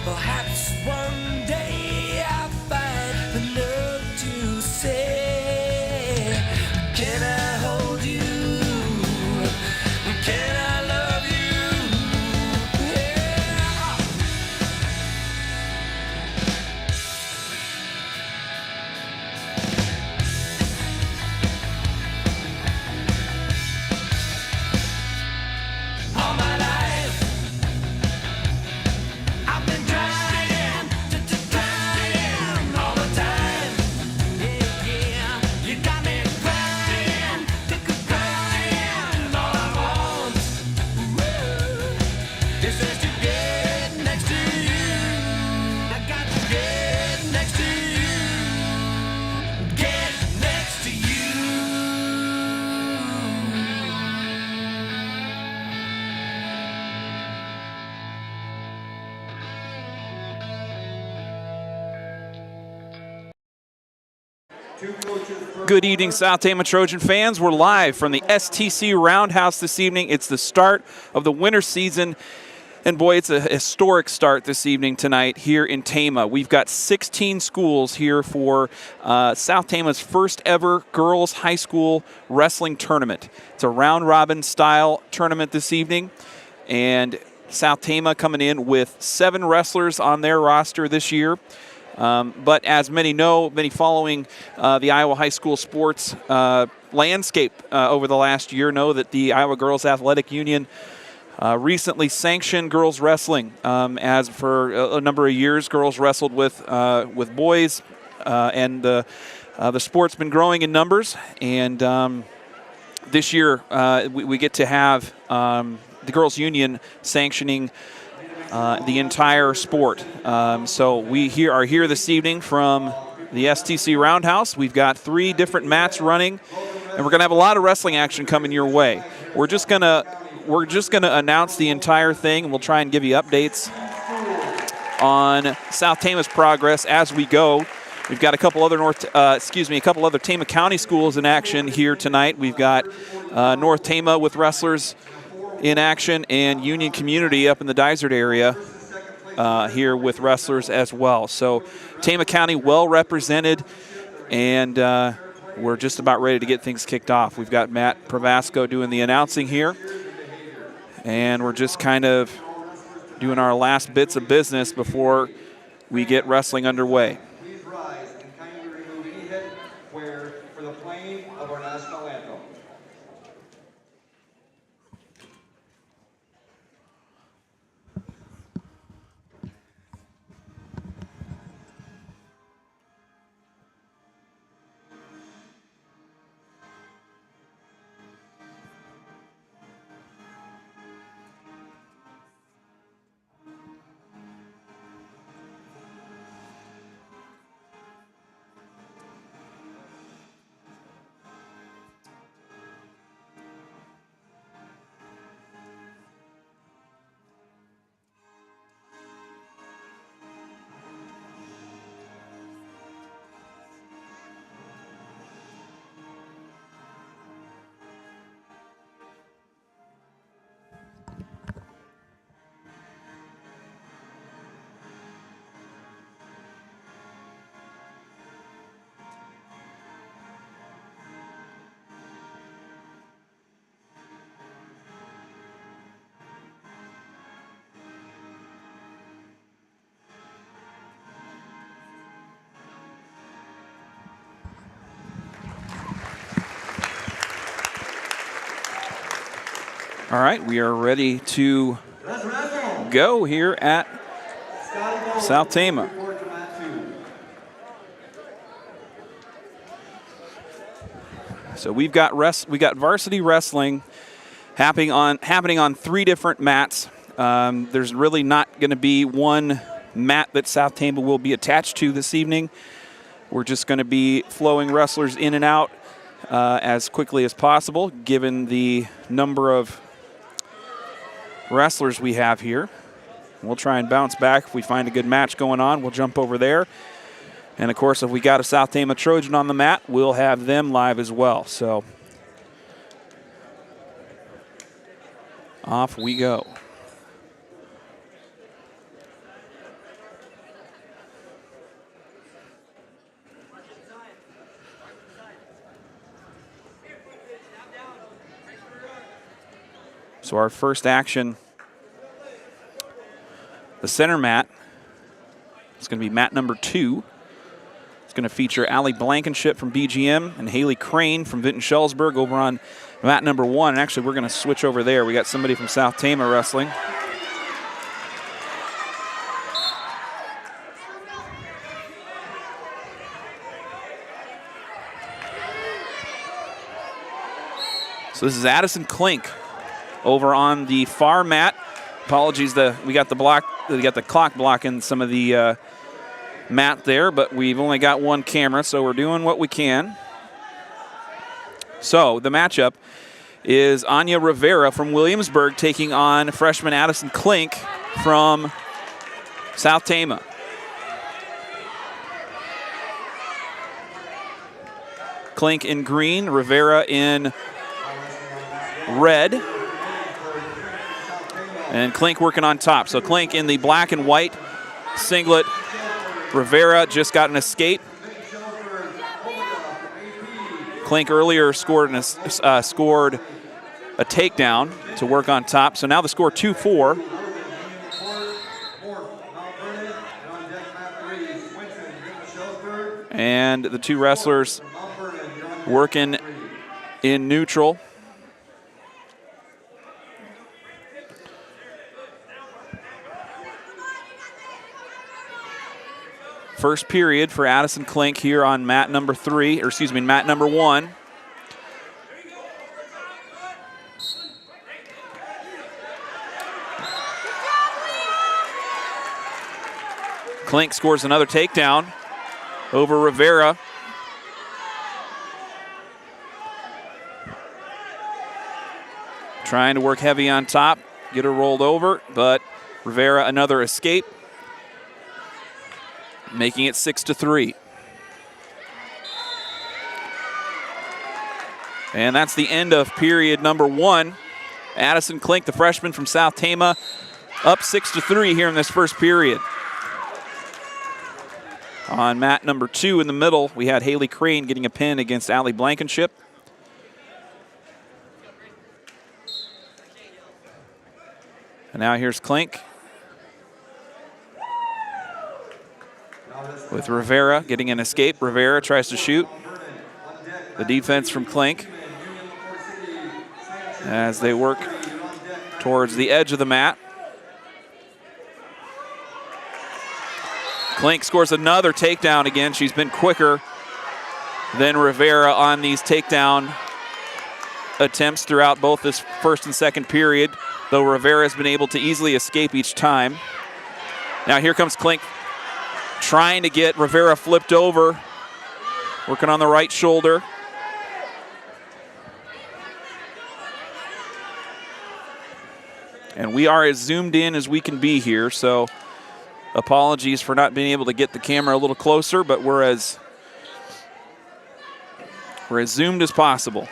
Perhaps one day I'll find the nerve to say, can I hold you? Can I love you? Yeah. All my life I've been trying all the time. Yeah, yeah. You got me crying all I want. Woo. Is just to get next to you. I got to get next to you. Get next to you. Good evening, South Tama Trojan fans. We're live from the STC Roundhouse this evening. It's the start of the winter season. And boy, it's a historic start this evening tonight here in Tama. We've got 16 schools here for South Tama's first ever girls high school wrestling tournament. It's a round-robin style tournament this evening. And South Tama coming in with 7 wrestlers on their roster this year. But as many know, many following the Iowa high school sports landscape over the last year know that the Iowa Girls Athletic Union recently sanctioned girls wrestling. As for a number of years, girls wrestled with boys, and the sport's been growing in numbers. And this year, we get to have the girls' union sanctioning the entire sport. So we are here this evening from the STC Roundhouse. We've got 3 different mats running, and we're going to have a lot of wrestling action coming your way. We're just gonna announce the entire thing, and we'll try and give you updates on South Tama's progress as we go. We've got a couple other Tama County schools in action here tonight. We've got North Tama with wrestlers in action, and Union Community up in the Dysart area here with wrestlers as well. So Tama County well represented, and we're just about ready to get things kicked off. We've got Matt Pravasco doing the announcing here, and we're just kind of doing our last bits of business before we get wrestling underway. Please rise and kindly remove any headwear for the playing of our national anthem. All right, we are ready to go here at South Tama. So we've got varsity wrestling happening on 3 different mats. There's really not going to be one mat that South Tama will be attached to this evening. We're just going to be flowing wrestlers in and out as quickly as possible, given the number of wrestlers we have here. We'll try and bounce back. If we find a good match going on, we'll jump over there. And, of course, if we got a South Tama Trojan on the mat, we'll have them live as well. So off we go. So our first action, the center mat, it's going to be mat number 2. It's going to feature Allie Blankenship from BGM and Haley Crane from Vinton Shellsburg over on mat number 1. And actually, we're going to switch over there. We got somebody from South Tama wrestling. So this is Addison Klink over on the far mat. Apologies, we got the clock blocking some of the mat there, but we've only got one camera, so we're doing what we can. So the matchup is Anya Rivera from Williamsburg taking on freshman Addison Klink from South Tama. Klink in green, Rivera in red. And Klink working on top. So Klink in the black and white singlet. Rivera just got an escape. Klink earlier scored a takedown to work on top. So now the score 2-4. And the two wrestlers working in neutral. First period for Addison Klink here on mat number 3, or excuse me, mat number 1. Klink scores another takedown over Rivera. Trying to work heavy on top, get her rolled over, but Rivera another escape, making it 6-3. And that's the end of period number 1. Addison Klink, the freshman from South Tama, up 6-3 here in this first period. On mat number 2 in the middle, we had Haley Crane getting a pin against Allie Blankenship. And now here's Klink with Rivera getting an escape. Rivera tries to shoot. The defense from Klink as they work towards the edge of the mat. Klink scores another takedown again. She's been quicker than Rivera on these takedown attempts throughout both this first and second period, though Rivera has been able to easily escape each time. Now here comes Klink trying to get Rivera flipped over, working on the right shoulder. And we are as zoomed in as we can be here, so apologies for not being able to get the camera a little closer, but we're as zoomed as possible.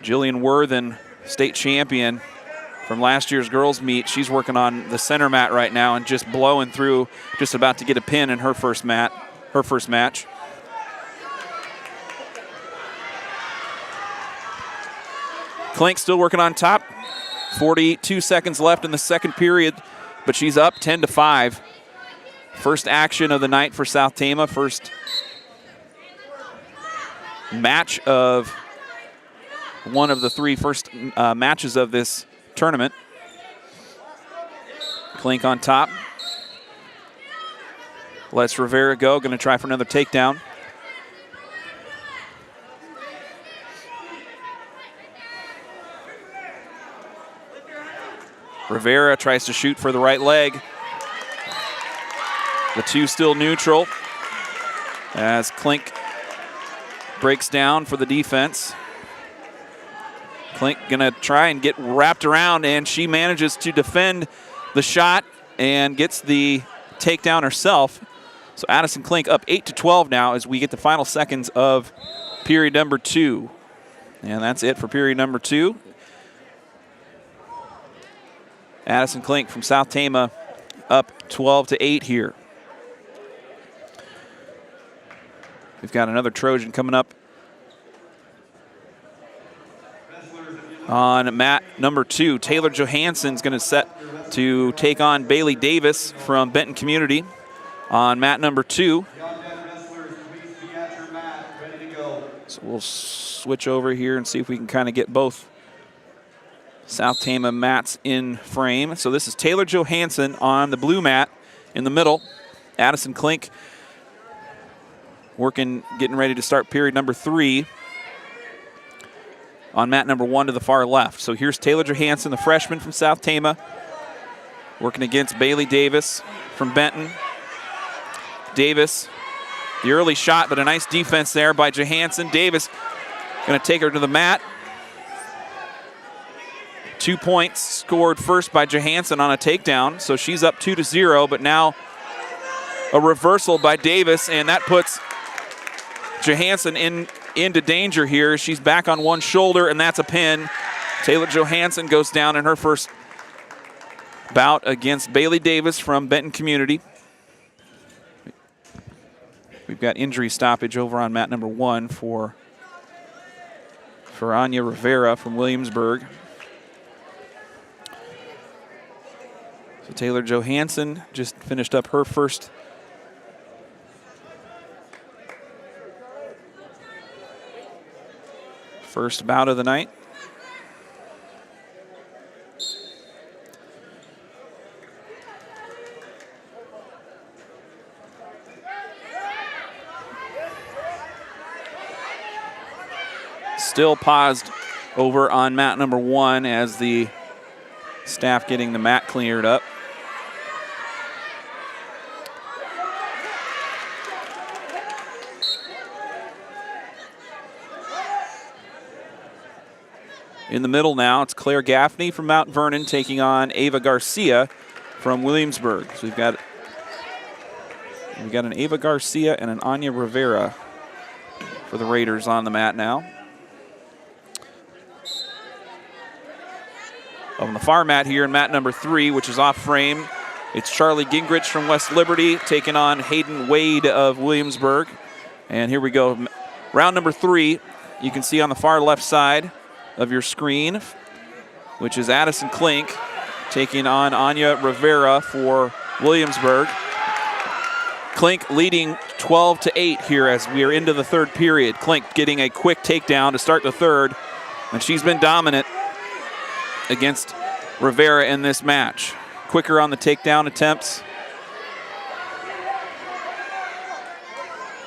Jillian Worthen, state champion from last year's girls meet. She's working on the center mat right now and just blowing through, just about to get a pin in her first match. Klink still working on top. 42 seconds left in the second period, but she's up 10-5. First action of the night for South Tama. First match of one of the 3 first matches of this tournament. Klink on top. Lets Rivera go. Going to try for another takedown. Rivera tries to shoot for the right leg. The two still neutral as Klink breaks down for the defense. Klink gonna try and get wrapped around, and she manages to defend the shot and gets the takedown herself. So Addison Klink up 8-12 now as we get the final seconds of period number 2. And that's it for period number 2. Addison Klink from South Tama up 12-8 here. We've got another Trojan coming up On mat number 2, Taylor Johansson's going to set to take on Bailey Davis from Benton Community. On mat number 2. So we'll switch over here and see if we can kind of get both South Tama mats in frame. So this is Taylor Johansson on the blue mat in the middle. Addison Klink getting ready to start period number 3 on mat number 1 to the far left. So here's Taylor Johansson, the freshman from South Tama, working against Bailey Davis from Benton. Davis, the early shot, but a nice defense there by Johansson. Davis going to take her to the mat. 2 points scored first by Johansson on a takedown, so she's up 2-0, but now a reversal by Davis, and that puts Johansson into danger here. She's back on one shoulder, and that's a pin. Taylor Johansson goes down in her first bout against Bailey Davis from Benton Community. We've got injury stoppage over on mat number 1 for Anya Rivera from Williamsburg. So Taylor Johansson just finished up her first bout of the night. Still paused over on mat number 1 as the staff getting the mat cleared up. In the middle now, it's Claire Gaffney from Mount Vernon taking on Ava Garcia from Williamsburg. So we've got an Ava Garcia and an Anya Rivera for the Raiders on the mat now. On the far mat here in mat number 3, which is off frame, it's Charlie Gingrich from West Liberty taking on Hayden Wade of Williamsburg. And here we go. Round number 3, you can see on the far left side of your screen, which is Addison Klink taking on Anya Rivera for Williamsburg. Klink leading 12-8 here as we are into the third period. Klink getting a quick takedown to start the third, and she's been dominant against Rivera in this match. Quicker on the takedown attempts.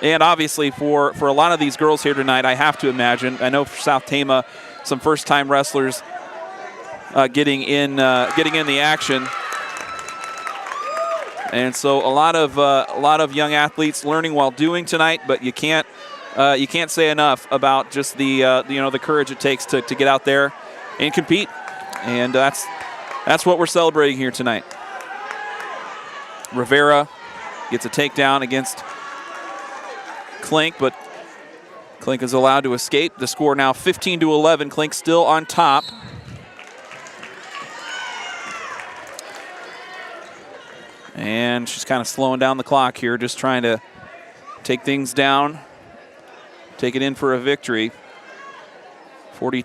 And obviously for a lot of these girls here tonight, I have to imagine, I know for South Tama, some first-time wrestlers getting in the action, and so a lot of young athletes learning while doing tonight. But you can't say enough about just the courage it takes to get out there and compete, and that's what we're celebrating here tonight. Rivera gets a takedown against Klink, but Klink is allowed to escape. The score now 15-11. Klink still on top. And she's kind of slowing down the clock here, just trying to take things down, take it in for a victory. 40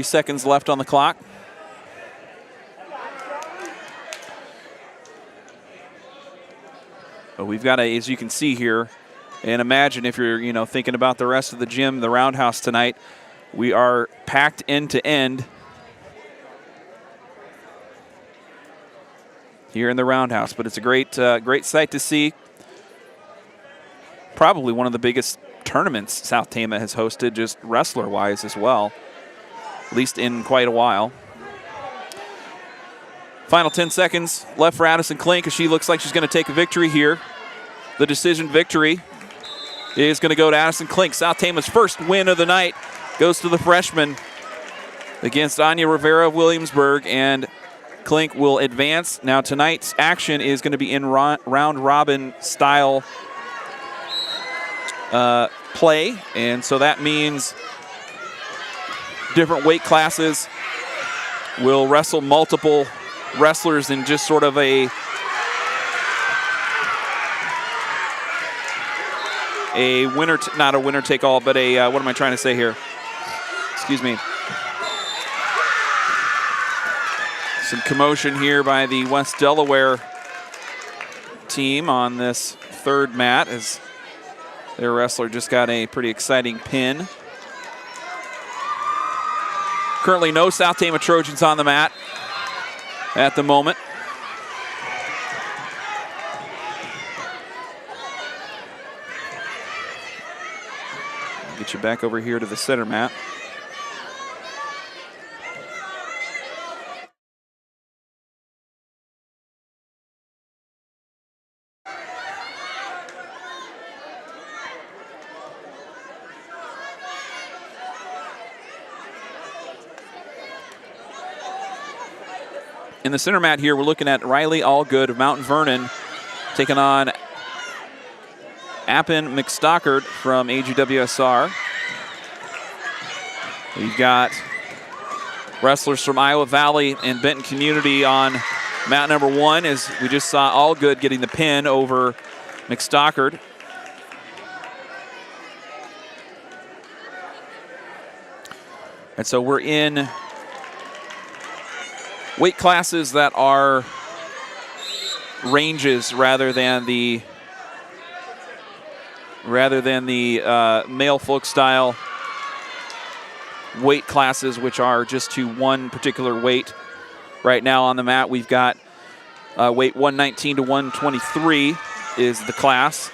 seconds left on the clock. But we've got as you can see here, and imagine if you're, thinking about the rest of the gym, the Roundhouse tonight, we are packed end to end here in the Roundhouse. But it's a great sight to see. Probably one of the biggest tournaments South Tama has hosted, just wrestler-wise as well, at least in quite a while. Final 10 seconds left for Addison Klink, as she looks like she's going to take a victory here. The decision victory is going to go to Addison Klink. South Tama's first win of the night goes to the freshman against Anya Rivera of Williamsburg, and Klink will advance. Now tonight's action is going to be in round-robin style play, and so that means different weight classes will wrestle multiple wrestlers in just sort of a winner, not a winner take all, but a, what am I trying to say here? Excuse me. Some commotion here by the West Delaware team on this third mat as their wrestler just got a pretty exciting pin. Currently no South Tama Trojans on the mat at the moment. Get you back over here to the center mat. In the center mat here, we're looking at Riley Allgood of Mount Vernon taking on Appin McStockard from AGWSR. We've got wrestlers from Iowa Valley and Benton Community on mat number 1, as we just saw Allgood getting the pin over McStockard. And so we're in weight classes that are ranges rather than the male folk style weight classes, which are just to one particular weight. Right now on the mat, we've got weight 119 to 123 is the class.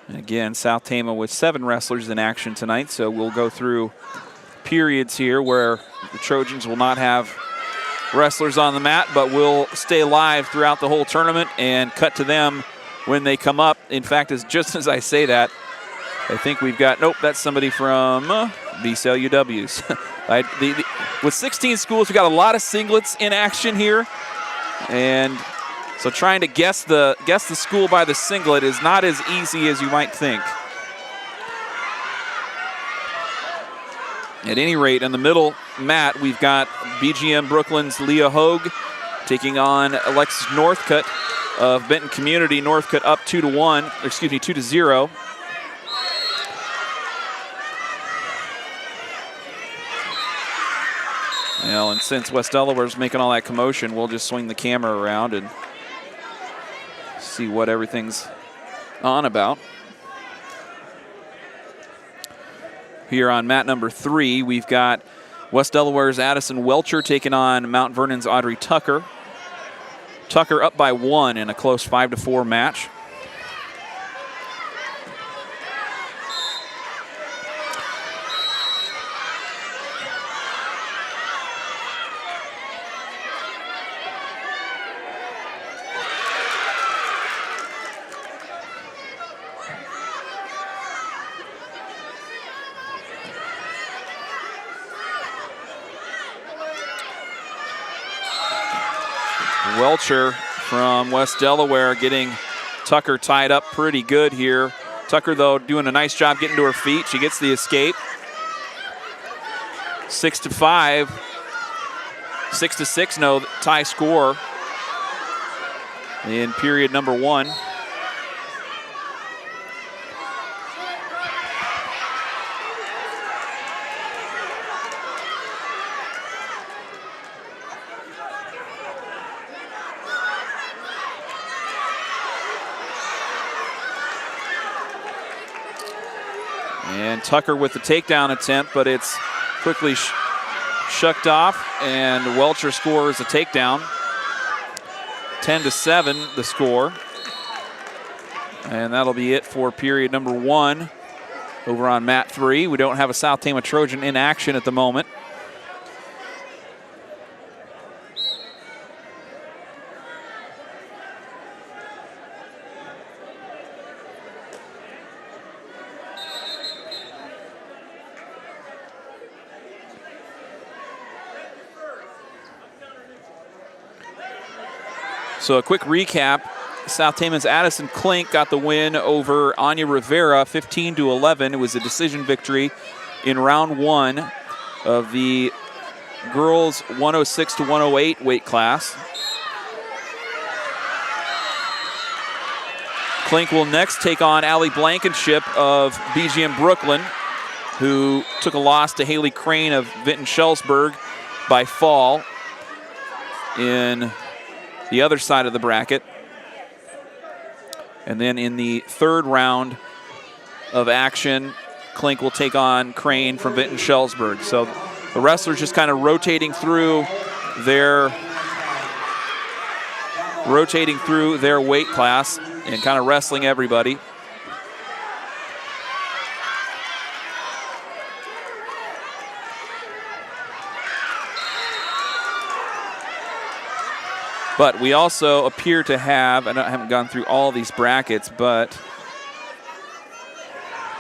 Again, South Tama with 7 wrestlers in action tonight, so we'll go through periods here where the Trojans will not have wrestlers on the mat, but we'll stay live throughout the whole tournament and cut to them when they come up. In fact, just as I say that, I think we've got, nope, that's somebody from BCL UWs. With 16 schools, we've got a lot of singlets in action here, and so trying to guess the school by the singlet is not as easy as you might think. At any rate, in the middle mat, we've got BGM Brooklyn's Leah Hogue taking on Alexis Northcutt of Benton Community. Northcutt up 2-0. Well, and since West Delaware's making all that commotion, we'll just swing the camera around and see what everything's on about. Here on mat number 3, we've got West Delaware's Addison Welcher taking on Mount Vernon's Audrey Tucker. Tucker up by 1 in a close 5-4 match. Welcher from West Delaware getting Tucker tied up pretty good here. Tucker, though, doing a nice job getting to her feet. She gets the escape. 6-5. 6-6, no tie score in period number 1. And Tucker with the takedown attempt, but it's quickly shucked off, and Welcher scores a takedown. 10-7 the score. And that'll be it for period number 1 over on mat 3. We don't have a South Tama Trojan in action at the moment. So a quick recap South Tama's Addison Klink got the win over Anya Rivera, 15-11. It was a decision victory in round 1 of the girls 106 to 108 weight class. Klink will next take on Allie Blankenship of BGM Brooklyn, who took a loss to Haley Crane of Vinton-Schellsburg by fall in the other side of the bracket. And then in the third round of action, Klink will take on Crane from Vinton-Schellsburg. So the wrestlers just kind of rotating through their weight class and kind of wrestling everybody. But we also appear to have, and I haven't gone through all these brackets, but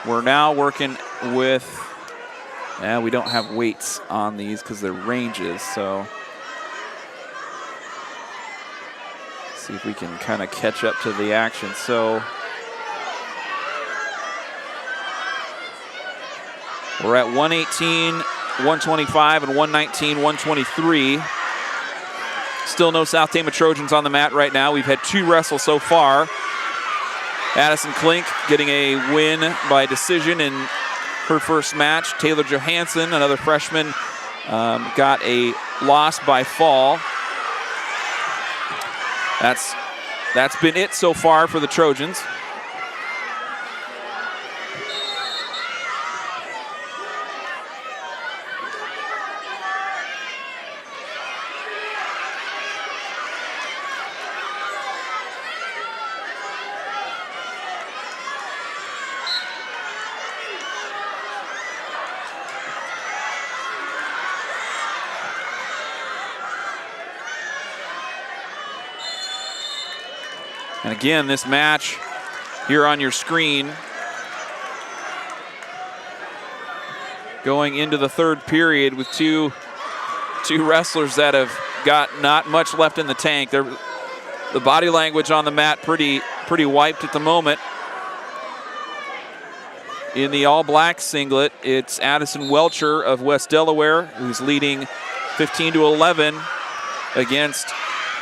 we're now working with, we don't have weights on these because they're ranges, so see if we can kind of catch up to the action. So we're at 118, 125, and 119, 123. Still no South Tama Trojans on the mat right now. We've had 2 wrestle so far. Addison Klink getting a win by decision in her first match. Taylor Johansson, another freshman, got a loss by fall. That's been it so far for the Trojans. And again, this match here on your screen, going into the third period with two wrestlers that have got not much left in the tank. The body language on the mat pretty wiped at the moment. In the all-black singlet, it's Addison Welcher of West Delaware, who's leading 15-11 against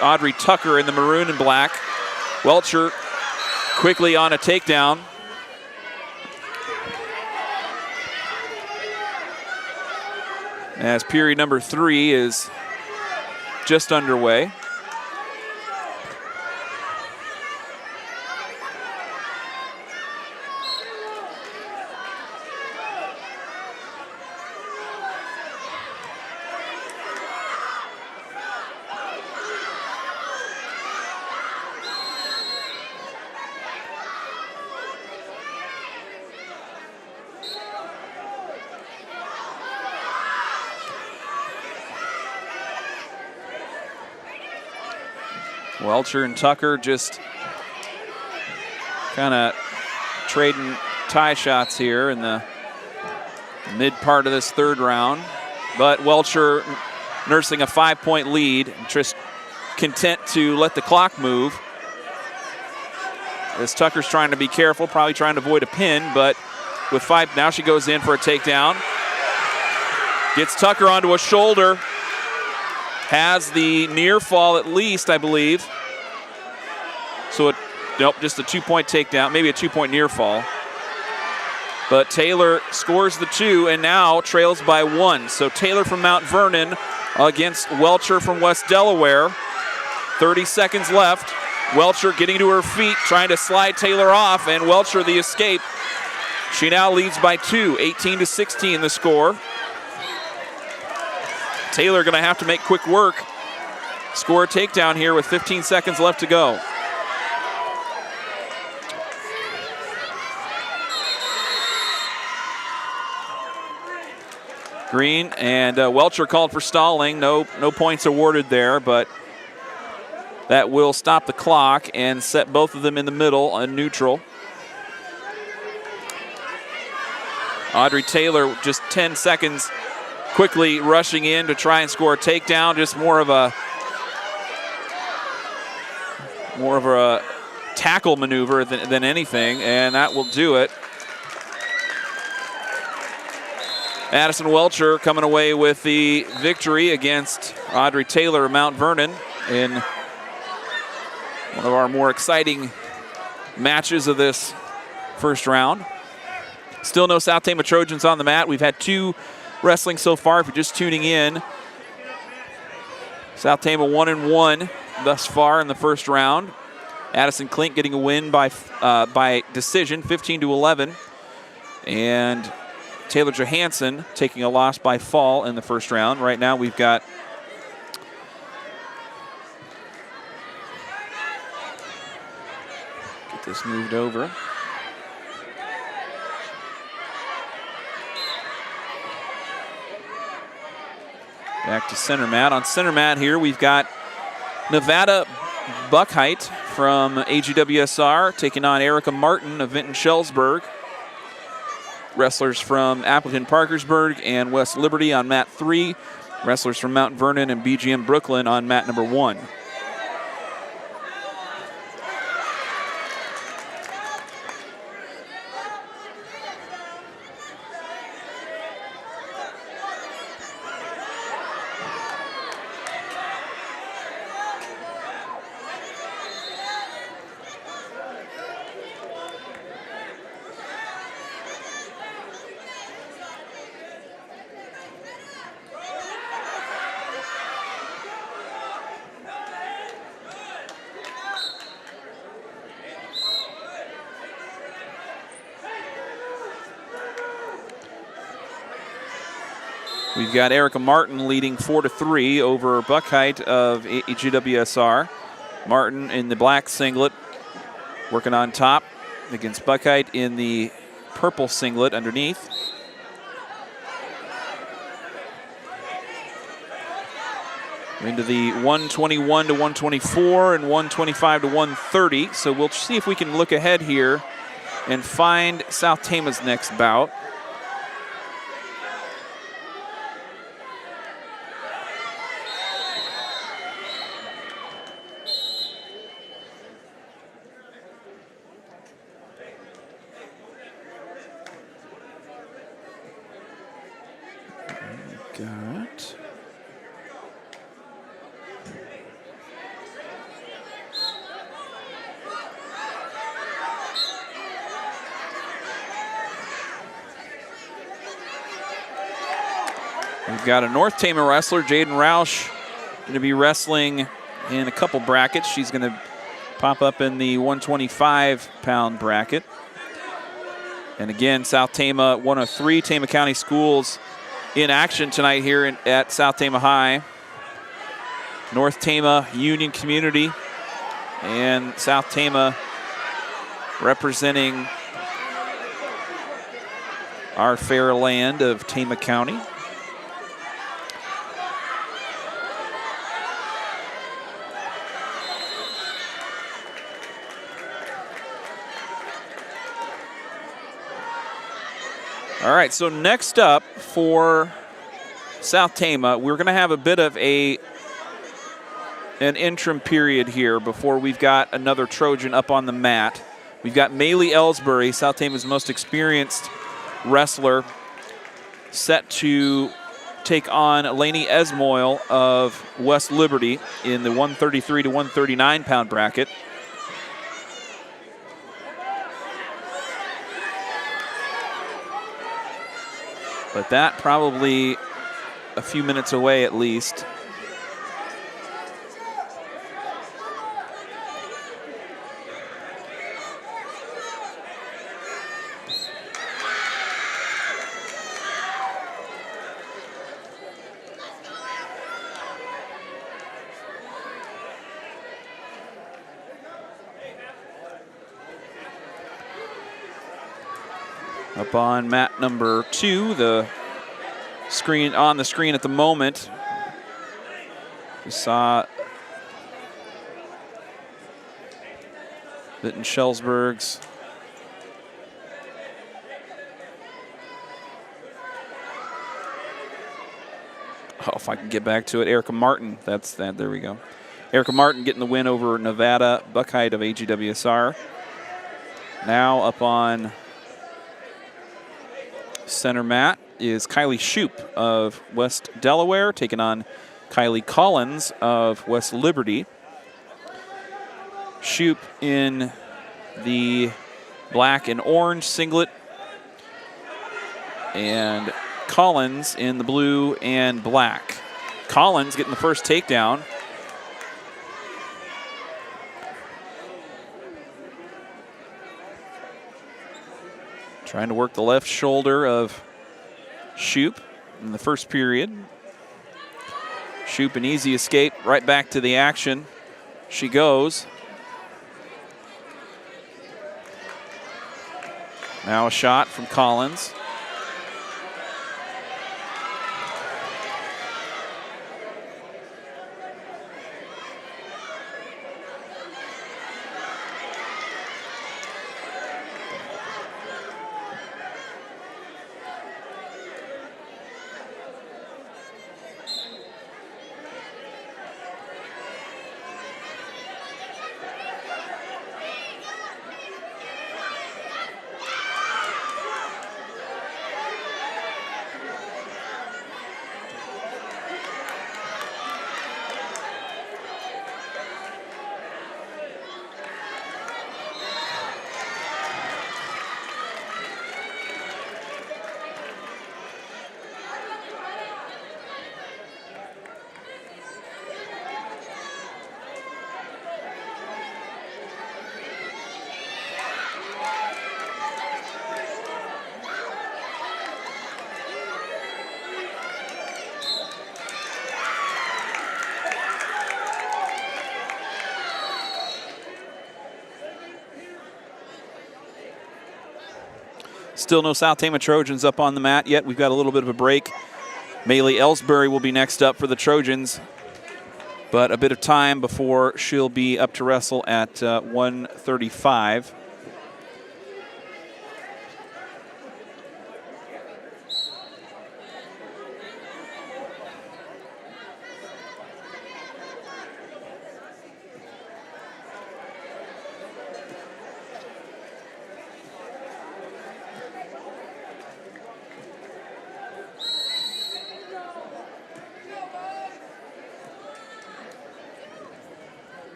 Audrey Tucker in the maroon and black. Welcher quickly on a takedown. As period number 3 is just underway. Welcher and Tucker just kind of trading tie shots here in the mid part of this third round. But Welcher nursing a 5-point lead, just content to let the clock move. As Tucker's trying to be careful, probably trying to avoid a pin, but with 5, now she goes in for a takedown. Gets Tucker onto a shoulder. Has the near fall at least, I believe. So, nope, just a 2-point takedown, maybe a 2-point near fall. But Taylor scores the 2 and now trails by 1. So Taylor from Mount Vernon against Welcher from West Delaware. 30 seconds left. Welcher getting to her feet, trying to slide Taylor off, and Welcher the escape. She now leads by 2, 18-16 the score. Taylor going to have to make quick work. Score a takedown here with 15 seconds left to go. Green and Welcher called for stalling. No points awarded there, but that will stop the clock and set both of them in the middle on neutral. Audrey Taylor just 10 seconds quickly rushing in to try and score a takedown. Just more of a tackle maneuver than anything, and that will do it. Addison Welcher coming away with the victory against Audrey Taylor of Mount Vernon in one of our more exciting matches of this first round. Still no South Tama Trojans on the mat. We've had 2 wrestling so far. If you're just tuning in, South Tama 1-1 thus far in the first round. Addison Klink getting a win by decision, 15-11, and Taylor Johansson taking a loss by fall in the first round. Right now we've got get this moved over. Back to center mat. On center mat here, we've got Nevada Buckheit from AGWSR taking on Erica Martin of Vinton-Shellsburg. Wrestlers from Appleton Parkersburg and West Liberty on mat 3. Wrestlers from Mount Vernon and BGM Brooklyn on mat number 1. We've got Erica Martin leading 4-3 over Buckheit of AGWSR. Martin in the black singlet working on top against Buckheit in the purple singlet underneath. Into the 121 to 124 and 125 to 130. So we'll see if we can look ahead here and find South Tama's next bout. We've got a North Tama wrestler, Jaden Roush, going to be wrestling in a couple brackets. She's going to pop up in the 125-pound bracket. And again, South Tama, one of 3 Tama County schools in action tonight here at South Tama High. North Tama Union Community and South Tama representing our fair land of Tama County. All right, so next up for South Tama, we're going to have a bit of an interim period here before we've got another Trojan up on the mat. We've got Maylee Ellsbury, South Tama's most experienced wrestler, set to take on Lainey Esmoil of West Liberty in the 133 to 139-pound bracket. But that probably a few minutes away at least. Up on mat number 2, the screen on the screen at the moment. We saw Vinton-Shellsburg's if I can get back to it, Erica Martin. That's that. There we go. Erica Martin getting the win over Nevada Buckheit of AGWSR. Now up on center mat is Kylie Shoup of West Delaware taking on Kylie Collins of West Liberty. Shoup in the black and orange singlet, and Collins in the blue and black. Collins getting the first takedown. Trying to work the left shoulder of Shoup in the first period. Shoup an easy escape, right back to the action. She goes. Now a shot from Collins. Still no South Tama Trojans up on the mat yet. We've got a little bit of a break. Maylee Ellsbury will be next up for the Trojans, but a bit of time before she'll be up to wrestle at 135.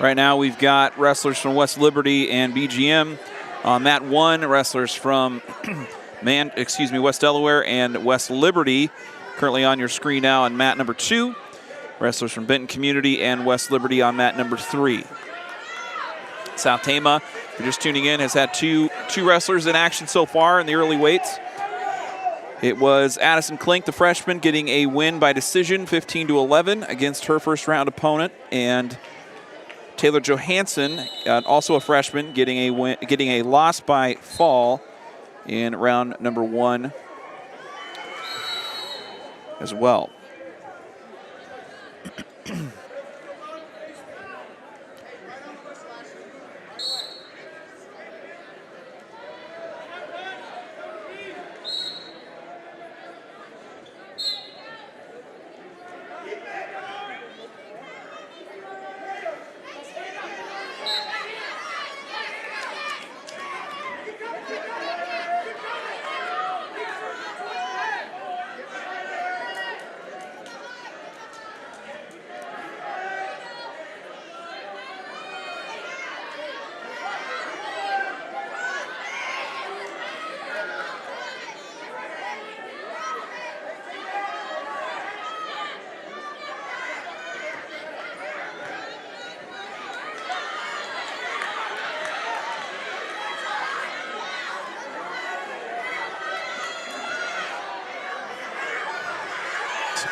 Right now we've got wrestlers from West Liberty and BGM. On mat 1, wrestlers from West Delaware and West Liberty. Currently on your screen now on mat number 2. Wrestlers from Benton Community and West Liberty on mat number 3. South Tama, if you're just tuning in, has had two wrestlers in action so far in the early weights. It was Addison Klink, the freshman, getting a win by decision, 15-11 against her first round opponent, and Taylor Johansson, also a freshman, getting a loss by fall in round number 1 as well.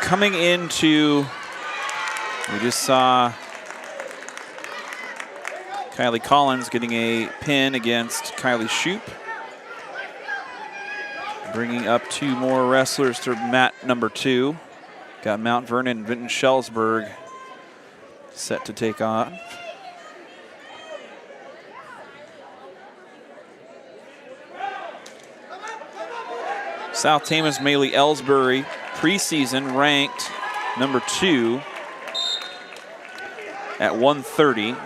Coming into, we just saw Kylie Collins getting a pin against Kylie Shoup. Bringing up 2 more wrestlers to mat number 2. Got Mount Vernon and Vinton Schellsburg set to take on. South Tama's Maylee Ellsbury, preseason ranked number 2 at 130.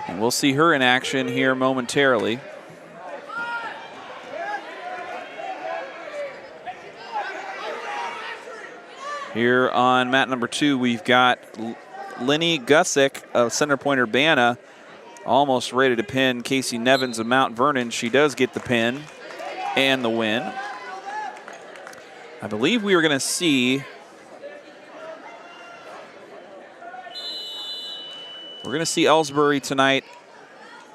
And we'll see her in action here momentarily. Here on mat number 2, we've got Lenny Gusick of Center Point Urbana almost ready to pin Casey Nevins of Mount Vernon. She does get the pin and the win. I believe we are going to see, Ellsbury tonight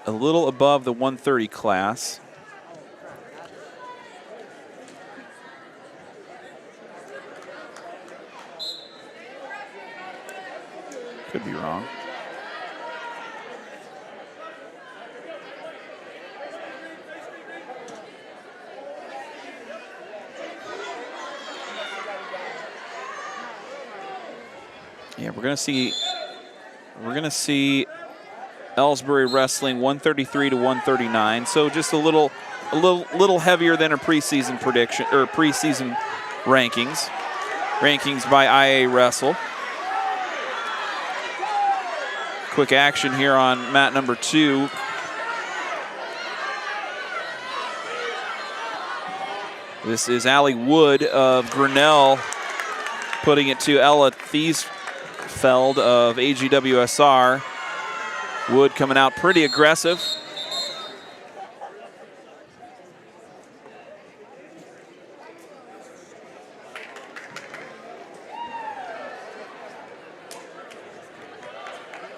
a little above the 130 class. Could be wrong. Yeah, we're gonna see Ellsbury wrestling 133 to 139. So just a little heavier than her preseason prediction or preseason rankings. Rankings by IA Wrestle. Quick action here on mat number 2. This is Allie Wood of Grinnell putting it to Ella Thiesfeld of AGWSR. Wood coming out pretty aggressive.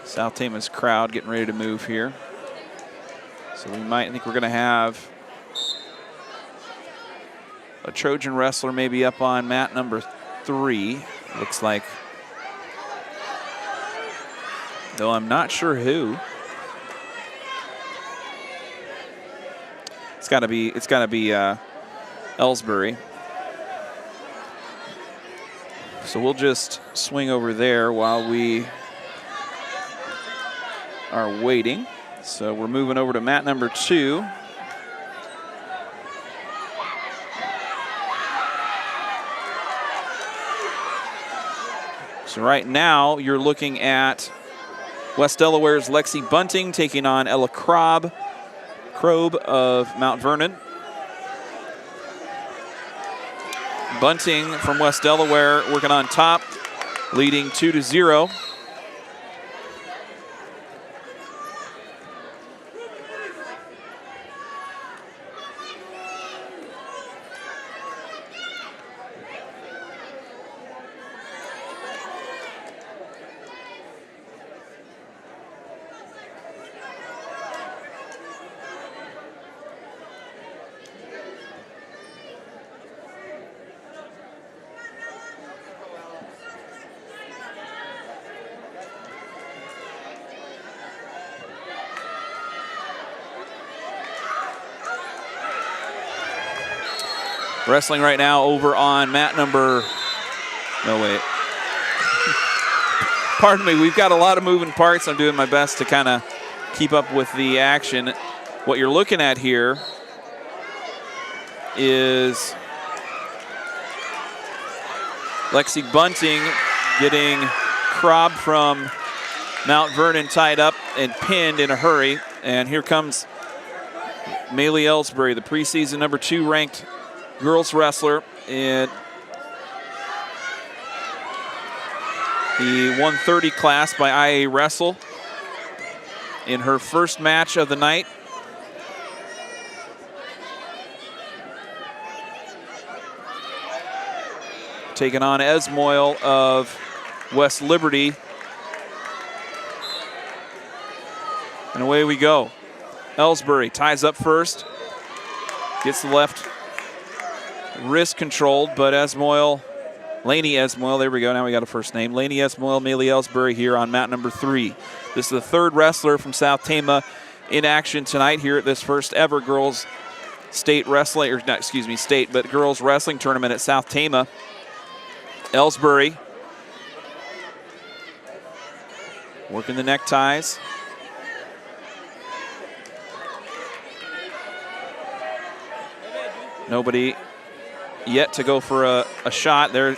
South Tama's crowd getting ready to move here. So I think we're gonna have a Trojan wrestler maybe up on mat number 3, looks like. Though I'm not sure who. It's gotta be Ellsbury. So we'll just swing over there while we are waiting. So we're moving over to mat number 2. So right now you're looking at West Delaware's Lexi Bunting taking on Ella Krob of Mount Vernon. Bunting from West Delaware working on top, leading 2-0. Wrestling right now over on mat number, no wait. Pardon me, we've got a lot of moving parts. I'm doing my best to kind of keep up with the action. What you're looking at here is Lexi Bunting getting Krob from Mount Vernon tied up and pinned in a hurry. And here comes Maylee Ellsbury, the preseason number 2 ranked girls wrestler in the 130 class by IA Wrestle. In her first match of the night, taking on Esmoil of West Liberty. And away we go. Ellsbury ties up first, gets the left wrist controlled, but Esmoil, Lainey Esmoil, there we go, now we got a first name. Lainey Esmoil, Maylee Ellsbury here on mat number 3. This is the third wrestler from South Tama in action tonight here at this first ever girls state wrestling, or not, excuse me, state, but girls wrestling tournament at South Tama. Ellsbury working the neckties. Nobody yet to go for a shot there.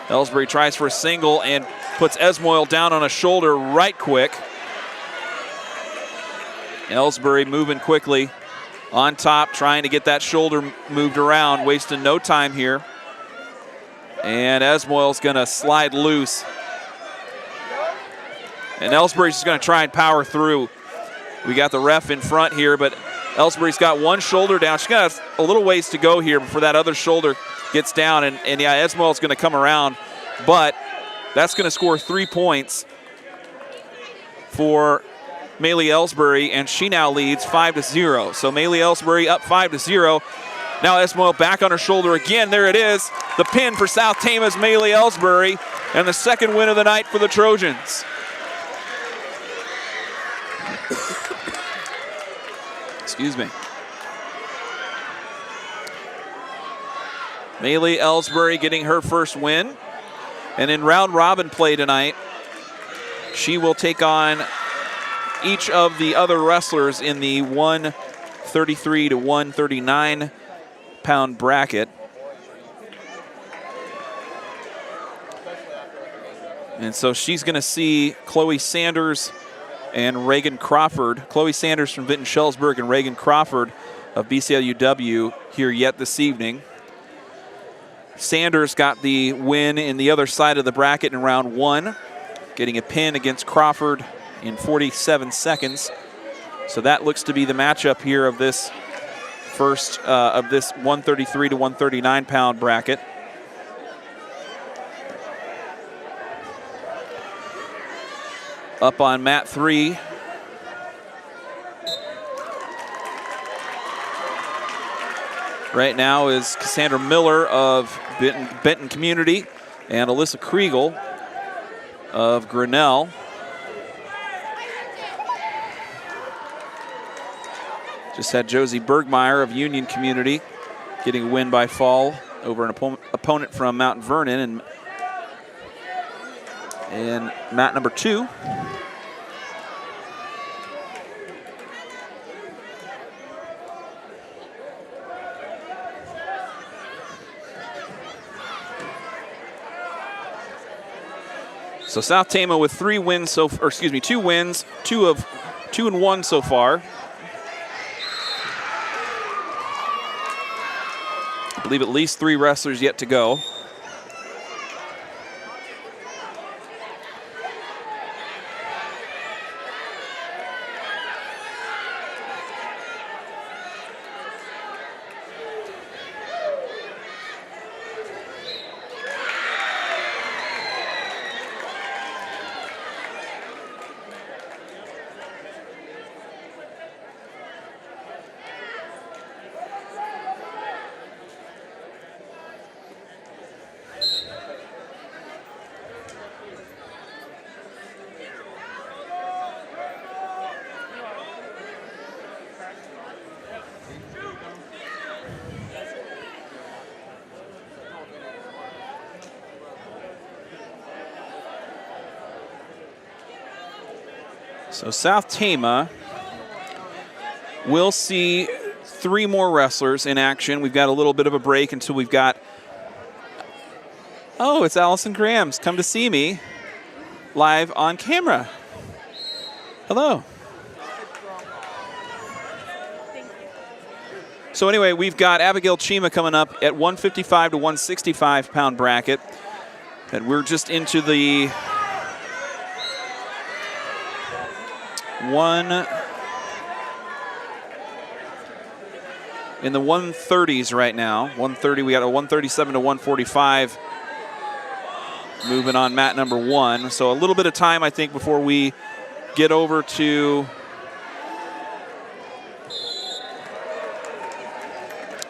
Ellsbury tries for a single and puts Esmoil down on a shoulder right quick. Ellsbury moving quickly on top, trying to get that shoulder moved around, wasting no time here. And Esmoil's gonna slide loose. And Ellsbury's just gonna try and power through. We got the ref in front here, but Ellsbury's got one shoulder down. She's got a little ways to go here before that other shoulder gets down. And yeah, Esmoil's gonna come around, but that's gonna score 3 points for Maylee Ellsbury, and she now leads 5-0. So Maylee Ellsbury up 5-0. Now Esmoil back on her shoulder again. There it is. The pin for South Tama's Maylee Ellsbury, and the second win of the night for the Trojans. Excuse me. Maylee Ellsbury getting her first win. And in round robin play tonight, she will take on each of the other wrestlers in the 133 to 139 pound bracket. And so she's going to see Chloe Sanders and Reagan Crawford. Chloe Sanders from Vinton Schellsburg and Reagan Crawford of BCLUW here yet this evening. Sanders got the win in the other side of the bracket in round 1, getting a pin against Crawford in 47 seconds. So that looks to be the matchup here of this first of this 133 to 139 pound bracket. Up on mat 3. Right now is Cassandra Miller of Benton Community and Alyssa Kriegel of Grinnell. Just had Josie Bergmeyer of Union Community getting a win by fall over an opponent from Mount Vernon and mat number 2. So South Tama with 3 wins two wins, 2 and 1 so far. I believe at least 3 wrestlers yet to go. So South Tama will see 3 more wrestlers in action. We've got a little bit of a break until we've got, oh, it's Allison Graham's come to see me live on camera. Hello. So anyway, we've got Abigail Chima coming up at 155 to 165 pound bracket. And we're just into the in the 130s right now. 130, we got a 137 to 145 moving on mat number 1. So a little bit of time, I think, before we get over to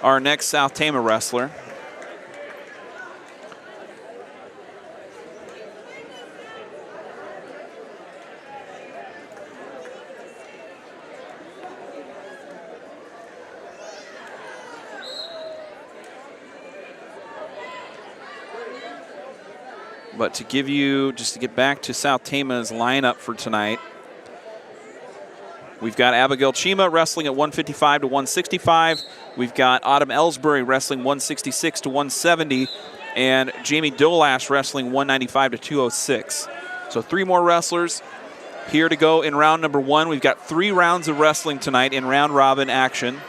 our next South Tama wrestler. But to give you, just to get back to South Tama's lineup for tonight, we've got Abigail Chima wrestling at 155 to 165. We've got Autumn Ellsbury wrestling 166 to 170. And Jamie Dolash wrestling 195 to 206. So 3 more wrestlers here to go in round number 1. We've got 3 rounds of wrestling tonight in round robin action.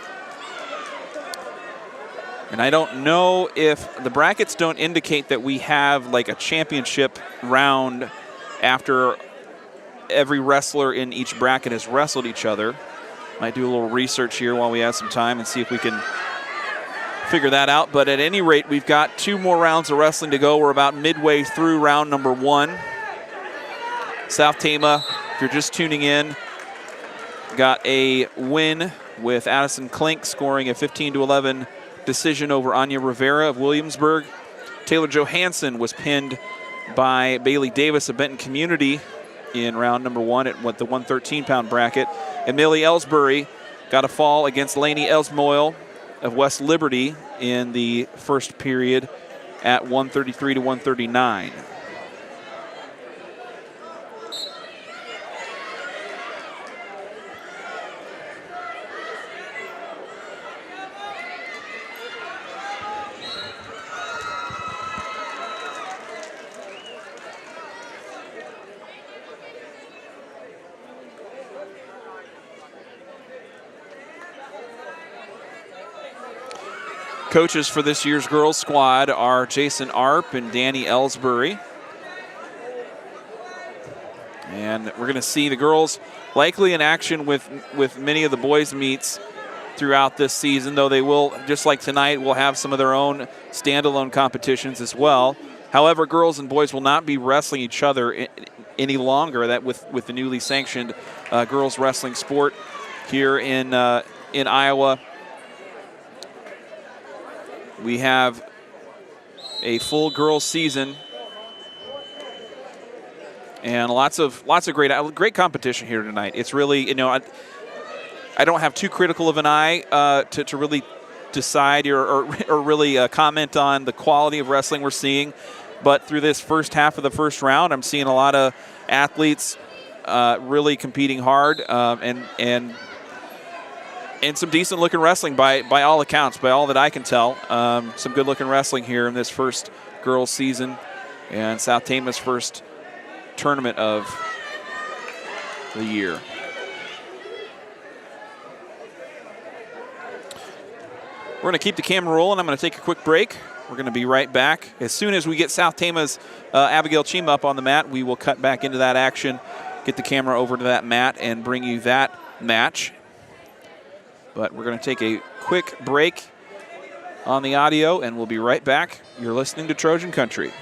And I don't know if the brackets don't indicate that we have like a championship round after every wrestler in each bracket has wrestled each other. Might do a little research here while we have some time and see if we can figure that out. But at any rate, we've got 2 more rounds of wrestling to go. We're about midway through round number 1. South Tama, if you're just tuning in, got a win with Addison Klink scoring a 15-11 decision over Anya Rivera of Williamsburg. Taylor Johansson was pinned by Bailey Davis of Benton Community in round number 1 at the 113-pound bracket. And Millie Ellsbury got a fall against Lainey Elsmoyle of West Liberty in the first period at 133 to 139. Coaches for this year's girls squad are Jason Arp and Danny Ellsbury. And we're going to see the girls likely in action with many of the boys' meets throughout this season, though they will, just like tonight, will have some of their own standalone competitions as well. However, girls and boys will not be wrestling each other any longer, that with the newly sanctioned girls wrestling sport here in Iowa. We have a full girls season and lots of great competition here tonight. It's really, I don't have too critical of an eye to really decide or really comment on the quality of wrestling we're seeing. But through this first half of the first round, I'm seeing a lot of athletes really competing hard and some decent-looking wrestling by all accounts, by all that I can tell. Some good-looking wrestling here in this first girls' season and South Tama's first tournament of the year. We're going to keep the camera rolling. I'm going to take a quick break. We're going to be right back. As soon as we get South Tama's Abigail Chima up on the mat, we will cut back into that action, get the camera over to that mat, and bring you that match. But we're going to take a quick break on the audio, and we'll be right back. You're listening to Trojan Country.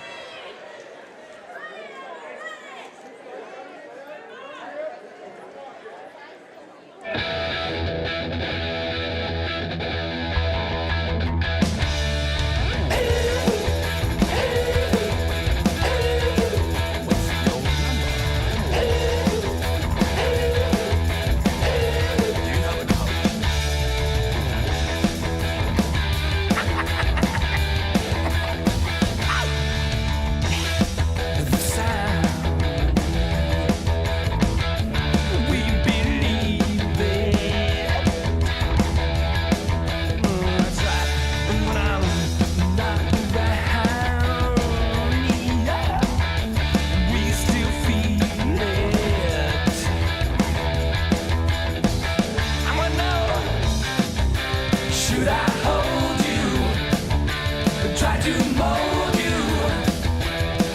try to mold you.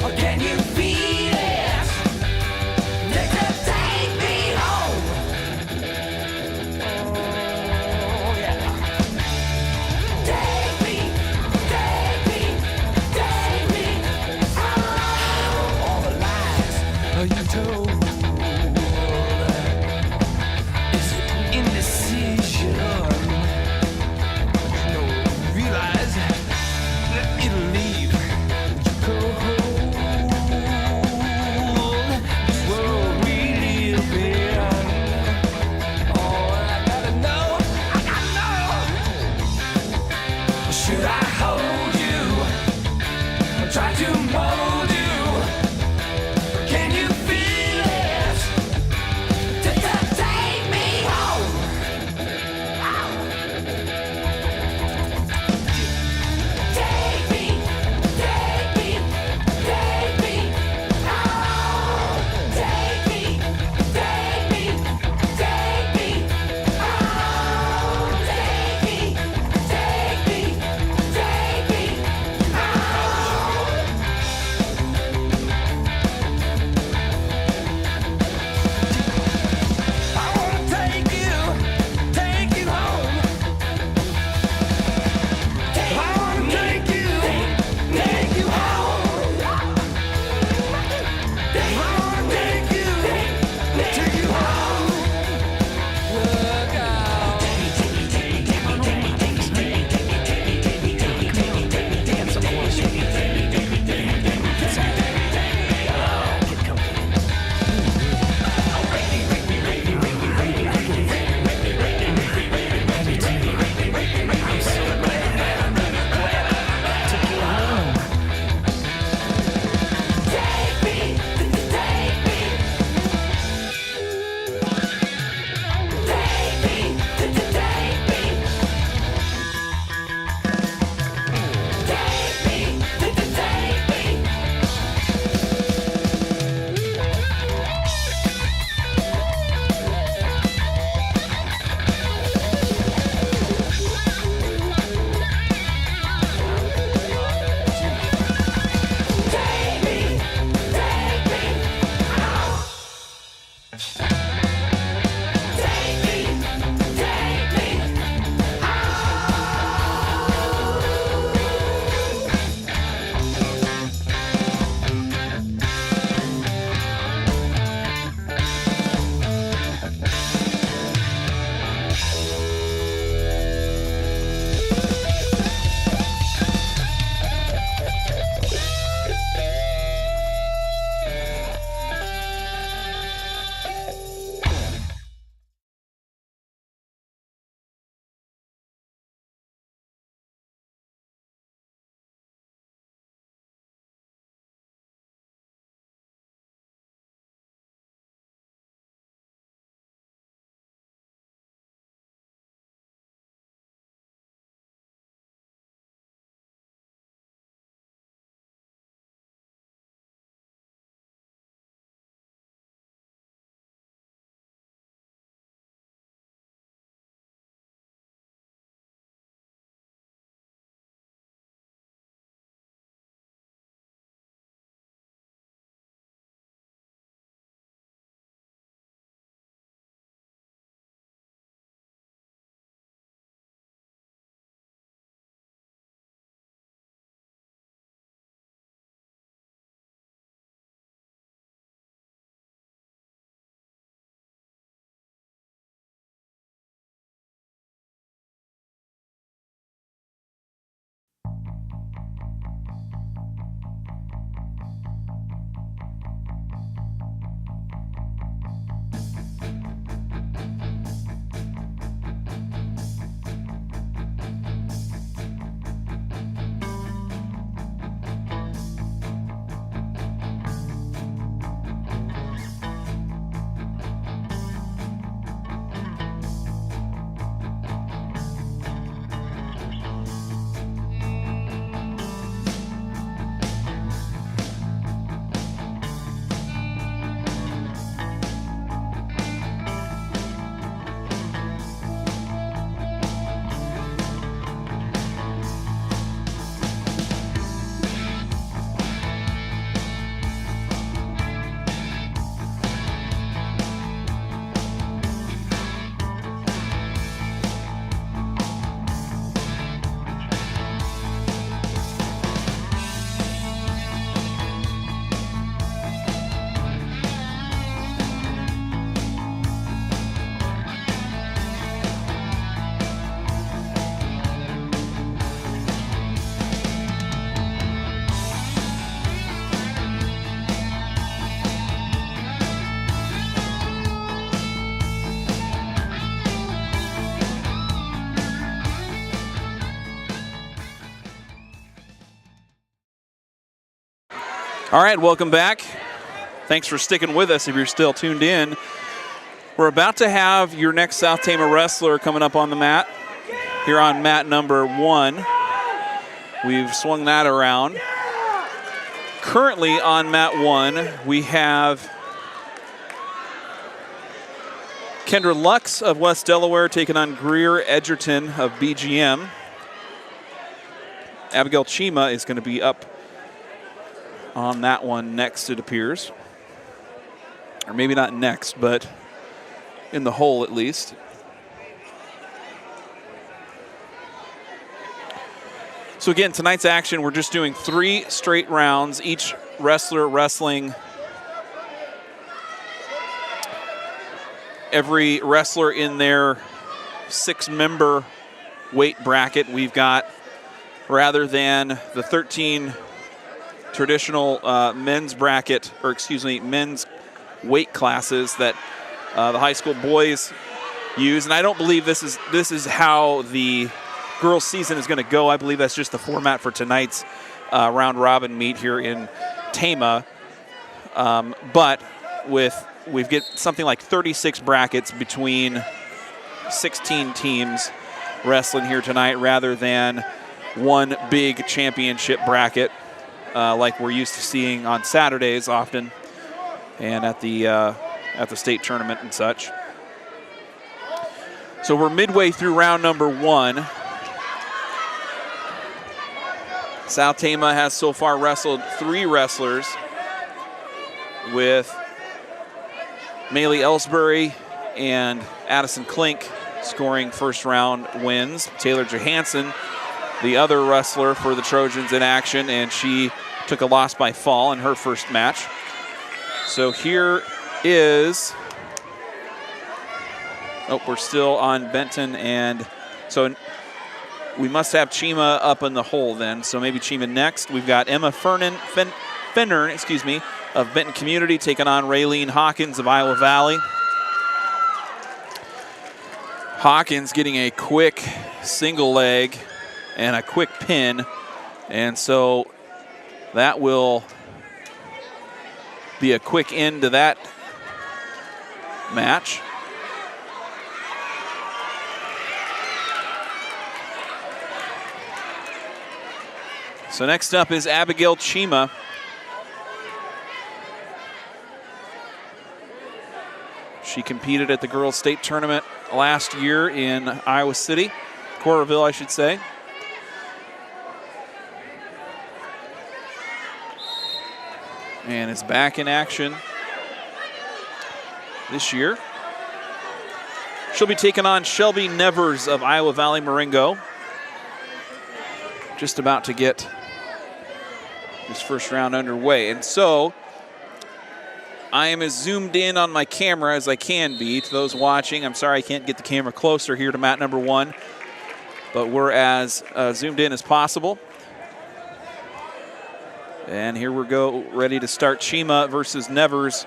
Or can you feel it? Take me home. Oh, yeah. Take me home. All the lies you told. Is it indecision? Realize that it'll leave All right, welcome back. Thanks for sticking with us if you're still tuned in. We're about to have your next South Tama wrestler coming up on the mat here on mat number 1. We've swung that around. Currently on mat 1, we have Kendra Lux of West Delaware taking on Greer Edgerton of BGM. Abigail Chima is going to be up on that one next, it appears. Or maybe not next, but in the hole at least. So again, tonight's action, we're just doing 3 straight rounds, each wrestler wrestling. Every wrestler in their 6-member weight bracket. We've got, rather than the 13 traditional men's bracket, or excuse me, men's weight classes that the high school boys use. And I don't believe this is how the girls' season is going to go. I believe that's just the format for tonight's round robin meet here in Tama. But we've get something like 36 brackets between 16 teams wrestling here tonight, rather than one big championship bracket like we're used to seeing on Saturdays often, and at the state tournament and such. So we're midway through round number 1. South Tama has so far wrestled 3 wrestlers, with Maylee Ellsbury and Addison Klink scoring first round wins. Taylor Johansson, the other wrestler for the Trojans, in action, and she took a loss by fall in her first match. So here is, we're still on Benton, and so we must have Chima up in the hole then. So maybe Chima next. We've got Emma Fennern, of Benton Community taking on Raylene Hawkins of Iowa Valley. Hawkins getting a quick single leg and a quick pin, and so that will be a quick end to that match. So next up is Abigail Chima. She competed at the girls' state tournament last year in Iowa City, Coralville, I should say. And is back in action this year. She'll be taking on Shelby Nevers of Iowa Valley Marengo. Just about to get this first round underway. And so I am as zoomed in on my camera as I can be. To those watching, I'm sorry I can't get the camera closer here to mat number 1, but we're as zoomed in as possible. And here we go, ready to start Chima versus Nevers,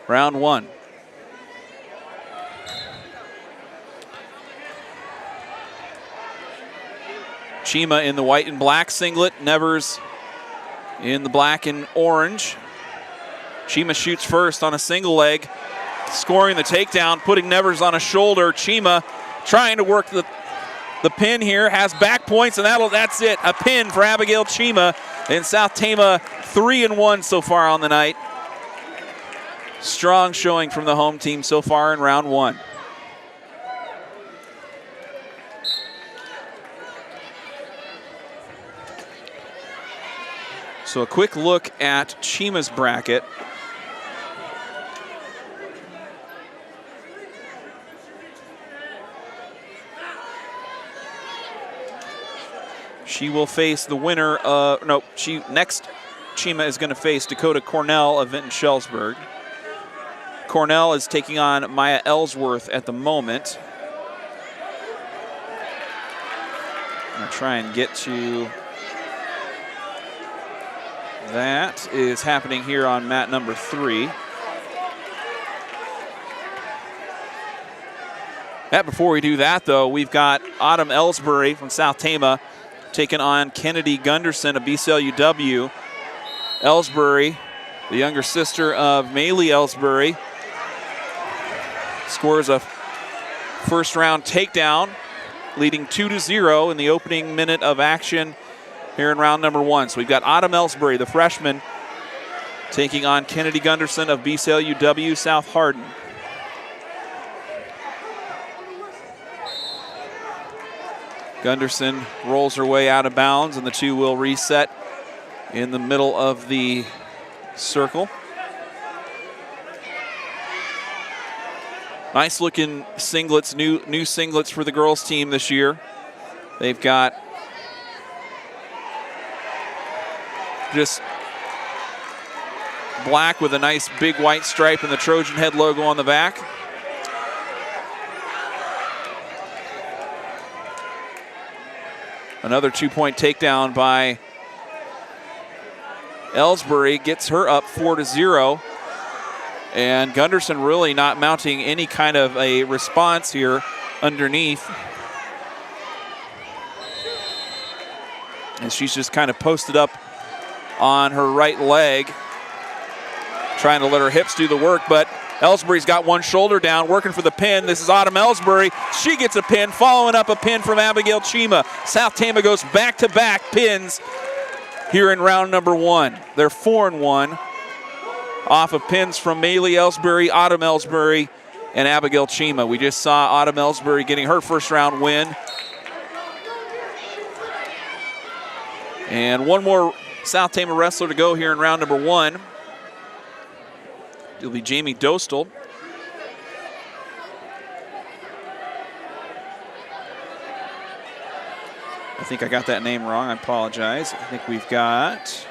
round 1. Chima in the white and black singlet, Nevers in the black and orange. Chima shoots first on a single leg, scoring the takedown, putting Nevers on a shoulder. Chima trying to work the pin here, has back points, and that's it. A pin for Abigail Chima, and South Tama 3-1 so far on the night. Strong showing from the home team so far in round 1. So a quick look at Chima's bracket. She will face the winner of, next Chima is going to face Dakota Cornell of Vinton-Shellsburg. Cornell is taking on Maya Ellsworth at the moment. I'm going to try and get to that. Is happening here on mat number 3. Before we do that, though, we've got Autumn Ellsbury from South Tama taking on Kennedy Gunderson of BCLUW. Ellsbury, the younger sister of Maylee Ellsbury, scores a first-round takedown, leading 2-0 in the opening minute of action here in round number 1. So we've got Autumn Ellsbury, the freshman, taking on Kennedy Gunderson of BCLUW South Hardin. Gunderson rolls her way out of bounds, and the two will reset in the middle of the circle. Nice looking singlets, new singlets for the girls team this year. They've got just black with a nice big white stripe and the Trojan head logo on the back. Another 2-point takedown by Ellsbury gets her up 4-0. And Gunderson really not mounting any kind of a response here underneath. And she's just kind of posted up on her right leg, trying to let her hips do the work, but Ellsbury's got one shoulder down, working for the pin. This is Autumn Ellsbury. She gets a pin, following up a pin from Abigail Chima. South Tama goes back-to-back pins here in round number 1. They're 4-1 off of pins from Maylee Ellsbury, Autumn Ellsbury, and Abigail Chima. We just saw Autumn Ellsbury getting her first-round win. And one more South Tama wrestler to go here in round number 1. It'll be Jamie Dostal. I think I got that name wrong. I apologize. I think we've got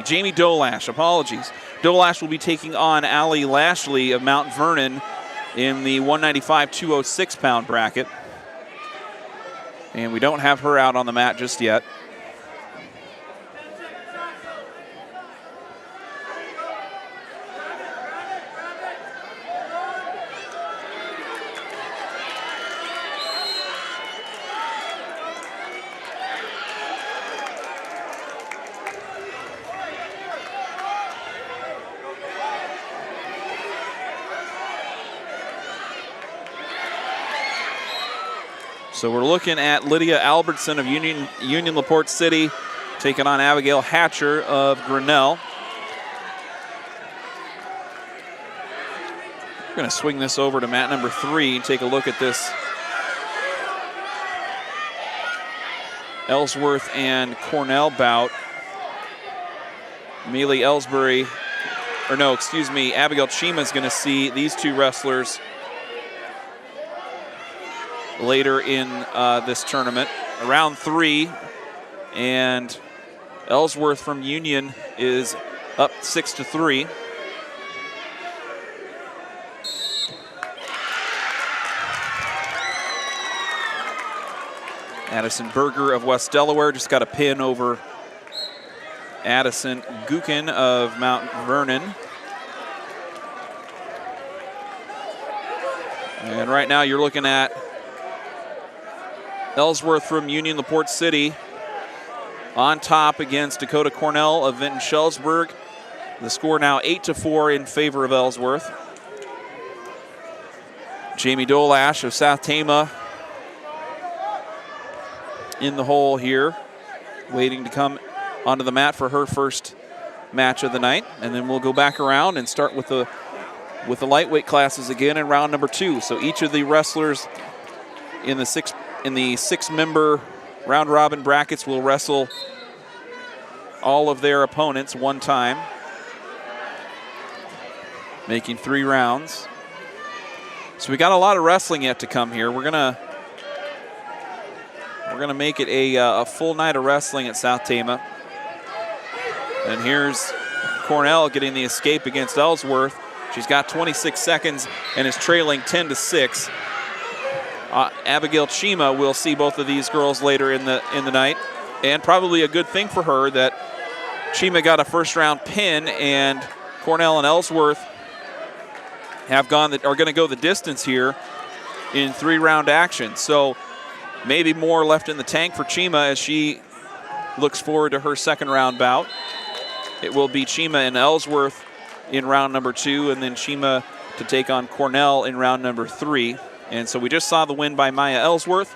Jamie Dolash. Apologies. Dolash will be taking on Allie Lashley of Mount Vernon in the 195-206 pound bracket. And we don't have her out on the mat just yet. So we're looking at Lydia Albertson of Union LaPorte City taking on Abigail Hatcher of Grinnell. We're going to swing this over to mat number 3 and take a look at this Ellsworth and Cornell bout. Maylee Ellsbury, Abigail Chima is going to see these two wrestlers later in this tournament. Round 3, and Ellsworth from Union is up 6-3. Addison Berger of West Delaware just got a pin over Addison Gukin of Mount Vernon. And right now you're looking at Ellsworth from Union LaPorte City on top against Dakota Cornell of Vinton Schellsburg. The score now 8-4 in favor of Ellsworth. Jamie Dolash of South Tama in the hole here, waiting to come onto the mat for her first match of the night. And then we'll go back around and start with the lightweight classes again in round number 2. So each of the wrestlers in the six-member round-robin brackets will wrestle all of their opponents one time, making 3 rounds. So we got a lot of wrestling yet to come here. We're gonna make it a full night of wrestling at South Tama. And here's Cornell getting the escape against Ellsworth. She's got 26 seconds and is trailing 10-6. Abigail Chima will see both of these girls later in the night, and probably a good thing for her that Chima got a first-round pin, and Cornell and Ellsworth are going to go the distance here in 3-round action. So maybe more left in the tank for Chima as she looks forward to her second round bout. It will be Chima and Ellsworth in round number 2, and then Chima to take on Cornell in round number 3. And so we just saw the win by Maya Ellsworth,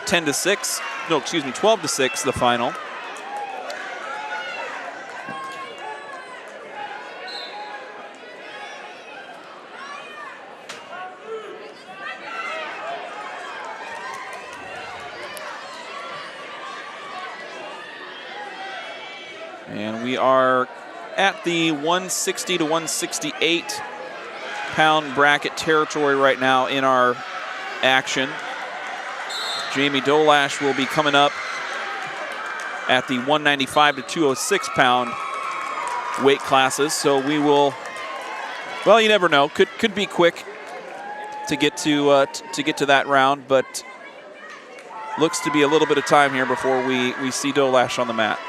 10-6. No, excuse me, 12-6, the final. And we are at the 160 to 168 pound bracket territory right now in our action. Jamie Dolash will be coming up at the 195 to 206 pound weight classes. So we will, well, you never know. Could be quick to get to that round, but looks to be a little bit of time here before we see Dolash on the mat.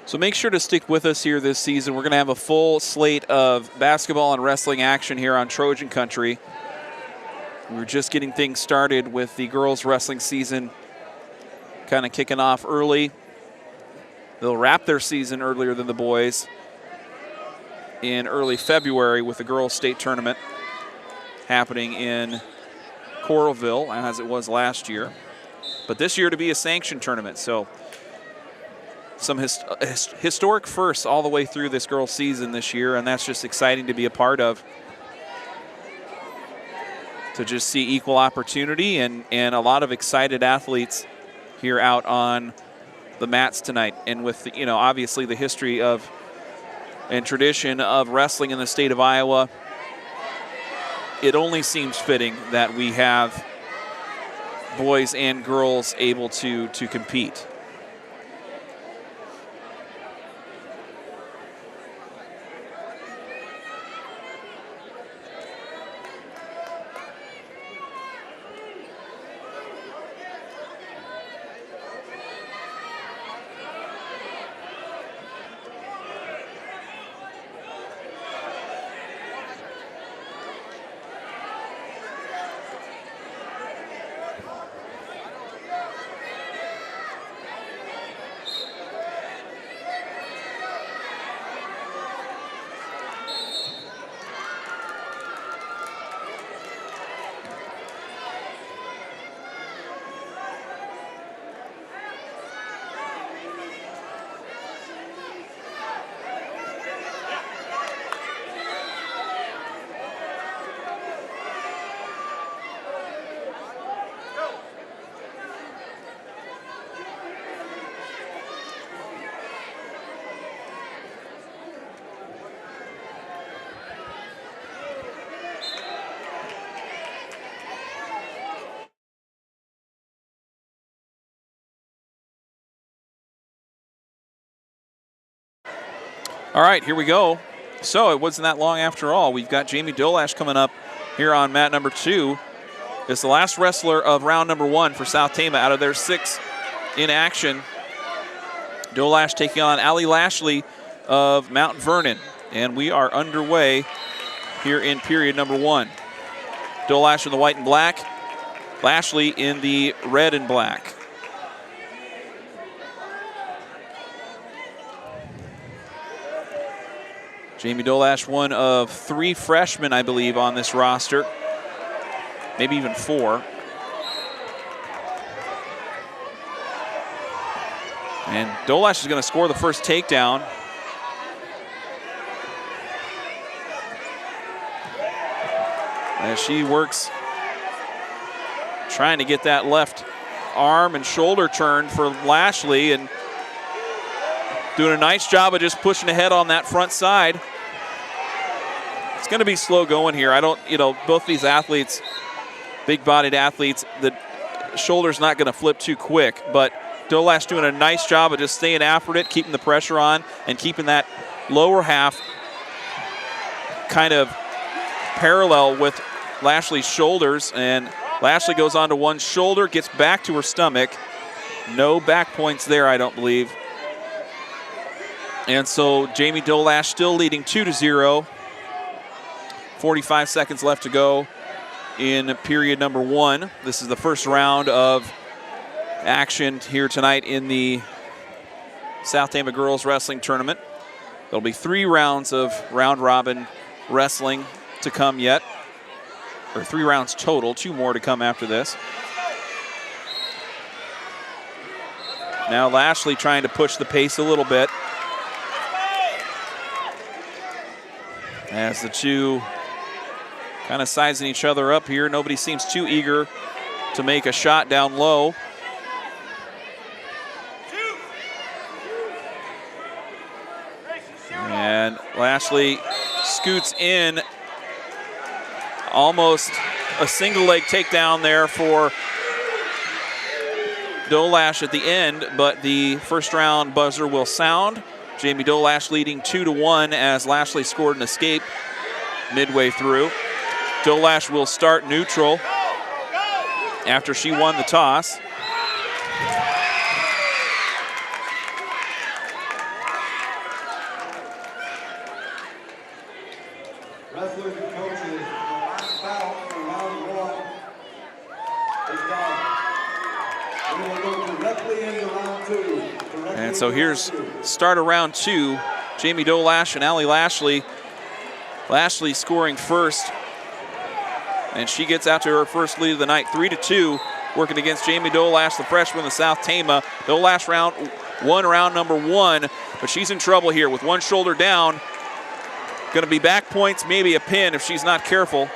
So make sure to stick with us here this season. We're going to have a full slate of basketball and wrestling action here on Trojan Country. We're just getting things started with the girls' wrestling season kind of kicking off early. They'll wrap their season earlier than the boys in early February with the girls' state tournament happening in Coralville, as it was last year. But this year to be a sanctioned tournament, so some historic firsts all the way through this girls' season this year, and that's just exciting to be a part of. To just see equal opportunity and a lot of excited athletes here out on the mats tonight. And with, obviously the history of and tradition of wrestling in the state of Iowa, it only seems fitting that we have boys and girls able to compete. All right, here we go. So it wasn't that long after all. We've got Jamie Dolash coming up here on mat number 2. It's the last wrestler of round number 1 for South Tama out of their 6 in action. Dolash taking on Allie Lashley of Mount Vernon. And we are underway here in period number 1. Dolash in the white and black, Lashley in the red and black. Jamie Dolash, one of 3 freshmen, I believe, on this roster. Maybe even 4. And Dolash is going to score the first takedown. as she works, trying to get that left arm and shoulder turn for Lashley, and doing a nice job of just pushing ahead on that front side. It's going to be slow going here. I don't, both these athletes, big-bodied athletes, the shoulder's not going to flip too quick, but Dolash doing a nice job of just staying after it, keeping the pressure on, and keeping that lower half kind of parallel with Lashley's shoulders. And Lashley goes on to one shoulder, gets back to her stomach. No back points there, I don't believe. And so Jamie Dolash still leading 2-0. 45 seconds left to go in period number 1. This is the first round of action here tonight in the South Tama Girls Wrestling Tournament. There'll be 3 rounds of round-robin wrestling to come yet, or 3 rounds total, 2 more to come after this. Now Lashley trying to push the pace a little bit as the two kind of sizing each other up here. Nobody seems too eager to make a shot down low. And Lashley scoots in, almost a single leg takedown there for Dolash at the end, but the first round buzzer will sound. Jamie Dolash leading 2-1 as Lashley scored an escape midway through. Dolash will start neutral after she won the toss. Wrestlers and coaches, the last battle for round 1 is done. We will go directly into round 2. And so here's start of round 2. Jamie Dolash and Allie Lashley. Lashley scoring first, and she gets out to her first lead of the night, 3-2, working against Jamie Dolash, the freshman of South Tama. Dolash round number 1, but she's in trouble here with one shoulder down. Going to be back points, maybe a pin if she's not careful.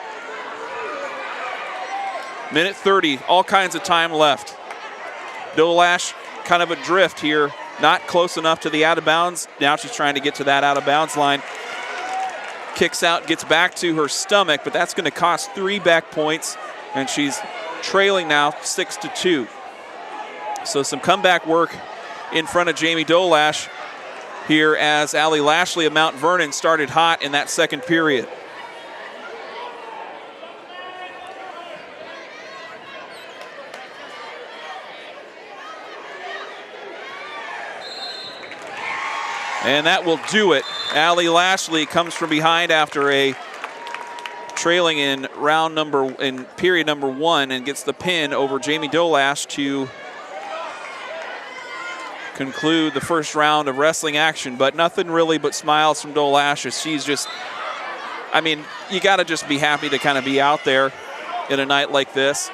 Minute 30, all kinds of time left. Dolash kind of adrift here, not close enough to the out of bounds. Now she's trying to get to that out of bounds line. Kicks out, gets back to her stomach, but that's going to cost 3 back points, and she's trailing now 6-2. So some comeback work in front of Jamie Dolash here as Allie Lashley of Mount Vernon started hot in that second period. And that will do it. Allie Lashley comes from behind after a trailing in period number 1 and gets the pin over Jamie Dolash to conclude the first round of wrestling action. But nothing really but smiles from Dolash as she's just, I mean, you got to just be happy to kind of be out there in a night like this.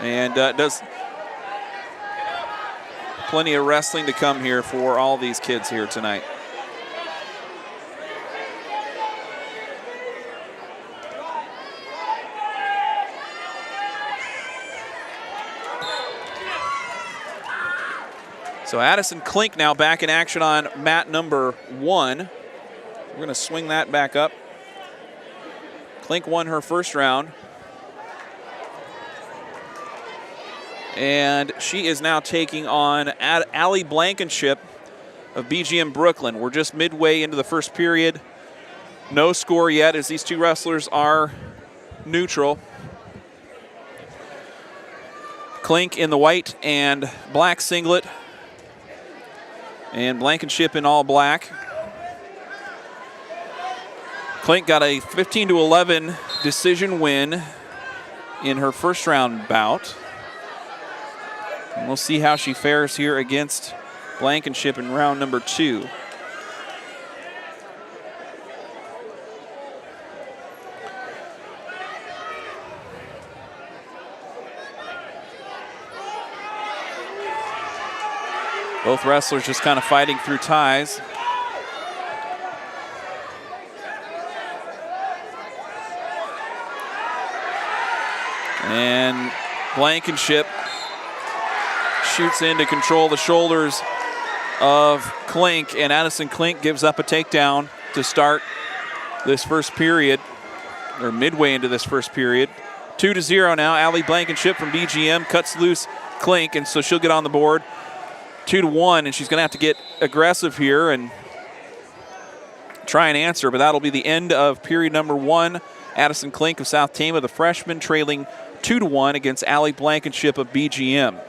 And does plenty of wrestling to come here for all these kids here tonight. So Addison Klink now back in action on mat number 1. We're going to swing that back up. Klink won her first round. And she is now taking on Allie Blankenship of BGM Brooklyn. We're just midway into the first period. No score yet as these two wrestlers are neutral. Klink in the white and black singlet, and Blankenship in all black. Klink got a 15-11 decision win in her first round bout. And we'll see how she fares here against Blankenship in round number 2. Both wrestlers just kind of fighting through ties. Blankenship shoots in to control the shoulders of Klink, and Addison Klink gives up a takedown to start this first period, or midway into this first period. 2-0 now. Allie Blankenship from BGM cuts loose Klink, and so she'll get on the board. 2-1, and she's going to have to get aggressive here and try and answer, but that'll be the end of period number 1. Addison Klink of South Tama, the freshman, trailing 2-1 against Allie Blankenship of BGM.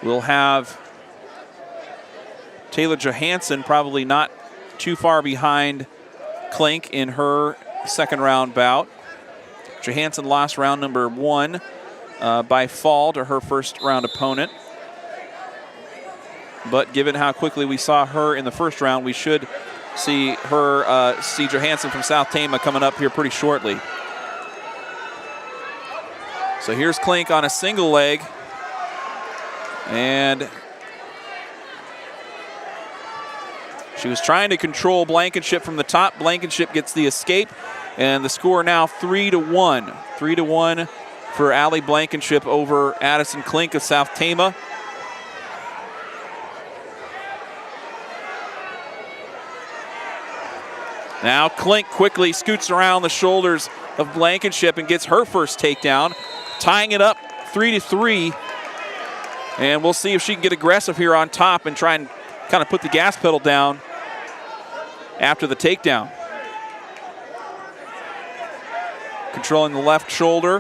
We'll have Taylor Johansson probably not too far behind Klink in her second round bout. Johansson lost round number 1 by fall to her first round opponent. But given how quickly we saw her in the first round, we should see her, see Johansson from South Tama coming up here pretty shortly. So here's Klink on a single leg. And she was trying to control Blankenship from the top. Blankenship gets the escape, and the score now 3-1. 3-1 for Allie Blankenship over Addison Klink of South Tama. Now Klink quickly scoots around the shoulders of Blankenship and gets her first takedown, tying it up 3-3. And we'll see if she can get aggressive here on top and try and kind of put the gas pedal down after the takedown. Controlling the left shoulder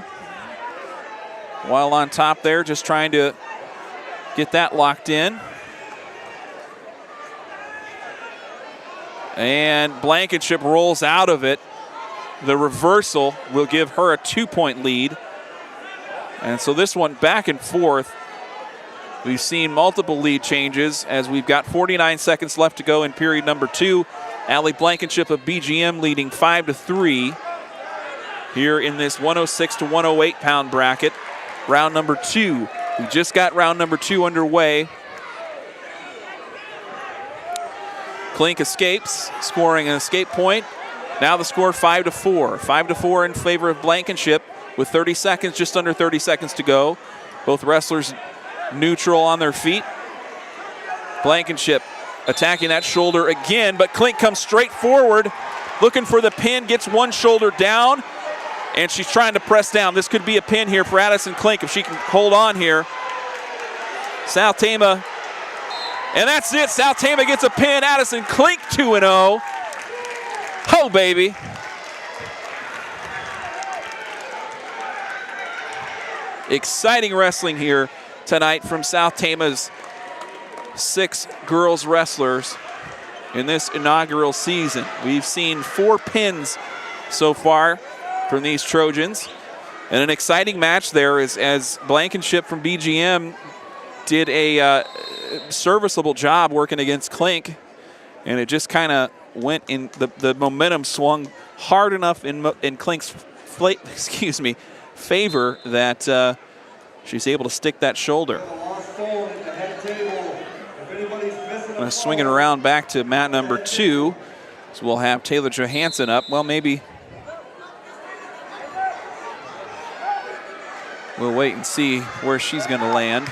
while on top there, just trying to get that locked in. And Blankenship rolls out of it. The reversal will give her a 2-point lead. And so this one back and forth. We've seen multiple lead changes as we've got 49 seconds left to go in period number 2. Allie Blankenship of BGM leading 5-3 here in this 106 to 108 pound bracket. Round number 2. We just got round number 2 underway. Klink escapes, scoring an escape point. Now the score 5-4. 5-4 in favor of Blankenship with 30 seconds, just under 30 seconds to go. Both wrestlers neutral on their feet. Blankenship attacking that shoulder again, but Klink comes straight forward, looking for the pin, gets one shoulder down, and she's trying to press down. This could be a pin here for Addison Klink if she can hold on here. South Tama, and that's it. South Tama gets a pin. Addison Klink 2-0. Oh, baby. Exciting wrestling here tonight from South Tama's 6 girls wrestlers in this inaugural season. We've seen 4 pins so far from these Trojans. And an exciting match there is as Blankenship from BGM did a serviceable job working against Klink. And it just kind of went in, the momentum swung hard enough in Klink's favor that she's able to stick that shoulder. Swinging around back to mat number 2. So we'll have Taylor Johansson up. Well, maybe we'll wait and see where she's going to land.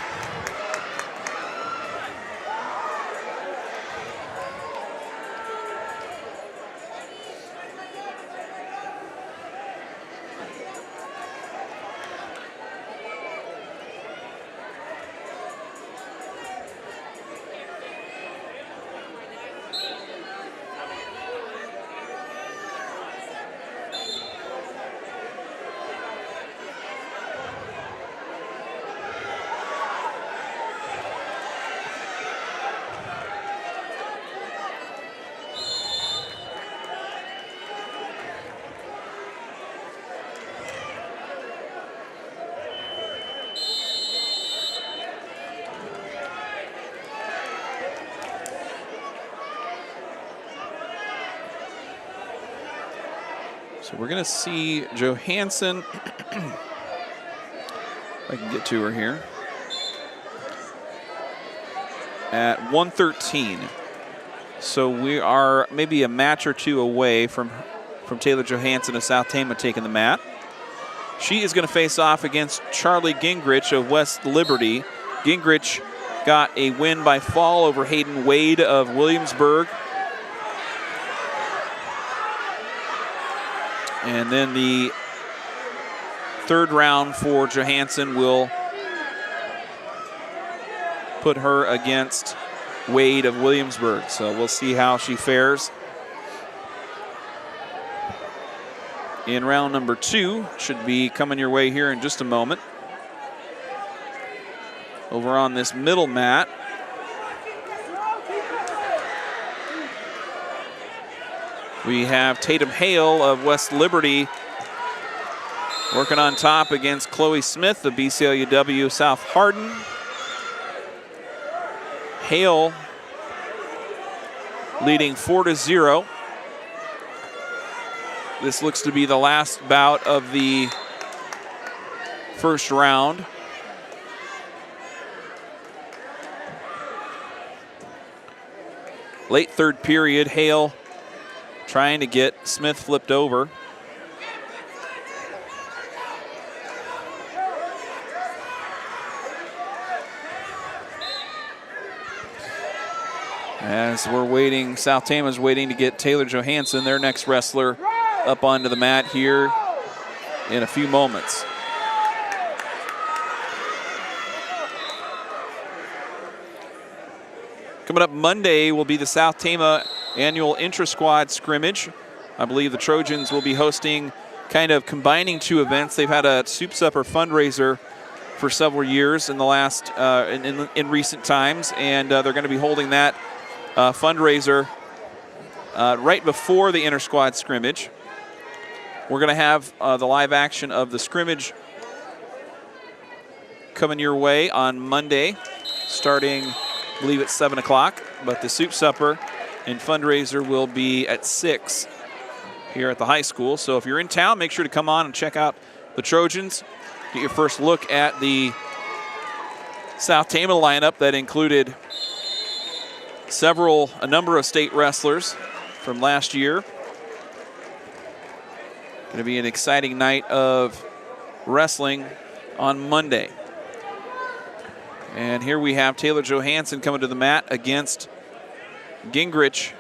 So we're going to see Johansson, if I can get to her here, at 113. So we are maybe a match or two away from from Taylor Johansson of South Tama taking the mat. She is going to face off against Charlie Gingrich of West Liberty. Gingrich got a win by fall over Hayden Wade of Williamsburg. And then the third round for Johansson will put her against Wade of Williamsburg. So we'll see how she fares. In round number 2, should be coming your way here in just a moment. Over on this middle mat, we have Tatum Hale of West Liberty working on top against Chloe Smith of BCLUW South Hardin. Hale leading 4-0. This looks to be the last bout of the first round. Late third period, Hale trying to get Smith flipped over. As we're waiting, South Tama's waiting to get Taylor Johansson, their next wrestler, up onto the mat here in a few moments. Coming up Monday will be the South Tama annual intra-squad scrimmage. I believe the Trojans will be hosting, kind of combining two events. They've had a soup supper fundraiser for several years in the last, in recent times, and they're going to be holding that fundraiser right before the inter-squad scrimmage. We're going to have the live action of the scrimmage coming your way on Monday, starting, I believe, at 7 o'clock. But the soup supper and fundraiser will be at 6 here at the high school. So if you're in town, make sure to come on and check out the Trojans. Get your first look at the South Tama lineup that included a number of state wrestlers from last year. Going to be an exciting night of wrestling on Monday. And here we have Taylor Johansson coming to the mat against Gingrich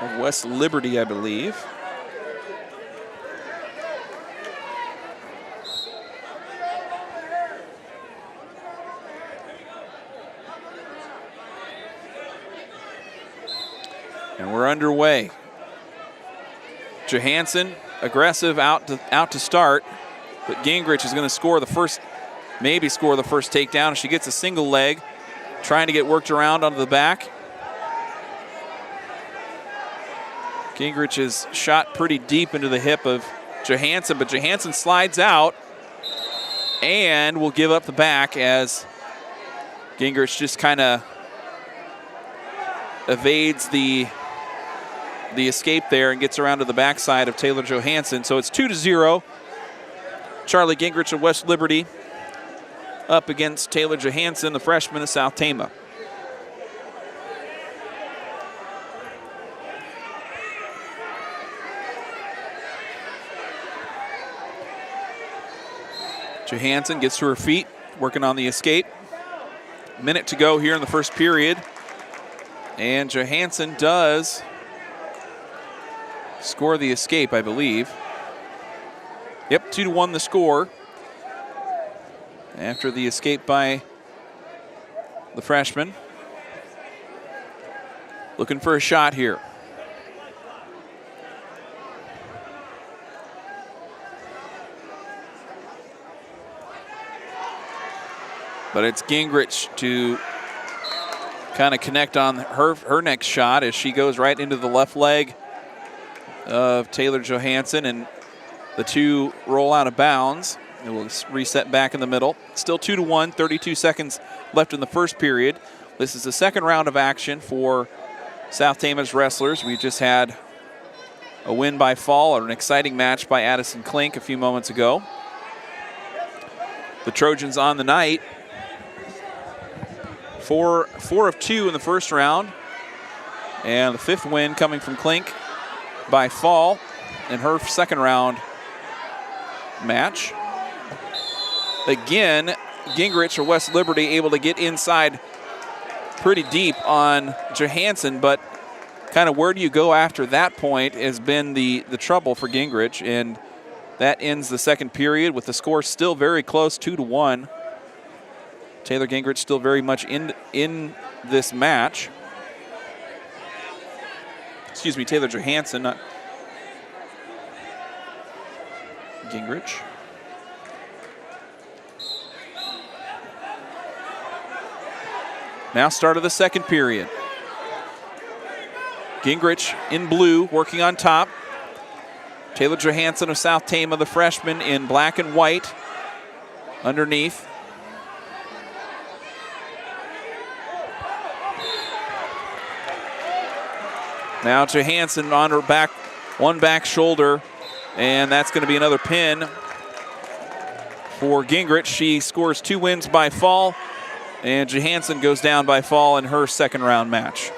of West Liberty, I believe. And we're underway. Johansson, aggressive out to start, but Gingrich is going to score the first, maybe score the first takedown. She gets a single leg, trying to get worked around onto the back. Gingrich is shot pretty deep into the hip of Johansson, but Johansson slides out and will give up the back as Gingrich just kind of evades the escape there and gets around to the backside of Taylor Johansson. So it's 2-0. Charlie Gingrich of West Liberty up against Taylor Johansson, the freshman of South Tama. Johansson gets to her feet, working on the escape. Minute to go here in the first period. And Johansson does score the escape, I believe. Yep, 2-1 the score. After the escape by the freshman. Looking for a shot here. But it's Gingrich to kind of connect on her next shot as she goes right into the left leg of Taylor Johansson, and the two roll out of bounds. It will reset back in the middle. Still 2-1, 32 seconds left in the first period. This is the second round of action for South Tama's wrestlers. We just had a win by fall, or an exciting match by Addison Klink a few moments ago. The Trojans on the night. 4 of 2 in the first round. And the 5th win coming from Klink by fall in her second round match. Again, Gingrich or West Liberty able to get inside pretty deep on Johansson, but kind of where do you go after that point has been the trouble for Gingrich, and that ends the second period with the score still very close, 2-1. Taylor Gingrich still very much in this match. Excuse me, Taylor Johansson, not Gingrich. Now start of the second period. Gingrich in blue, working on top. Taylor Johansson of South Tama, the freshman, in black and white underneath. Now Johansson on her back, one back shoulder, and that's going to be another pin for Gingrich. She scores 2 wins by fall, and Johansson goes down by fall in her second round match.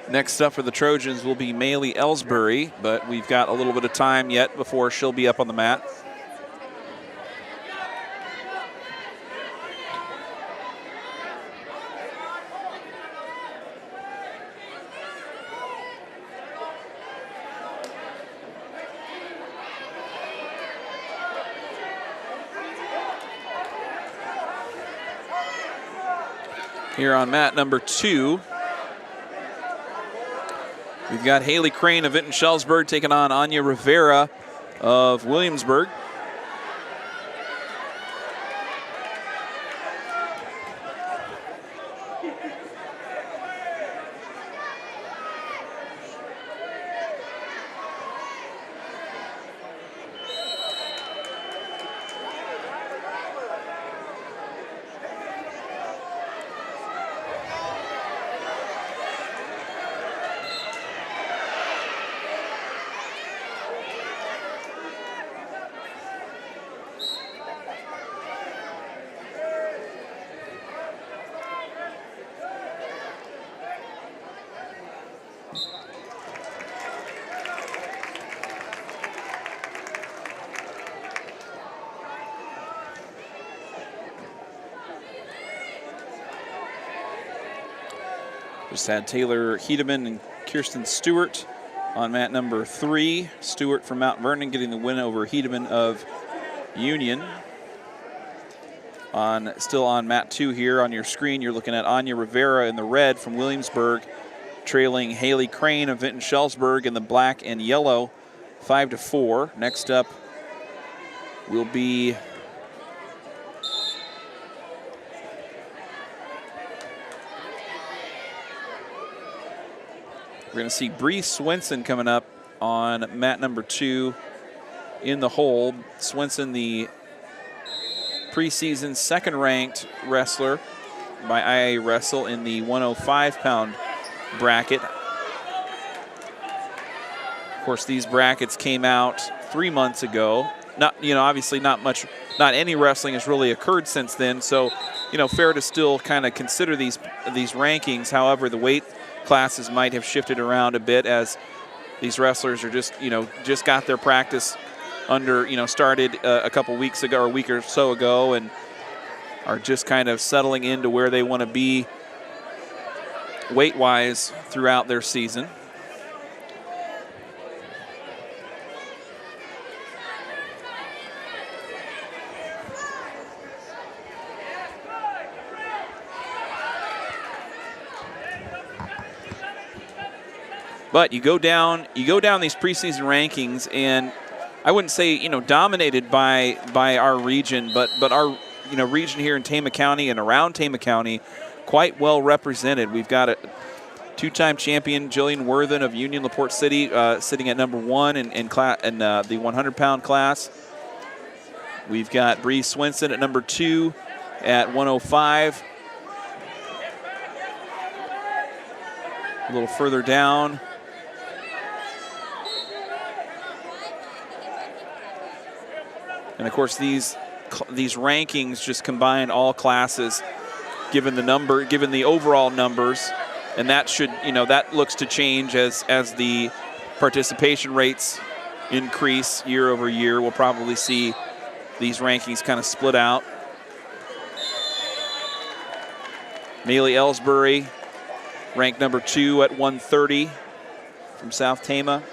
Next up for the Trojans will be Maylee Ellsbury, but we've got a little bit of time yet before she'll be up on the mat. Here on mat number 2, we've got Haley Crane of Vinton-Shellsburg taking on Anya Rivera of Williamsburg. Just had Taylor Hedeman and Kirsten Stewart on mat number 3. Stewart from Mount Vernon getting the win over Hedeman of Union. Still on mat 2 here on your screen, you're looking at Anya Rivera in the red from Williamsburg, trailing Haley Crane of Vinton-Shellsburg in the black and yellow, 5-4. Next up will be we're going to see Bree Swenson coming up on mat number 2 in the hole. Swenson, the preseason second-ranked wrestler by IA Wrestle in the 105-pound bracket. Of course, these brackets came out 3 months ago. Obviously not any wrestling has really occurred since then, so, fair to still kind of consider these rankings. However, the weight classes might have shifted around a bit as these wrestlers are just got their practice started a couple weeks ago or a week or so ago and are just kind of settling into where they want to be weight-wise throughout their season. But you go down these preseason rankings, and I wouldn't say dominated by our region, but our region here in Tama County and around Tama County quite well represented. We've got a two-time champion Jillian Worthen of Union LaPorte City sitting at number 1 in the 100-pound class. We've got Bree Swinson at number 2 at 105. A little further down, and of course these rankings just combine all classes, given the overall numbers, and that should, that looks to change as the participation rates increase year over year. We'll probably see these rankings kind of split out. Maylee Ellsbury, ranked number 2 at 130 from South Tama.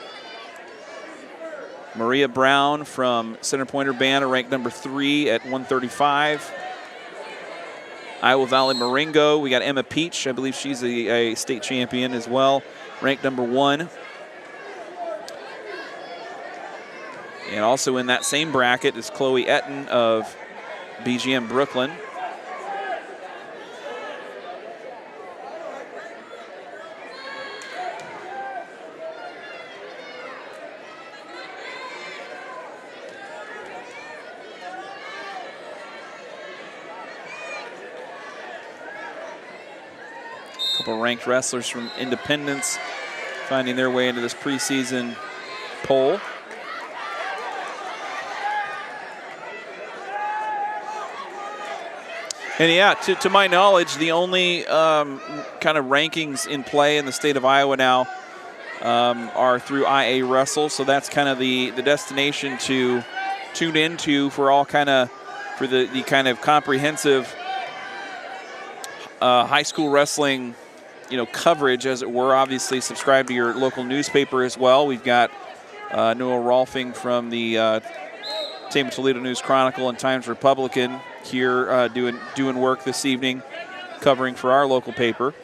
Maria Brown from Center Point Urbana, ranked number 3 at 135. Iowa Valley Marengo, we got Emma Peach. I believe she's a state champion as well, ranked number 1. And also in that same bracket is Chloe Etten of BGM Brooklyn. Couple ranked wrestlers from Independence finding their way into this preseason poll. And yeah, to my knowledge, the only kind of rankings in play in the state of Iowa now are through IA Wrestle. So that's kind of the destination to tune into for all for the kind of comprehensive high school wrestling coverage, as it were. Obviously, subscribe to your local newspaper as well. We've got Noah Rolfing from the Tama Toledo News Chronicle and Times Republican here doing work this evening, covering for our local paper.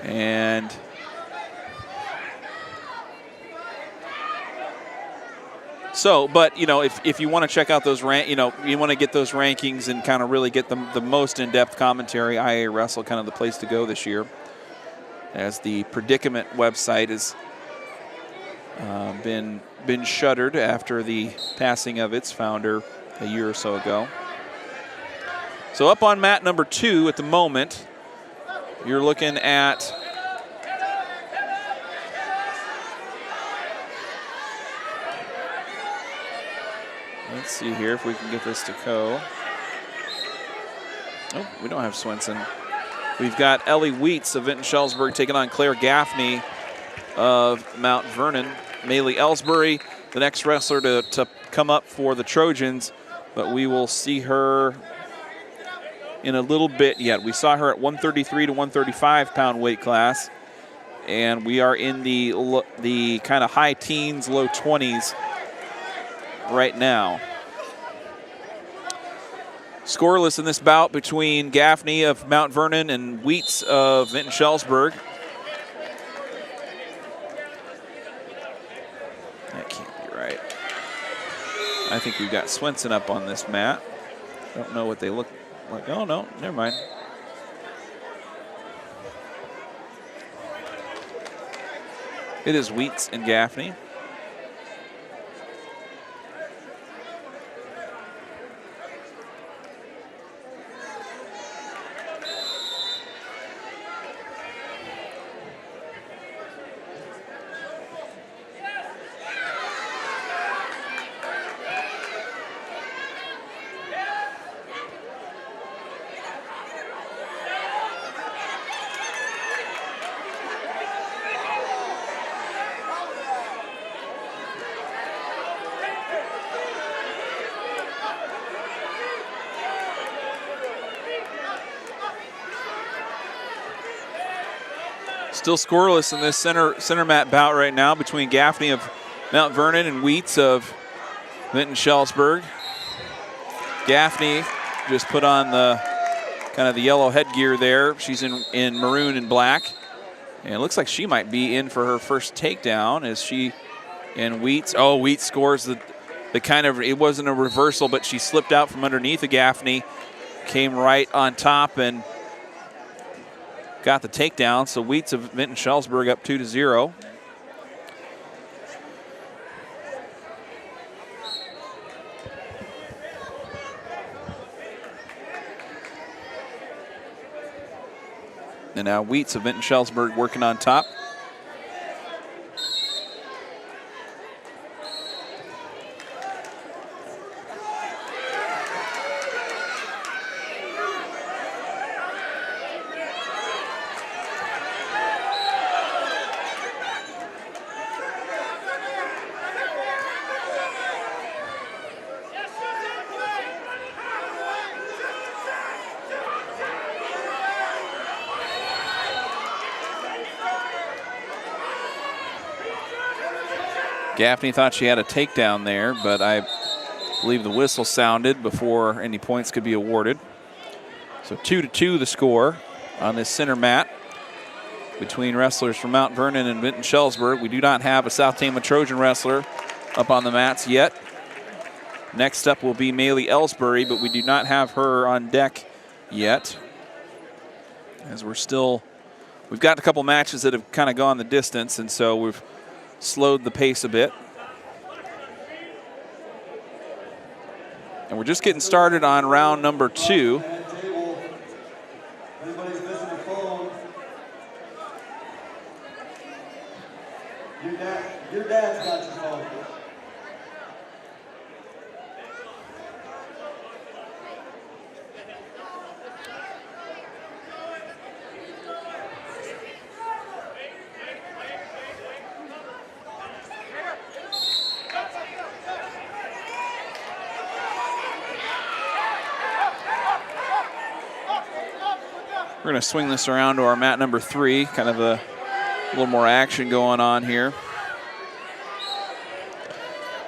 And so, but if you want to check out those you want to get those rankings and kind of really get the most in-depth commentary, IA Wrestle kind of the place to go this year, as the Predicament website has been shuttered after the passing of its founder a year or so ago. So up on mat number 2 at the moment, you're looking at let's see here if we can get this to go. Oh, we don't have Swinson. We've got Ellie Wheats of Vinton-Shellsburg taking on Claire Gaffney of Mount Vernon. Maylee Ellsbury, the next wrestler to come up for the Trojans, but we will see her in a little bit yet. We saw her at 133 to 135 pound weight class, and we are in the kind of high teens, low 20s right now. Scoreless in this bout between Gaffney of Mount Vernon and Wheats of Vinton-Shellsburg. That can't be right. I think we've got Swinson up on this mat. Don't know what they look like. Oh, no, never mind. It is Wheats and Gaffney. Still scoreless in this center mat bout right now between Gaffney of Mount Vernon and Wheats of Vinton-Shellsburg. Gaffney just put on the kind of the yellow headgear there. She's in maroon and black. And it looks like she might be in for her first takedown as she and Wheats. Oh, Wheats scores it wasn't a reversal, but she slipped out from underneath the Gaffney, came right on top and got the takedown. So Wheats of Vinton-Schellsburg up 2-0. And now Wheats of Vinton-Schellsburg working on top. Gaffney thought she had a takedown there, but I believe the whistle sounded before any points could be awarded. So 2-2 the score on this center mat between wrestlers from Mount Vernon and Vinton-Schellsburg. We do not have a South Tama Trojan wrestler up on the mats yet. Next up will be Maylee Ellsbury, but we do not have her on deck yet, as we've got a couple matches that have kind of gone the distance, and so we've slowed the pace a bit. And we're just getting started on round number 2. Everybody's missing a phone. Your dad's got your phone. We're going to swing this around to our mat number 3, kind of a little more action going on here.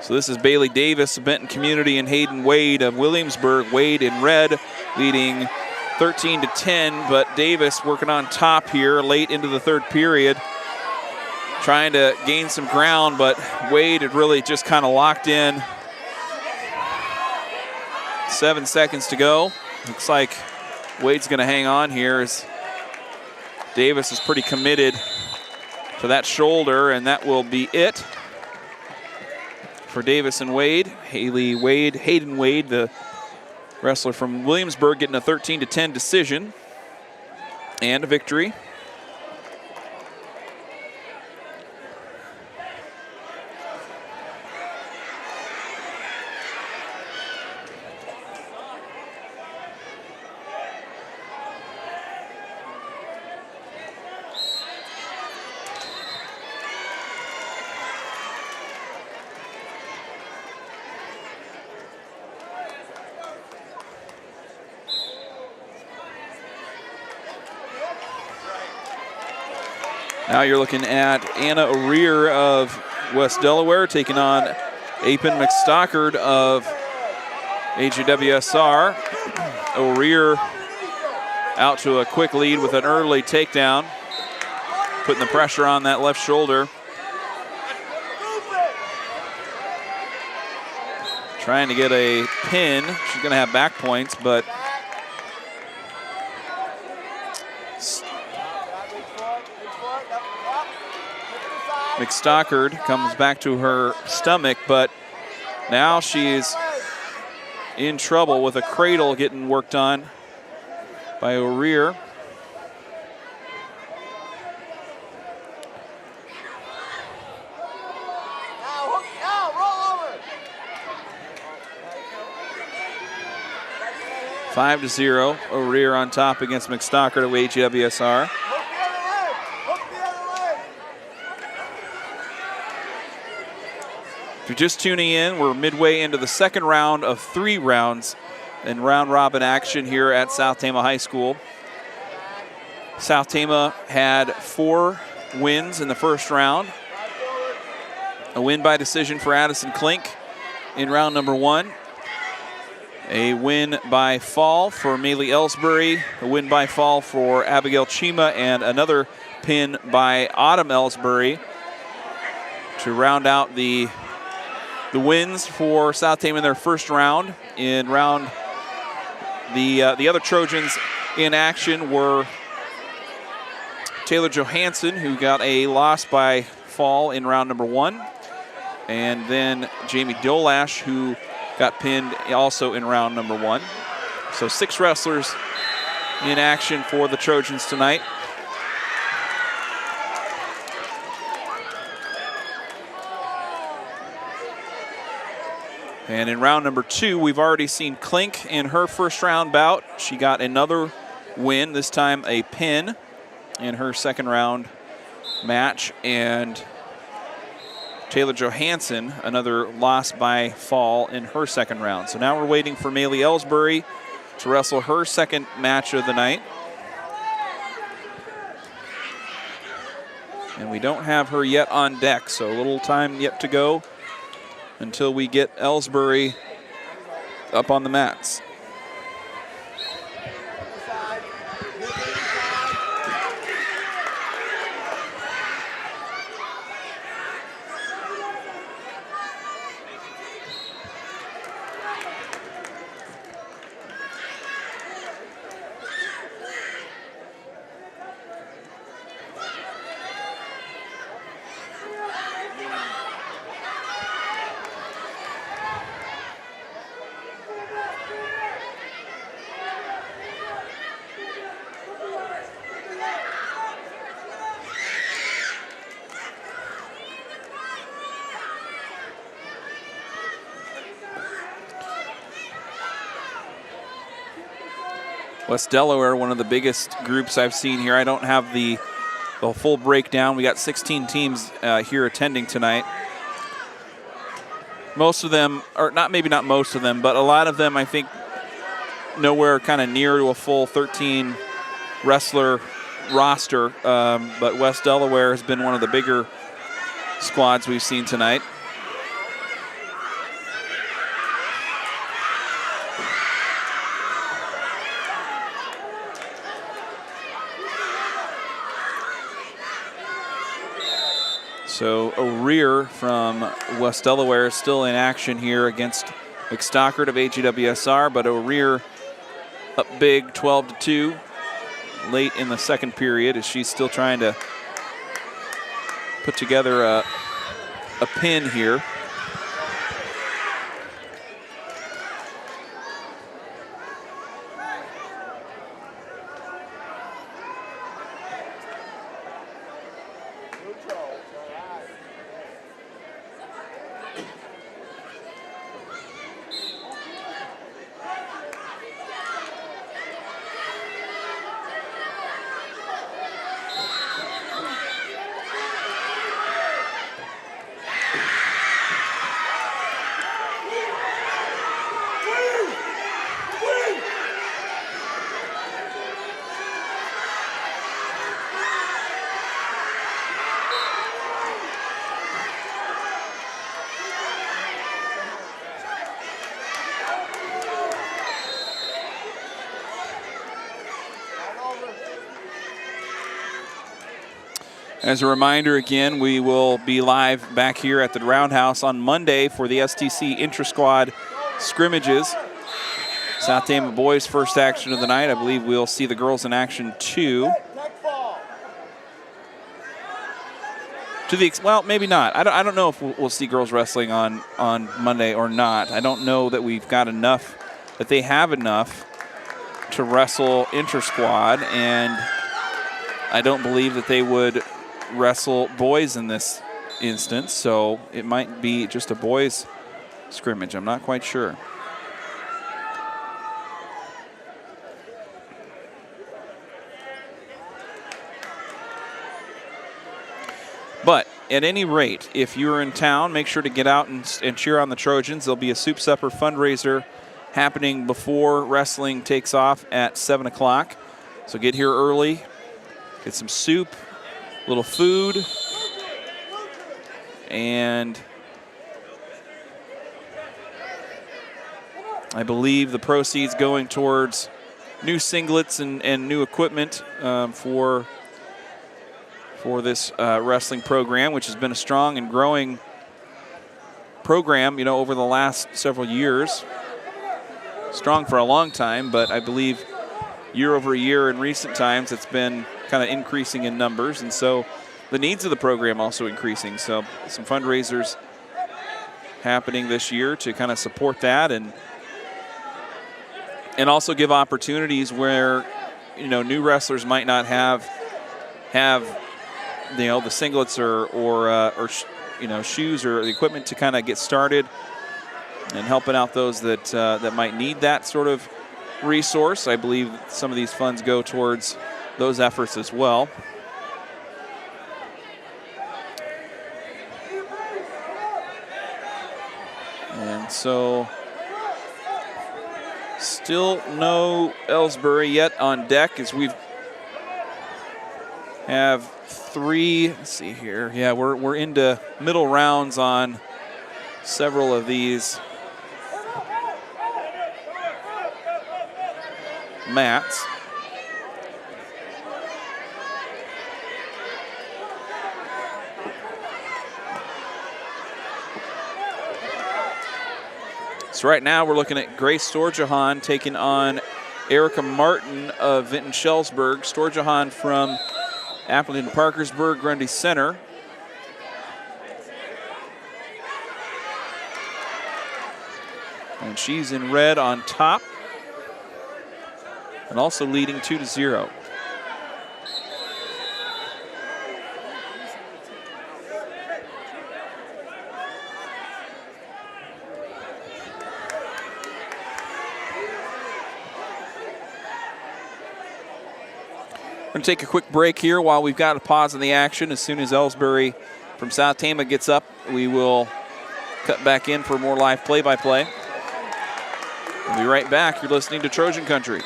So this is Bailey Davis of Benton Community and Hayden Wade of Williamsburg. Wade in red leading 13-10, but Davis working on top here late into the third period, trying to gain some ground, but Wade had really just kind of locked in. 7 seconds to go. Looks like Wade's going to hang on here as Davis is pretty committed to that shoulder, and that will be it for Davis and Wade. Hayden Wade, the wrestler from Williamsburg, getting a 13-10 decision and a victory. Now you're looking at Anna O'Rear of West Delaware taking on Apin McStockard of AGWSR. O'Rear out to a quick lead with an early takedown, putting the pressure on that left shoulder. Trying to get a pin. She's going to have back points, but McStockard comes back to her stomach, but now she's in trouble with a cradle getting worked on by O'Rear. Five to 0, O'Rear on top against McStockard of AGWSR. If you're just tuning in, we're midway into the second round of 3 rounds in round robin action here at South Tama High School. South Tama had 4 wins in the first round. A win by decision for Addison Klink in round number 1. A win by fall for Maylee Ellsbury. A win by fall for Abigail Chima, and another pin by Autumn Ellsbury to round out the The wins for South Tama in their first round. In round, the other Trojans in action were Taylor Johansson, who got a loss by fall in round number 1, and then Jamie Dolash, who got pinned also in round number 1. So 6 wrestlers in action for the Trojans tonight. And in round number 2, we've already seen Klink in her first round bout. She got another win, this time a pin in her second round match. And Taylor Johansson, another loss by fall in her second round. So now we're waiting for Maylee Ellsbury to wrestle her second match of the night. And we don't have her yet on deck, so a little time yet to go until we get Ellsbury up on the mats. West Delaware, one of the biggest groups I've seen here. I don't have the full breakdown. We got 16 teams here attending tonight. Most of them, or maybe not most of them, but a lot of them I think nowhere kind of near to a full 13 wrestler roster. But West Delaware has been one of the bigger squads we've seen tonight. So O'Rear from West Delaware is still in action here against McStockard of AGWSR, but O'Rear up big 12-2 late in the second period as she's still trying to put together a pin here. As a reminder, again, we will be live back here at the Roundhouse on Monday for the STC intra-squad scrimmages. South Tama boys first action of the night. I believe we'll see the girls in action too. Well, maybe not. I don't know if we'll see girls wrestling on Monday or not. I don't know that we've got enough, that they have enough to wrestle intra-squad, and I don't believe that they would wrestle boys in this instance, so it might be just a boys scrimmage. I'm not quite sure. But at any rate, if you're in town, make sure to get out and cheer on the Trojans. There'll be a soup supper fundraiser happening before wrestling takes off at 7 o'clock. So get here early, get some soup, little food, and I believe the proceeds going towards new singlets and new equipment for this wrestling program, which has been a strong and growing program, over the last several years. Strong for a long time, but I believe year over year in recent times it's been kind of increasing in numbers, and so the needs of the program also increasing. So some fundraisers happening this year to kind of support that and also give opportunities where new wrestlers might not have the singlets or shoes or the equipment to kind of get started, and helping out those that might need that sort of resource. I believe some of these funds go towards those efforts as well. And so still no Ellsbury yet on deck, as we have 3, let's see here. Yeah, we're into middle rounds on several of these mats. So right now we're looking at Grace Storjahan taking on Erica Martin of Vinton Shellsburg. Storjahan from Appleton Parkersburg Grundy Center. And she's in red on top, and also leading 2-0. We're going to take a quick break here while we've got a pause in the action. As soon as Ellsbury from South Tama gets up, we will cut back in for more live play-by-play. We'll be right back. You're listening to Trojan Country.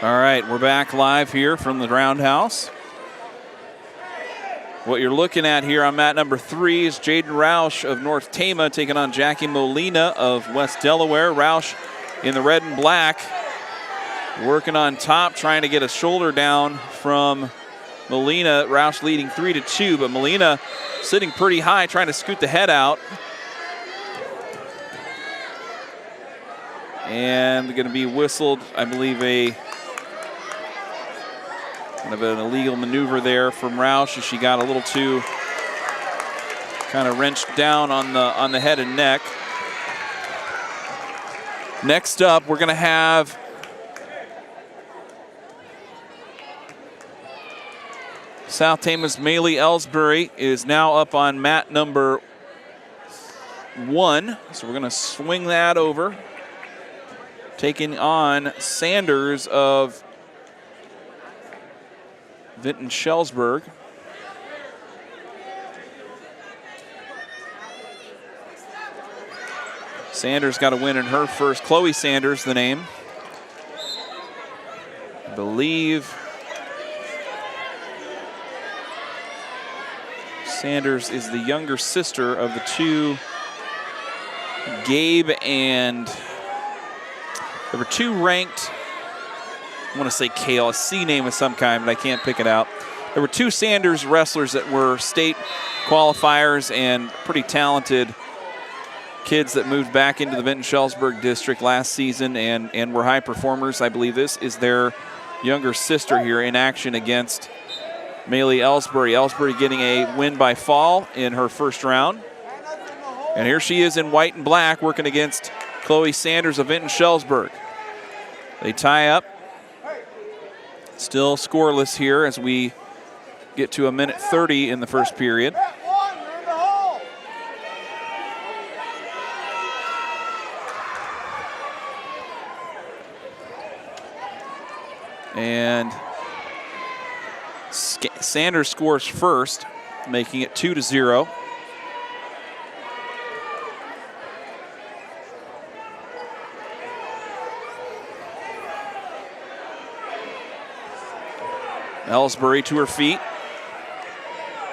All right, we're back live here from the Roundhouse. What you're looking at here on mat number 3 is Jaden Roush of North Tama taking on Jackie Molina of West Delaware. Roush in the red and black, working on top, trying to get a shoulder down from Molina. Roush leading 3-2, but Molina sitting pretty high, trying to scoot the head out. And going to be whistled, I believe, a kind of an illegal maneuver there from Roush as she got a little too kind of wrenched down on the head and neck. Next up, we're going to have South Tama's Maylee Ellsbury is now up on mat number 1. So we're going to swing that over, taking on Sanders of Vinton-Shellsburg. Sanders got a win in her first. Chloe Sanders, the name. I believe Sanders is the younger sister of the two, Gabe, and there were 2 ranked, I want to say Kale, a C name of some kind, but I can't pick it out. There were 2 Sanders wrestlers that were state qualifiers and pretty talented kids that moved back into the Vinton-Shellsburg district last season and were high performers. I believe this is their younger sister here in action against Maylee Ellsbury. Ellsbury getting a win by fall in her first round. And here she is in white and black working against Chloe Sanders of Vinton-Shellsburg. They tie up. Still scoreless here as we get to 1:30 in the first period. And Sanders scores first, making it 2-0. Ellsbury to her feet.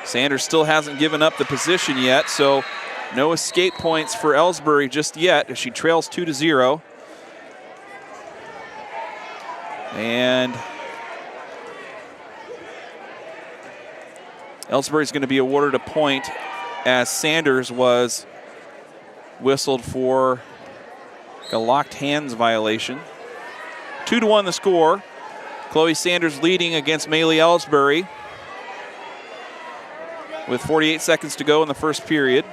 Sanders still hasn't given up the position yet, so no escape points for Ellsbury just yet as she trails 2-0. And Ellsbury is going to be awarded a point as Sanders was whistled for a locked hands violation. 2-1 the score. Chloe Sanders leading against Maylee Ellsbury with 48 seconds to go in the first period.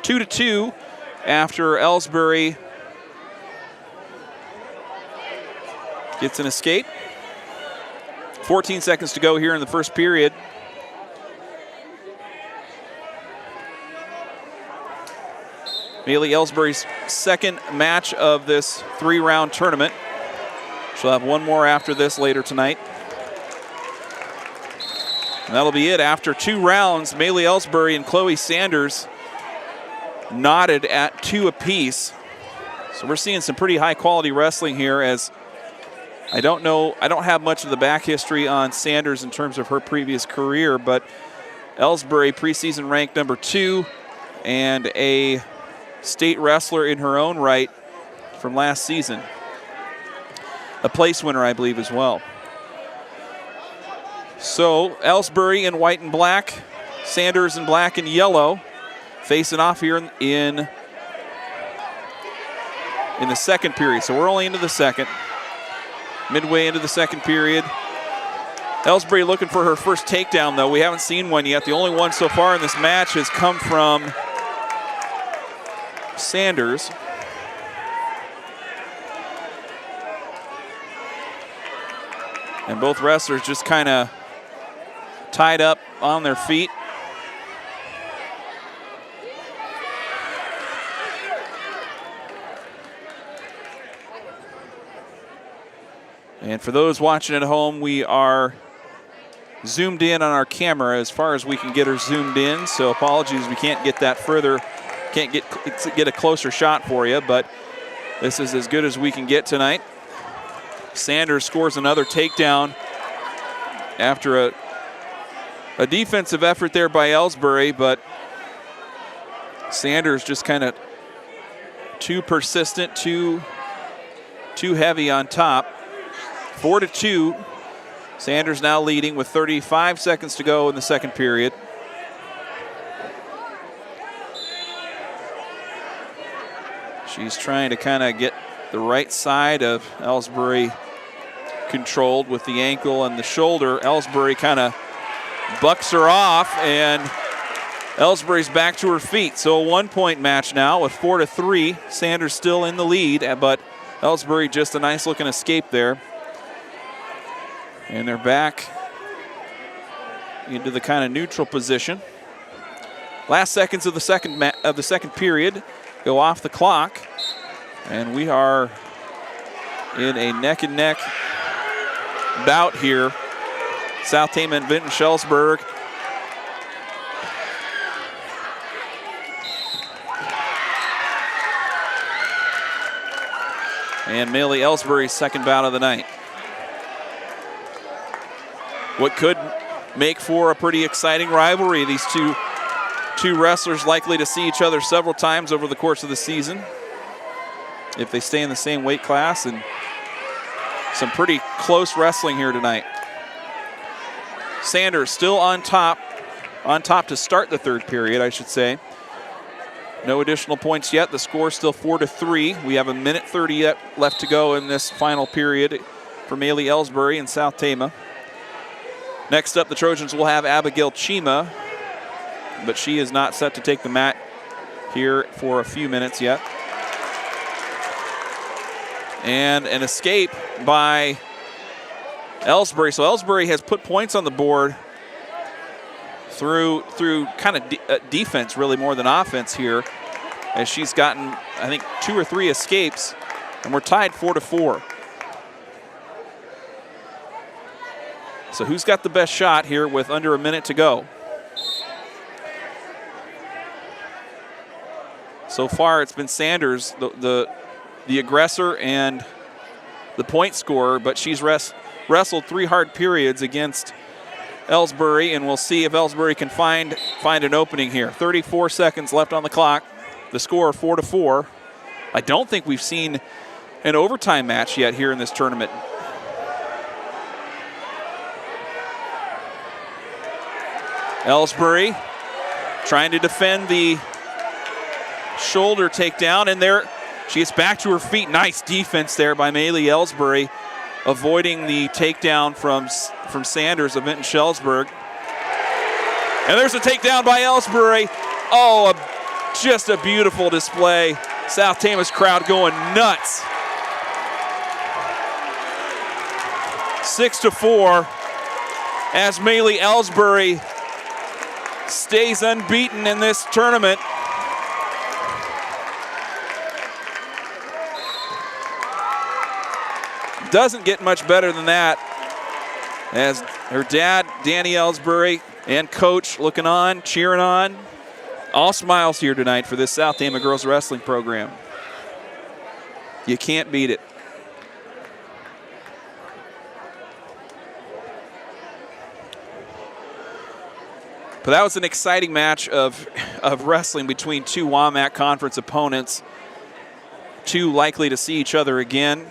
Two to two after Ellsbury gets an escape. 14 seconds to go here in the first period. Maylee Ellsbury's second match of this 3-round tournament. She'll have one more after this later tonight. And that'll be it. After 2 rounds, Maylee Ellsbury and Chloe Sanders knotted at 2 apiece. So we're seeing some pretty high quality wrestling here, as I don't have much of the back history on Sanders in terms of her previous career, but Ellsbury, preseason ranked number 2 and a state wrestler in her own right from last season. A place winner, I believe, as well. So Ellsbury in white and black, Sanders in black and yellow, facing off here in the second period. So we're only into the second. Midway into the second period. Ellsbury looking for her first takedown, though. We haven't seen one yet. The only one so far in this match has come from Sanders. And both wrestlers just kind of tied up on their feet. And for those watching at home, we are zoomed in on our camera as far as we can get her zoomed in. So apologies, we can't get that further, can't get a closer shot for you, but this is as good as we can get tonight. Sanders scores another takedown after a defensive effort there by Ellsbury, but Sanders just kind of too persistent, too heavy on top. 4-2. Sanders now leading with 35 seconds to go in the second period. She's trying to kind of get the right side of Ellsbury controlled with the ankle and the shoulder. Ellsbury kind of bucks her off, and Ellsbury's back to her feet. So a 1-point match now with 4-3. Sanders still in the lead, but Ellsbury just a nice looking escape there. And they're back into the kind of neutral position. Last seconds of the second period go off the clock, and we are in a neck-and-neck bout here. South Tama and Vinton Schellsburg. And Maylee Ellsbury's second bout of the night. What could make for a pretty exciting rivalry. These two wrestlers likely to see each other several times over the course of the season if they stay in the same weight class, and some pretty close wrestling here tonight. Sanders still on top to start the third period, I should say. No additional points yet. The score is still 4-3. We have 1:30 yet left to go in this final period for Maylee Ellsbury and South Tama. Next up, the Trojans will have Abigail Chima, but she is not set to take the mat here for a few minutes yet. And an escape by Ellsbury. So Ellsbury has put points on the board through kind of defense, really more than offense here, as she's gotten, I think, 2 or 3 escapes, and we're tied 4-4. So who's got the best shot here with under a minute to go? So far, it's been Sanders, the aggressor and the point scorer, but she's wrestled 3 hard periods against Ellsbury, and we'll see if Ellsbury can find an opening here. 34 seconds left on the clock. The score 4-4. I don't think we've seen an overtime match yet here in this tournament. Ellsbury trying to defend the shoulder takedown, and there she gets back to her feet. Nice defense there by Maylee Ellsbury, avoiding the takedown from Sanders of Vinton Schellsburg. And there's a takedown by Ellsbury. Oh, just a beautiful display. South Tama's crowd going nuts. 6-4 as Maylee Ellsbury stays unbeaten in this tournament. Doesn't get much better than that, as her dad, Danny Ellsbury, and coach looking on, cheering on. All smiles here tonight for this South Tama girls wrestling program. You can't beat it. But that was an exciting match of wrestling between 2 WAMAC conference opponents, 2 likely to see each other again.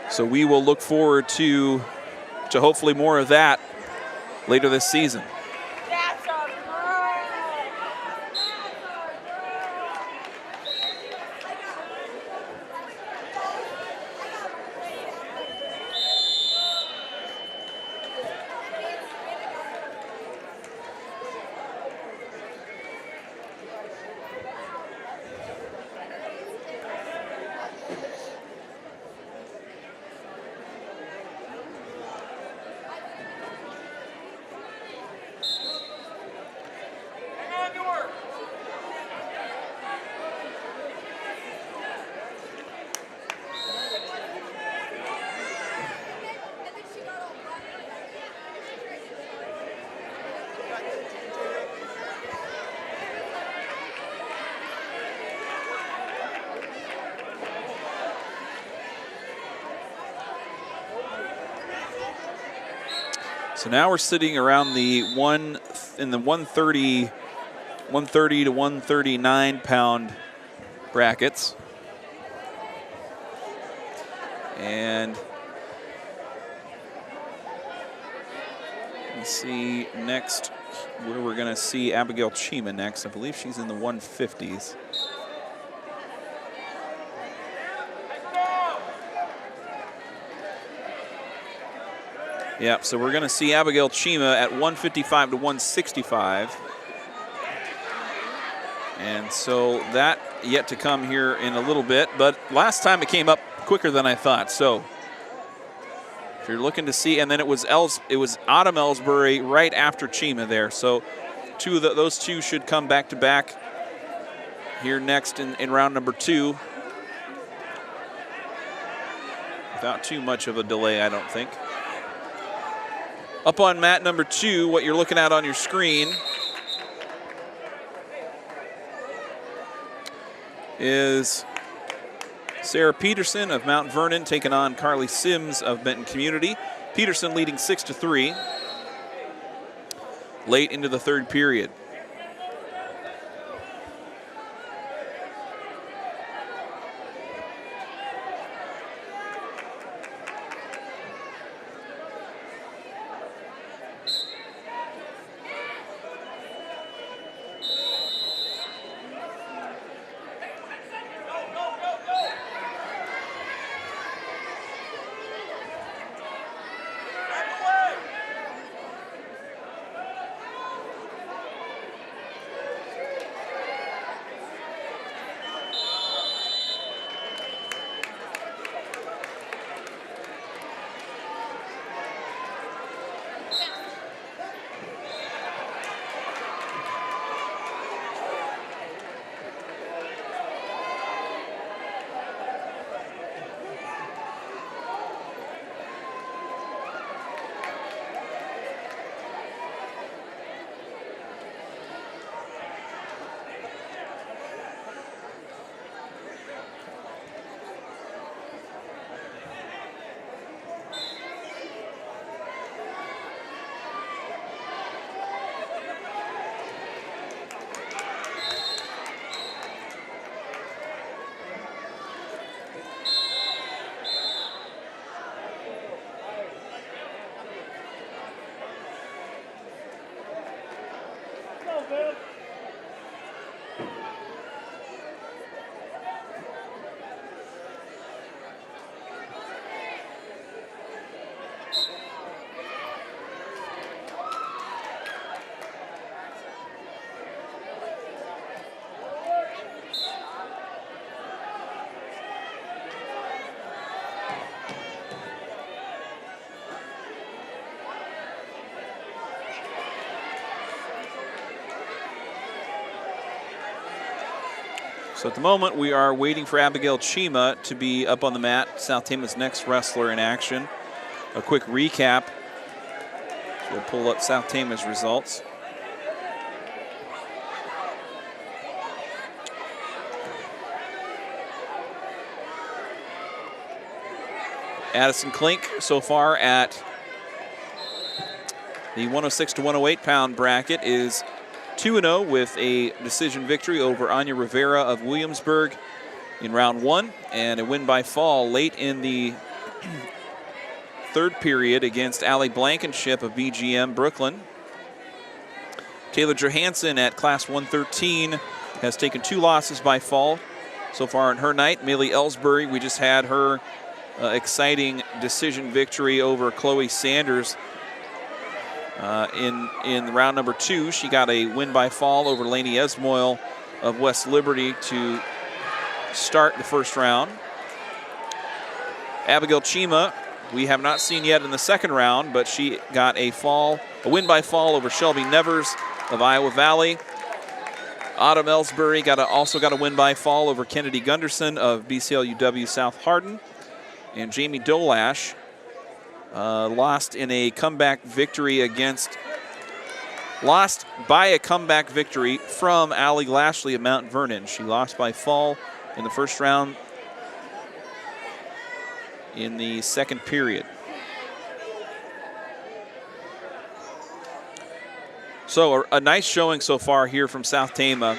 So we will look forward to hopefully more of that later this season. So now we're sitting around the 130 to 139 pound brackets. And let's see next where we're going to see Abigail Chima next. I believe she's in the 150s. Yep, so we're going to see Abigail Chima at 155 to 165. And so that yet to come here in a little bit, but last time it came up quicker than I thought. So if you're looking to see, and then it was Autumn Ellsbury right after Chima there. So those two should come back to back here next in round number 2. Without too much of a delay, I don't think. Up on mat number 2, what you're looking at on your screen is Sarah Peterson of Mount Vernon taking on Carly Sims of Benton Community. Peterson leading 6-3 late into the 3rd period. So at the moment, we are waiting for Abigail Chima to be up on the mat, South Tama's next wrestler in action. A quick recap. We'll pull up South Tama's results. Addison Klink so far at the 106 to 108 pound bracket is 2-0 with a decision victory over Anya Rivera of Williamsburg in round 1, and a win by fall late in the 3rd period against Allie Blankenship of BGM Brooklyn. Taylor Johansson at class 113 has taken 2 losses by fall so far in her night. Millie Ellsbury, we just had her exciting decision victory over Chloe Sanders in round number 2. She got a win by fall over Lainey Esmoil of West Liberty to start the first round. Abigail Chima, we have not seen yet in the 2nd round, but she got a win by fall over Shelby Nevers of Iowa Valley. Autumn Ellsbury also got a win by fall over Kennedy Gunderson of BCLUW South Hardin. And Jamie Dolash lost by a comeback victory from Allie Lashley of Mount Vernon. She lost by fall in the first round in the 2nd period. So a nice showing so far here from South Tama.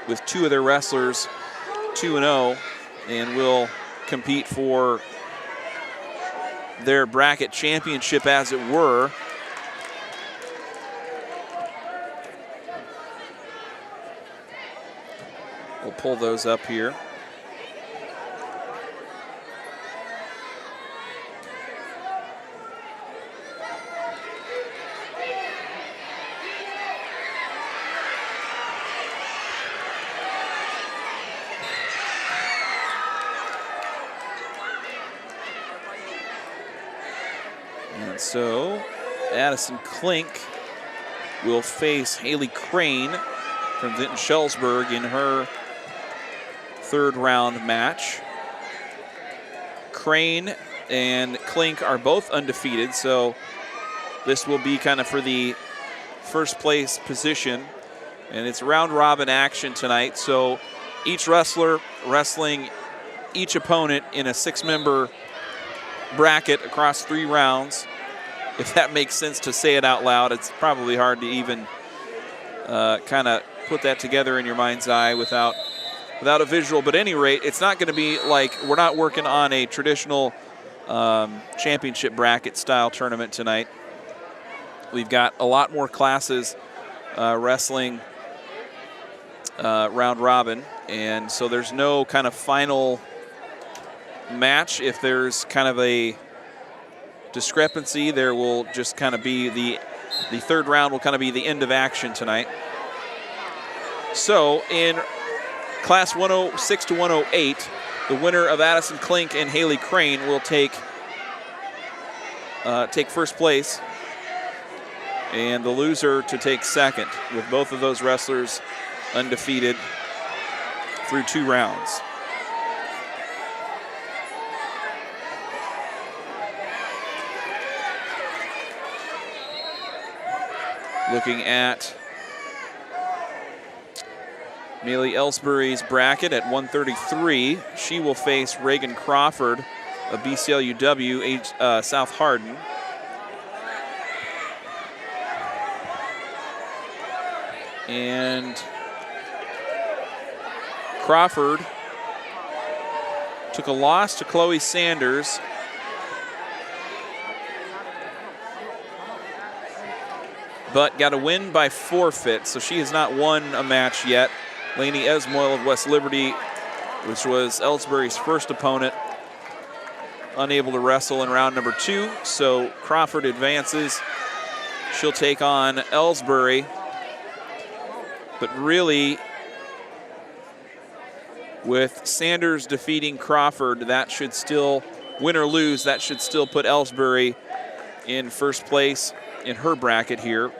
With two of their wrestlers 2-0 and will compete for their bracket championship, as it were. We'll pull those up here. And so Addison Klink will face Haley Crane from Vinton Schellsburg in her third round match. Crane and Klink are both undefeated, so this will be kind of for the first place position. And it's round robin action tonight, so each wrestler wrestling each opponent in a 6-member bracket across 3 rounds. If that makes sense to say it out loud, it's probably hard to even kind of put that together in your mind's eye without a visual. But at any rate, it's not going to be like, we're not working on a traditional championship bracket style tournament tonight. We've got a lot more classes wrestling round robin, and so there's no kind of final match. If there's kind of a discrepancy, there will just kind of be the third round will kind of be the end of action tonight. So in class 106 to 108, the winner of Addison Klink and Haley Crane will take first place, and the loser to take second, with both of those wrestlers undefeated through 2 rounds. Looking at Maylee Ellsbury's bracket at 133, she will face Reagan Crawford of BCLUW, South Hardin. And Crawford took a loss to Chloe Sanders, but got a win by forfeit, so she has not won a match yet. Lainey Esmoil of West Liberty, which was Ellsbury's first opponent, unable to wrestle in round number 2, so Crawford advances. She'll take on Ellsbury, but really, with Sanders defeating Crawford, that should still, win or lose, that should still put Ellsbury in first place in her bracket here.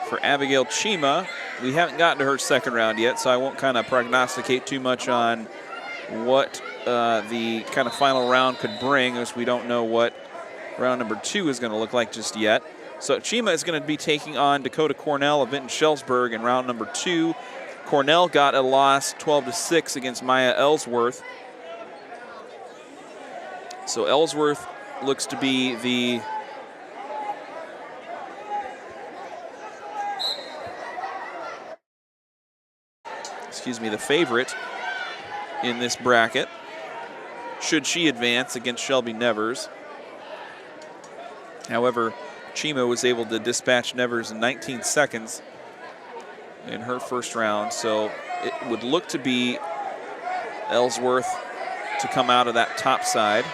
For Abigail Chima, we haven't gotten to her second round yet, so I won't kind of prognosticate too much on what the kind of final round could bring, as we don't know what round number 2 is going to look like just yet. So Chima is going to be taking on Dakota Cornell of Vinton Schellsburg in round number 2. Cornell got a loss 12-6 against Maya Ellsworth. So Ellsworth looks to be the the favorite in this bracket, should she advance against Shelby Nevers. However, Chima was able to dispatch Nevers in 19 seconds in her first round, so it would look to be Ellsworth to come out of that top side.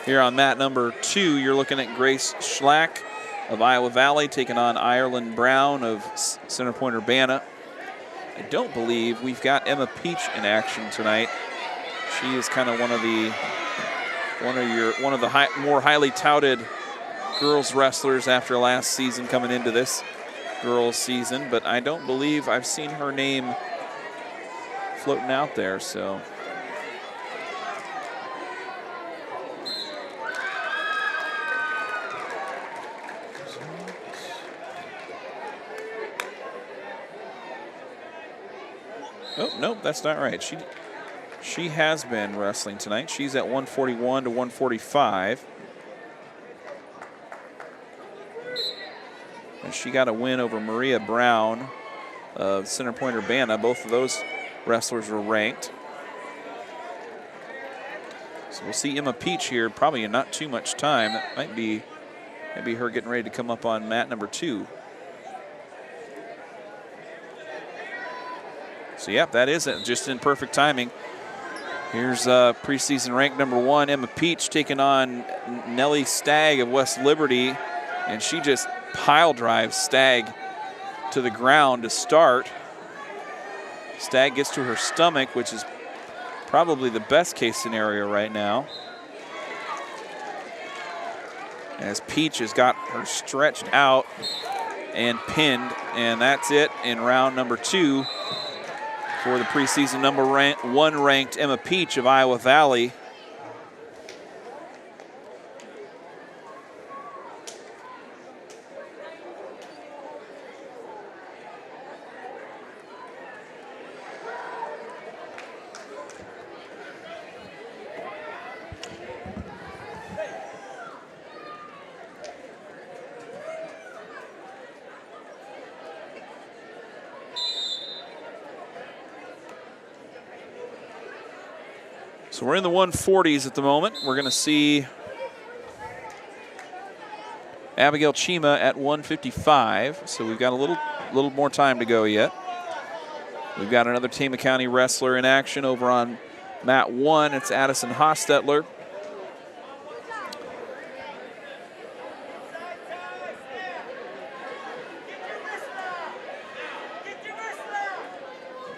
Here on mat number 2, you're looking at Grace Schlack of Iowa Valley taking on Ireland Brown of Center Point Urbana. I don't believe we've got Emma Peach in action tonight. She is kind of one of the more highly touted girls wrestlers after last season coming into this girls season, but I don't believe I've seen her name floating out there, so. Oh, nope, that's not right. She has been wrestling tonight. She's at 141 to 145. And she got a win over Maria Brown of Center Point Urbana. Both of those wrestlers were ranked. So we'll see Emma Peach here probably in not too much time. That might be her getting ready to come up on mat number 2. So, yep, that is it, just in perfect timing. Here's preseason rank number 1, Emma Peach taking on Nellie Stagg of West Liberty, and she just pile drives Stagg to the ground to start. Stagg gets to her stomach, which is probably the best case scenario right now. As Peach has got her stretched out and pinned, and that's it in round number 2. For the preseason number 1 ranked Emma Peach of Iowa Valley. So we're in the 140s at the moment. We're going to see Abigail Chima at 155. So we've got a little more time to go yet. We've got another Tama County wrestler in action over on mat 1. It's Addison Hostetler.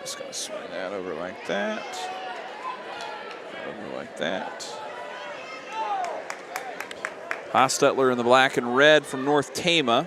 Just going to swing that over like that. Over like that. Hostetler in the black and red from North Tama.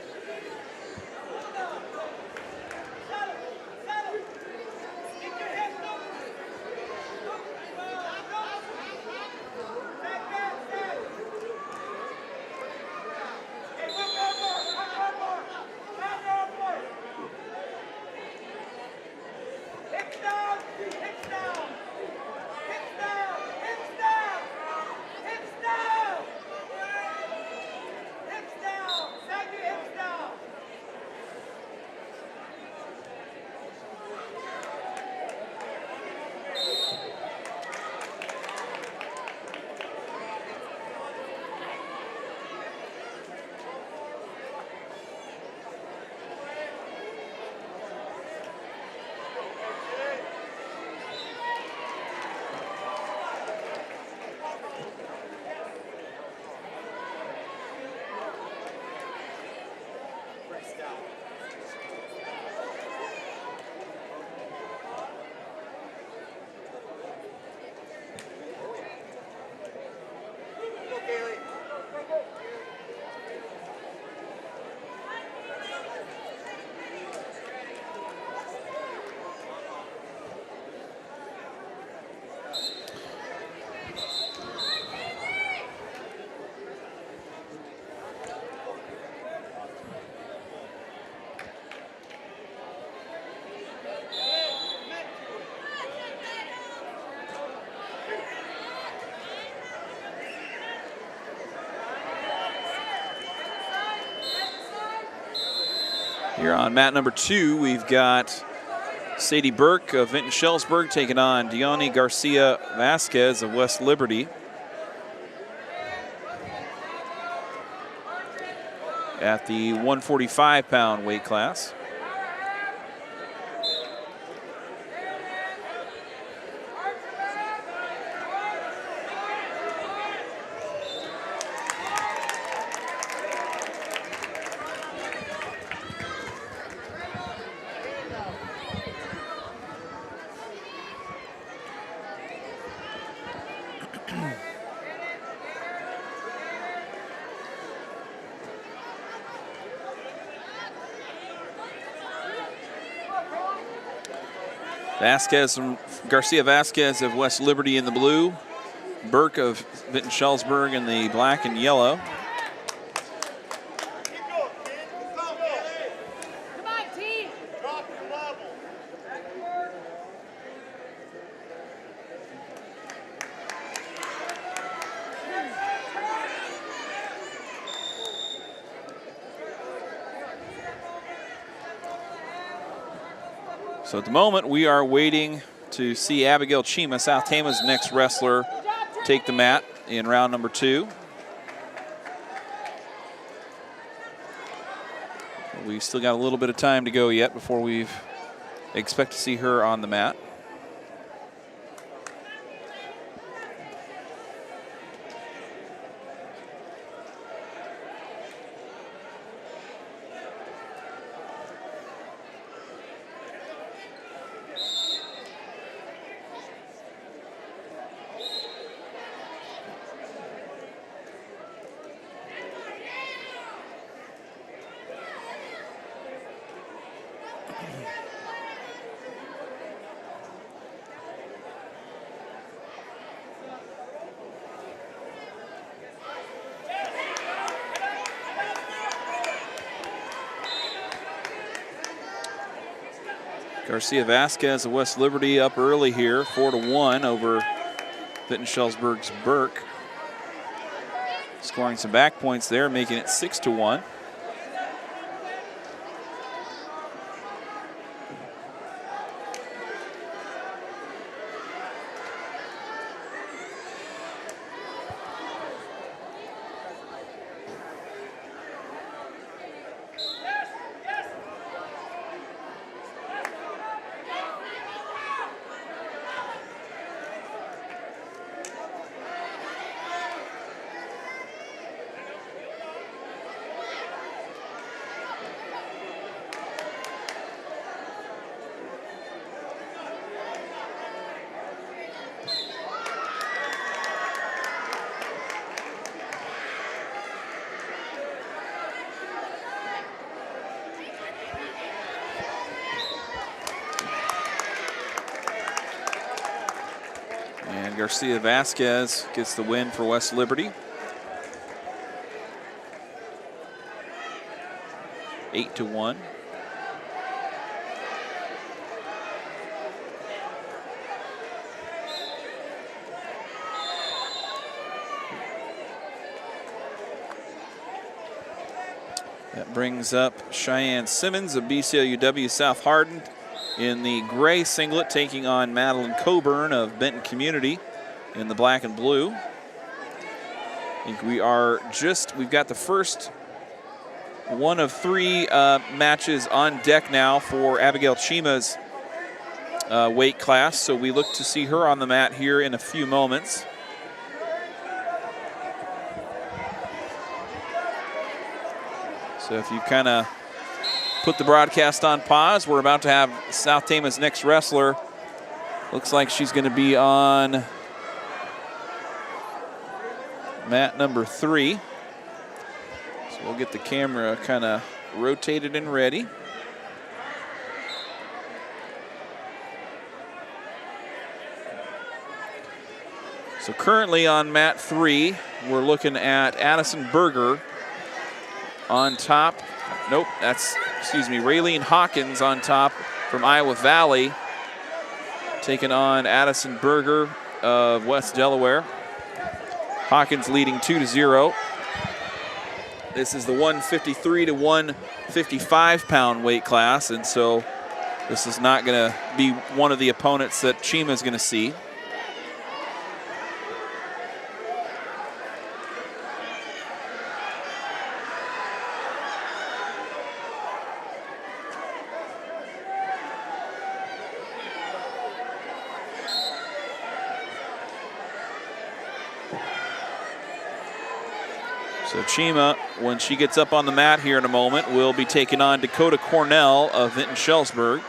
Here on mat number 2, we've got Sadie Burke of Vinton Shellsburg taking on Dione Garcia Vasquez of West Liberty. At the 145-pound weight class. Garcia Vasquez of West Liberty in the blue. Burke of Vinton-Schellsburg in the black and yellow. So at the moment, we are waiting to see Abigail Chima, South Tama's next wrestler, take the mat in round number 2. We've still got a little bit of time to go yet before we expect to see her on the mat. Garcia Vasquez of West Liberty up early here, 4-1 over Vinton-Schellsburg's Burke. Scoring some back points there, making it 6-1. Garcia Vasquez gets the win for West Liberty. 8-1. That brings up Cheyenne Simmons of BCLUW South Hardin in the gray singlet, taking on Madeline Coburn of Benton Community in the black and blue. I think we've got the first one of 3 matches on deck now for Abigail Chima's weight class, so we look to see her on the mat here in a few moments. So if you kind of put the broadcast on pause, we're about to have South Tama's next wrestler. Looks like she's going to be on mat number 3. So we'll get the camera kind of rotated and ready. So currently on mat 3, we're looking at Addison Berger on top. Nope, Raylene Hawkins on top from Iowa Valley, taking on Addison Berger of West Delaware. Hawkins leading 2-0. This is the 153 to 155 pound weight class, and so this is not going to be one of the opponents that Chima is going to see. So Chima, when she gets up on the mat here in a moment, will be taking on Dakota Cornell of Vinton-Schellsburg.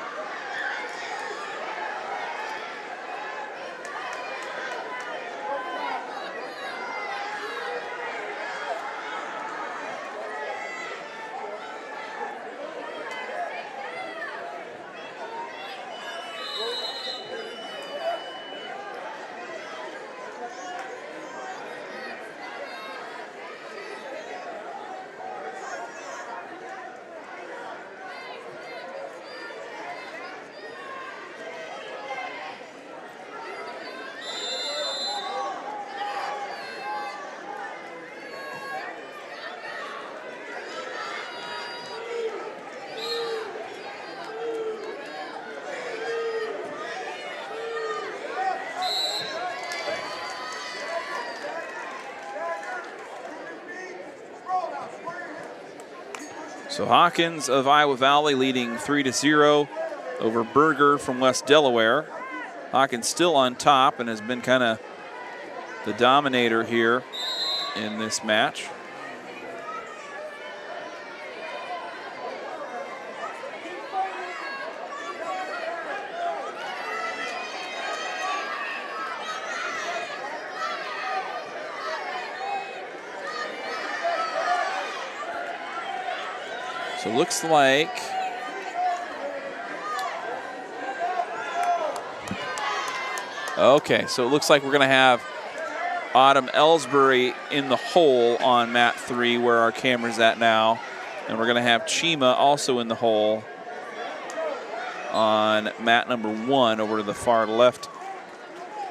So Hawkins of Iowa Valley leading 3-0 over Berger from West Delaware. Hawkins still on top and has been kind of the dominator here in this match. So it looks like okay, so it looks like we're going to have Autumn Ellsbury in the hole on mat 3 where our camera's at now. And we're going to have Chima also in the hole on mat number 1 over to the far left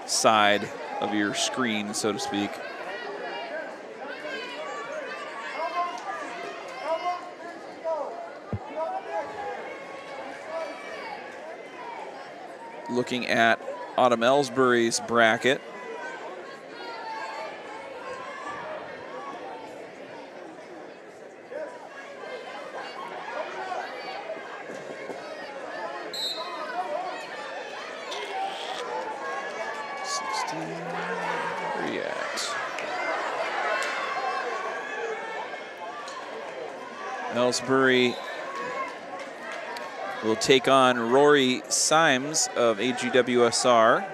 side of your screen, so to speak. Looking at Autumn Ellsbury's bracket. Ellsbury will take on Rory Symes of AGWSR.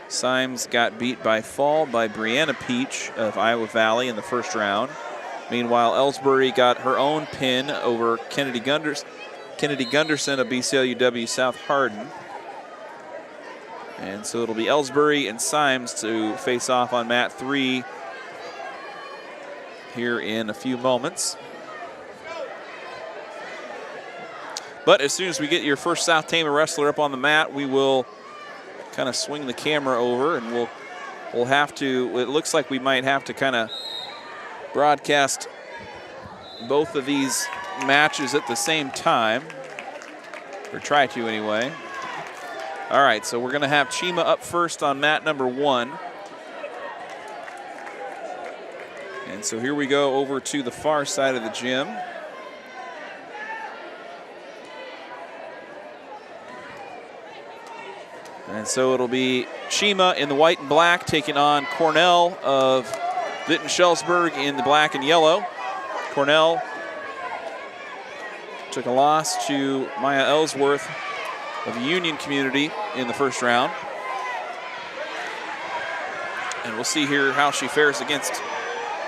Symes got beat by fall by Brianna Peach of Iowa Valley in the first round. Meanwhile, Ellsbury got her own pin over Kennedy Gunderson of BCLUW South Hardin. And so it'll be Ellsbury and Symes to face off on mat 3 here in a few moments. But as soon as we get your first South Tama wrestler up on the mat, we will kind of swing the camera over, and we'll have to, it looks like we might have to kind of broadcast both of these matches at the same time, or try to anyway. All right, so we're going to have Chima up first on mat number 1. And so here we go over to the far side of the gym. And so it'll be Chima in the white and black taking on Cornell of Witten-Schellsburg in the black and yellow. Cornell took a loss to Maya Ellsworth of the Union Community in the first round. And we'll see here how she fares against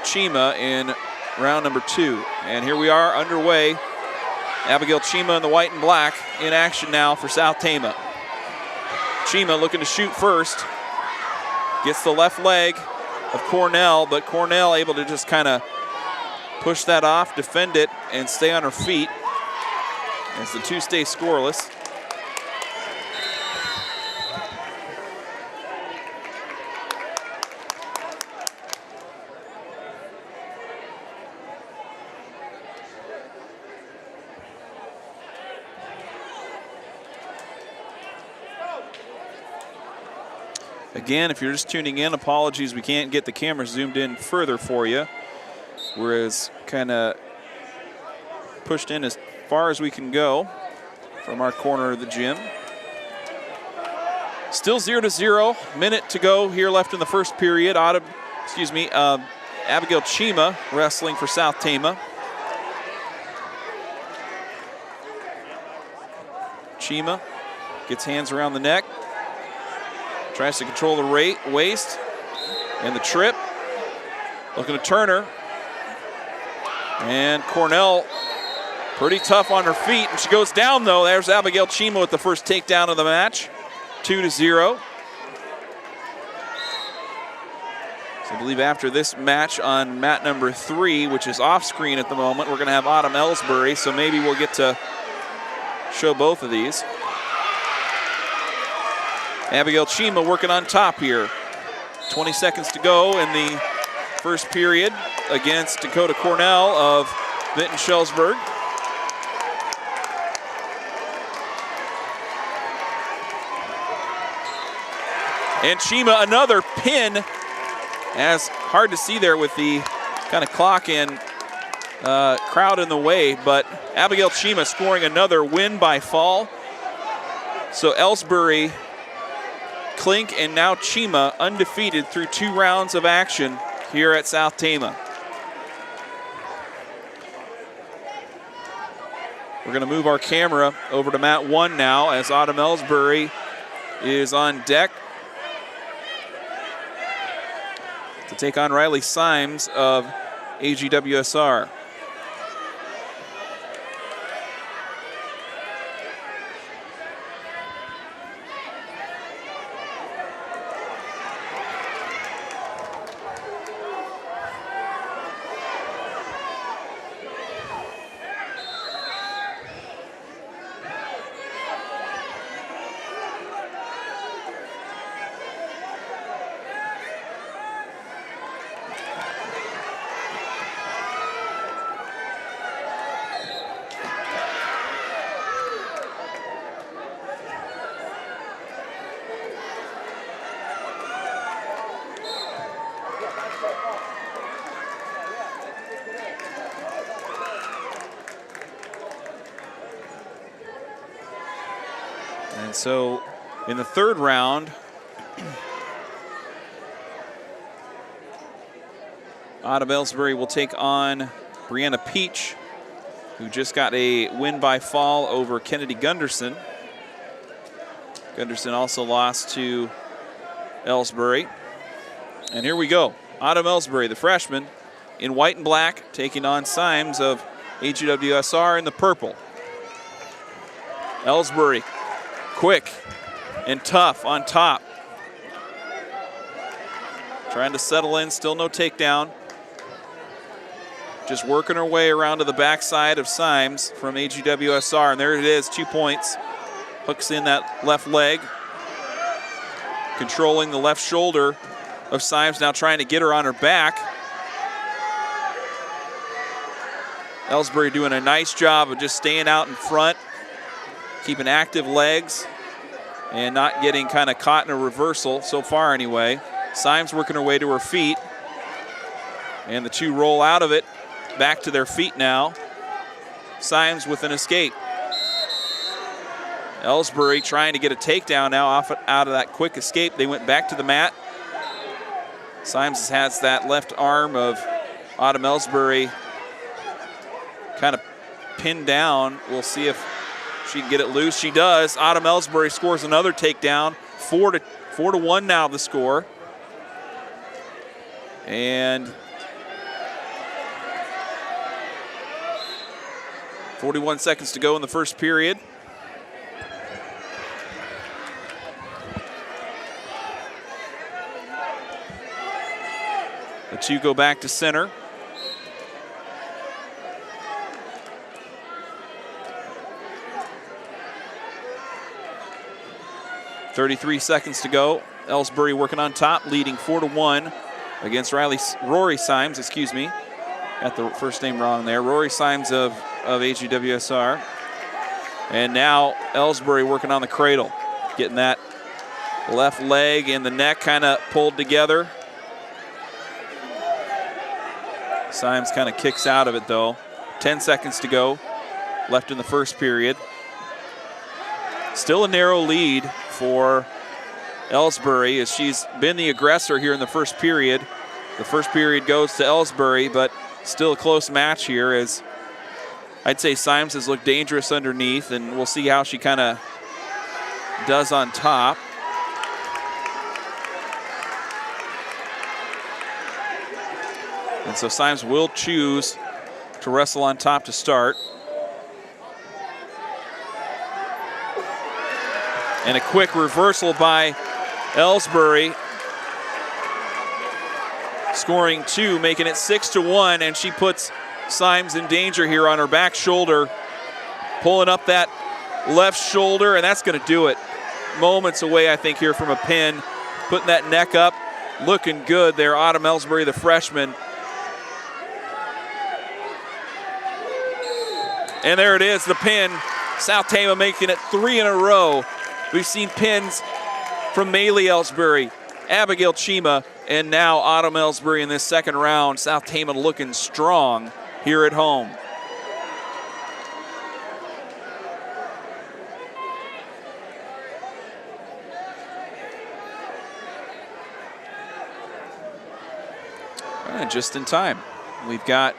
Chima in round number 2. And here we are underway. Abigail Chima in the white and black in action now for South Tama. Chima looking to shoot first. Gets the left leg of Cornell, but Cornell able to just kind of push that off, defend it, and stay on her feet as the two stay scoreless. Again, if you're just tuning in, apologies, we can't get the camera zoomed in further for you. We're kind of pushed in as far as we can go from our corner of the gym. Still 0-0, minute to go here left in the first period. Abigail Chima wrestling for South Tama. Chima gets hands around the neck. Tries to control the waist and the trip. Looking to turn her. And Cornell pretty tough on her feet. And she goes down though. There's Abigail Chima with the first takedown of the match. 2-0. So I believe after this match on mat number 3, which is off screen at the moment, we're going to have Autumn Ellsbury. So maybe we'll get to show both of these. Abigail Chima working on top here. 20 seconds to go in the first period against Dakota Cornell of Witten-Schellsburg. And Chima another pin, as hard to see there with the kind of clock in crowd in the way, but Abigail Chima scoring another win by fall. So Ellsbury, Klink, and now Chima undefeated through 2 rounds of action here at South Tama. We're going to move our camera over to mat 1 now as Autumn Ellsbury is on deck to take on Riley Symes of AGWSR. And so in the 3rd round, Autumn Ellsbury will take on Brianna Peach, who just got a win by fall over Kennedy Gunderson. Gunderson also lost to Ellsbury. And here we go. Autumn Ellsbury, the freshman, in white and black, taking on Symes of AGWSR in the purple. Ellsbury, quick and tough on top. Trying to settle in, still no takedown. Just working her way around to the backside of Symes from AGWSR, and there it is, 2 points. Hooks in that left leg. Controlling the left shoulder of Symes, now trying to get her on her back. Ellsbury doing a nice job of just staying out in front, keeping active legs, and not getting kind of caught in a reversal so far anyway. Symes working her way to her feet, and the 2 roll out of it, back to their feet now. Symes with an escape. Ellsbury trying to get a takedown now out of that quick escape. They went back to the mat. Symes has that left arm of Autumn Ellsbury kind of pinned down. We'll see if she can get it loose. She does. Autumn Ellsbury scores another takedown. 4-1 now the score. And 41 seconds to go in the first period. The 2 go back to center. .33 seconds to go. Ellsbury working on top, leading 4-1 against Rory Symes, excuse me. Got the first name wrong there. Rory Symes of AGWSR. And now Ellsbury working on the cradle, getting that left leg and the neck kind of pulled together. Symes kind of kicks out of it though. 10 seconds to go left in the first period. Still a narrow lead for Ellsbury as she's been the aggressor here in the first period. The first period goes to Ellsbury, but still a close match here as I'd say Symes has looked dangerous underneath, and we'll see how she kind of does on top. And so Symes will choose to wrestle on top to start. And a quick reversal by Ellsbury, scoring 2, making it 6-1, and she puts Symes in danger here on her back shoulder, pulling up that left shoulder, and that's going to do it. Moments away, I think, here from a pin, putting that neck up, looking good there. Autumn Ellsbury, the freshman. And there it is, the pin. South Tama making it 3 in a row. We've seen pins from Maylee Ellsbury, Abigail Chima, and now Autumn Ellsbury in this second round. South Tama looking strong here at home. Just in time. We've got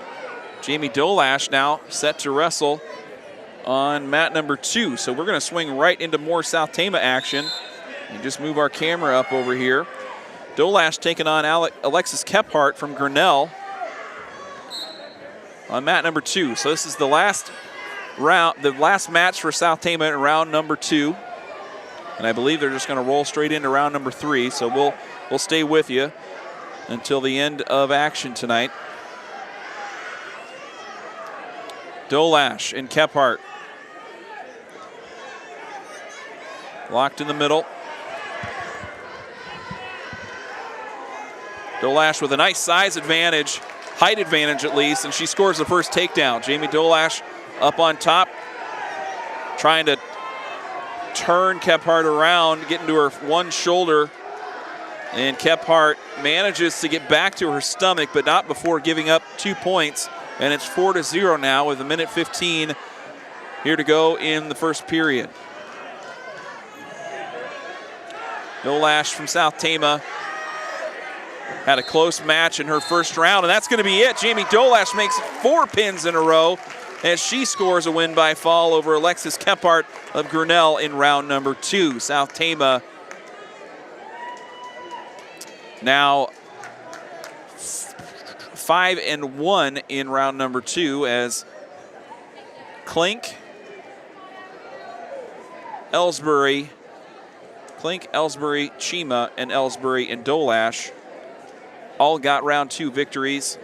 Jamie Dolash now set to wrestle on mat number 2. So we're going to swing right into more South Tama action and just move our camera up over here. Dolash taking on Alexis Kephart from Grinnell on mat number 2. So this is the last round, the last match for South Tama in round number 2. And I believe they're just going to roll straight into round number 3. So we'll stay with you until the end of action tonight. Dolash and Kephart locked in the middle. Dolash with a nice size advantage, height advantage at least, and she scores the first takedown. Jamie Dolash up on top, trying to turn Kephart around, get into her one shoulder. And Kephart manages to get back to her stomach, but not before giving up 2 points. And it's 4-0 now with 1:15 here to go in the first period. Dolash from South Tama had a close match in her first round, and that's going to be it. Jamie Dolash makes 4 pins in a row as she scores a win by fall over Alexis Kephart of Grinnell in round number 2. South Tama now 5-1 in round number 2 as Klink, Ellsbury, Chima, and Ellsbury and Dolash all got round 2 victories.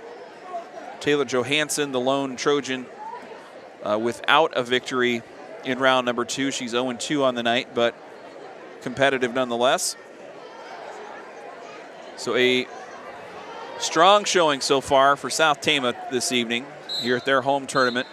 Taylor Johansson, the lone Trojan, without a victory in round number 2. She's 0-2 on the night, but competitive nonetheless. So a strong showing so far for South Tama this evening here at their home tournament.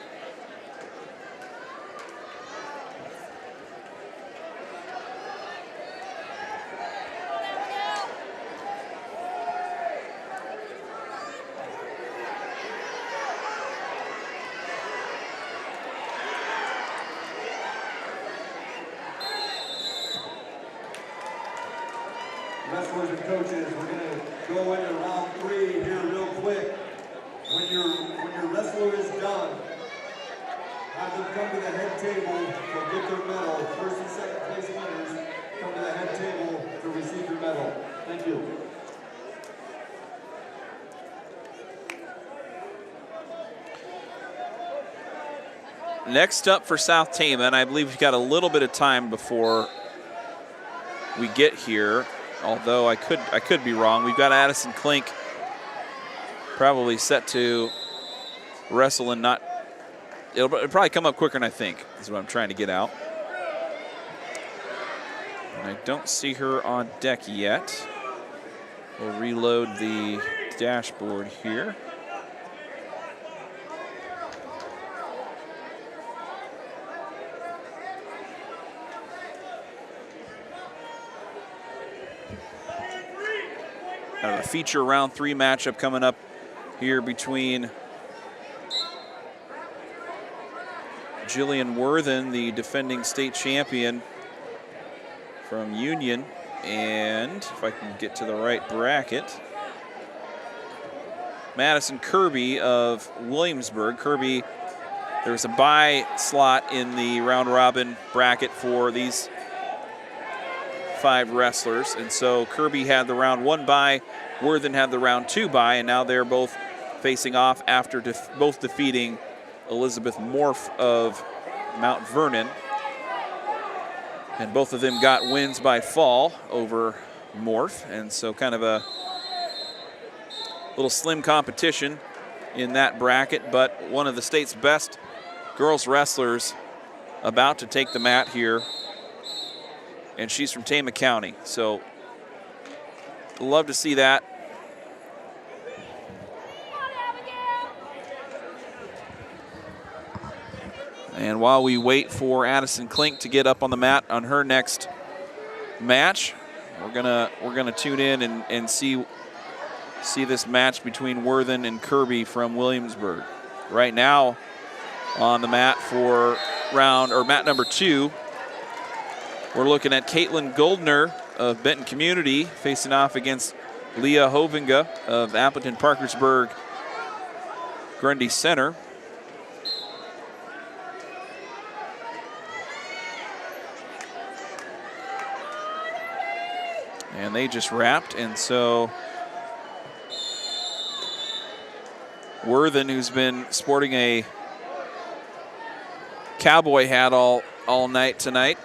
Wrestlers and coaches, we're going to go into round 3 here real quick. When your wrestler is done, have them come to the head table to get their medal. First and second place winners come to the head table to receive your medal. Thank you. Next up for South Tama, and I believe we've got a little bit of time before we get here, although I could be wrong. We've got Addison Klink probably set to wrestle and not, it'll probably come up quicker than I think, is what I'm trying to get out. And I don't see her on deck yet. We'll reload the dashboard here. Kind of a feature round 3 matchup coming up here between Jillian Worthen, the defending state champion from Union, and if I can get to the right bracket, Madison Kirby of Williamsburg. Kirby, there was a bye slot in the round robin bracket for these 5 wrestlers, and so Kirby had the round 1 bye, Worthen had the round 2 bye, and now they're both facing off after both defeating Elizabeth Morph of Mount Vernon. And both of them got wins by fall over Morph, and so kind of a little slim competition in that bracket, but one of the state's best girls wrestlers about to take the mat here, and she's from Tama County, so love to see that. And while we wait for Addison Klink to get up on the mat on her next match, we're gonna tune in and see this match between Worthen and Kirby from Williamsburg. right now on the mat for mat number 2. We're looking at Caitlin Goldner of Benton Community facing off against Leah Hovinga of Appleton Parkersburg Grundy Center. And they just wrapped, and so Worthen, who's been sporting a cowboy hat all night tonight,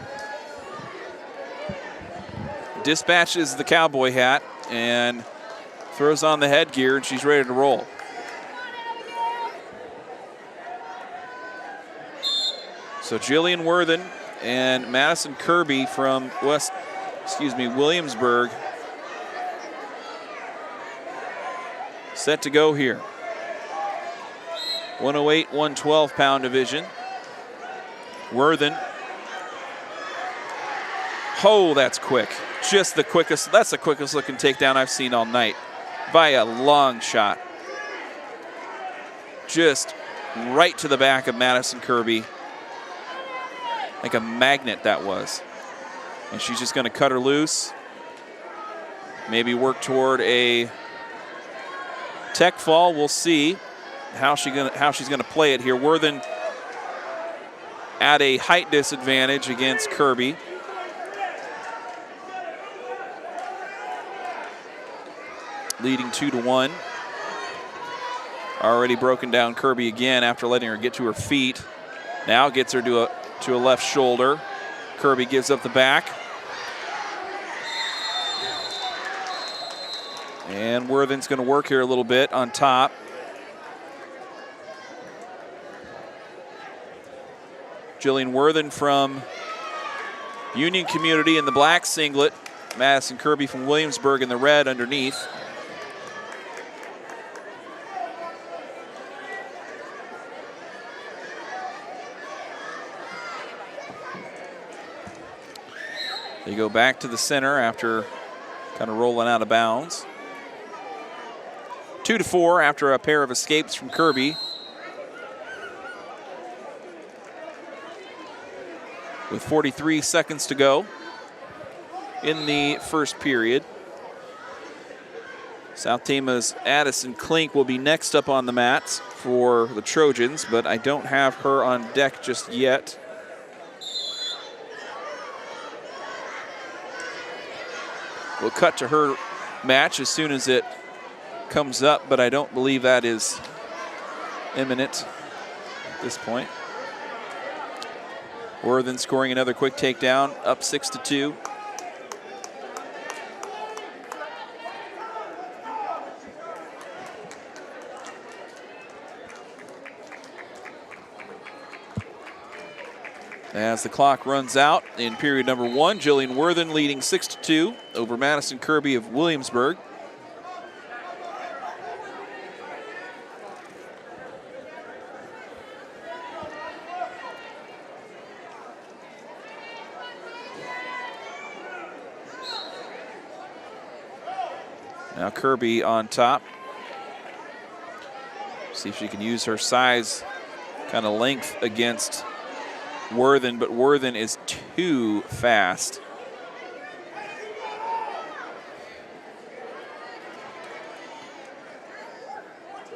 dispatches the cowboy hat and throws on the headgear, and she's ready to roll. So Jillian Worthen and Madison Kirby from Williamsburg set to go here. 108, 112 pound division. Worthen. Oh, that's quick. Just the quickest, that's the quickest looking takedown I've seen all night by a long shot. Just right to the back of Madison Kirby. Like a magnet that was. And she's just going to cut her loose. Maybe work toward a tech fall. We'll see how she's going to play it here. Worthen at a height disadvantage against Kirby. Leading 2-1. Already broken down Kirby again after letting her get to her feet. Now gets her to a left shoulder. Kirby gives up the back. And Worthen's going to work here a little bit on top. Jillian Worthen from Union Community in the black singlet. Madison Kirby from Williamsburg in the red underneath. They go back to the center after kind of rolling out of bounds. 2-4 after a pair of escapes from Kirby. With 43 seconds to go in the first period. South Tama's Addison Klink will be next up on the mats for the Trojans, but I don't have her on deck just yet. We'll cut to her match as soon as it comes up, but I don't believe that is imminent at this point. Worthen scoring another quick takedown, up 6-2. As the clock runs out in period number 1, Jillian Worthen leading 6-2 over Madison Kirby of Williamsburg. Now Kirby on top. See if she can use her size, kind of length against Worthen, but Worthen is too fast.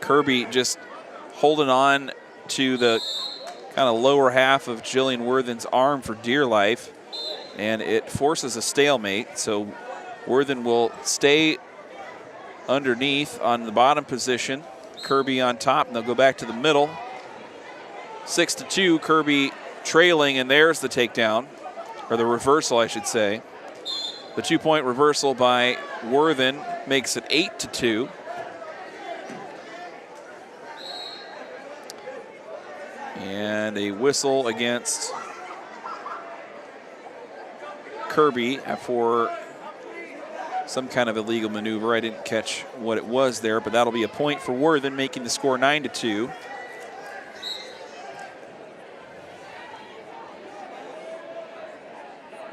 Kirby just holding on to the kind of lower half of Jillian Worthen's arm for dear life, and it forces a stalemate. So Worthen will stay underneath on the bottom position. Kirby on top, and they'll go back to the middle. 6-2, Kirby trailing, and there's the takedown, or the reversal, I should say. The 2-point reversal by Worthen makes it 8-2. And a whistle against Kirby for some kind of illegal maneuver. I didn't catch what it was there, but that'll be a point for Worthen, making the score 9-2.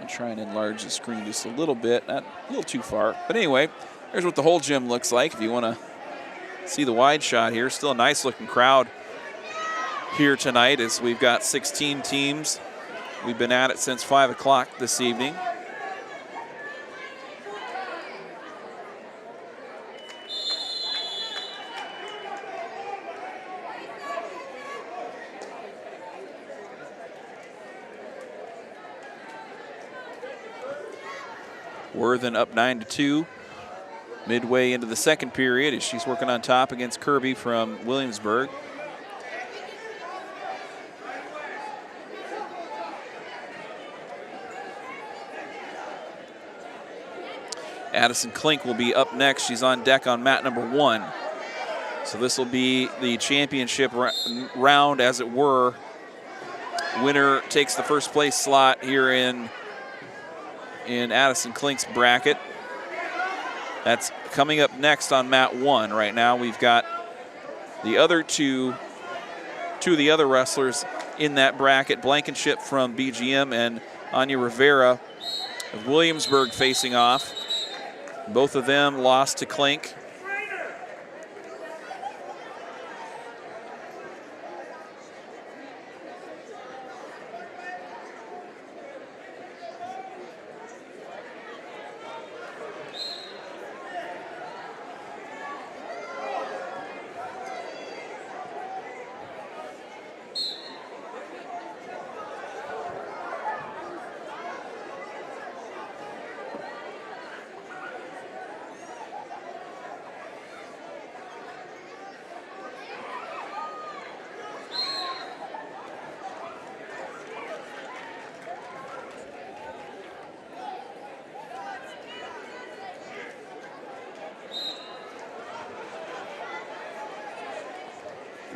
Try and enlarge the screen just a little bit, not a little too far. But anyway, there's what the whole gym looks like if you want to see the wide shot here. Still a nice looking crowd here tonight, as we've got 16 teams. We've been at it since 5 o'clock this evening. Worthen up 9-2. Midway into the second period as she's working on top against Kirby from Williamsburg. Addison Klink will be up next. She's on deck on mat number 1. So this will be the championship round, as it were. Winner takes the first place slot here in Addison Klink's bracket. That's coming up next on mat 1. Right now we've got the other two of the other wrestlers in that bracket, Blankenship from BGM and Anya Rivera of Williamsburg facing off. Both of them lost to Klink.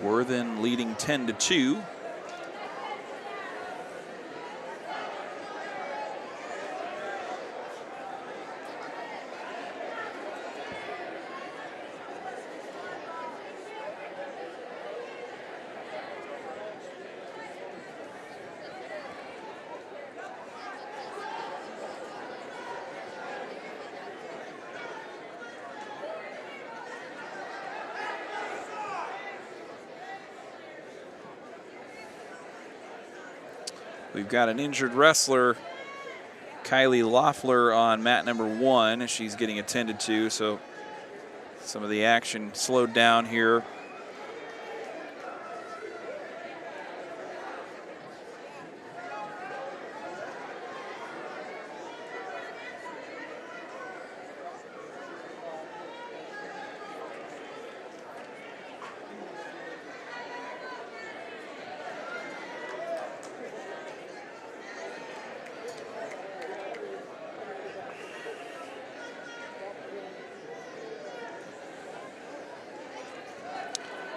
Worthen leading 10-2. We've got an injured wrestler, Kylie Loeffler, on mat number 1. She's getting attended to, so some of the action slowed down here.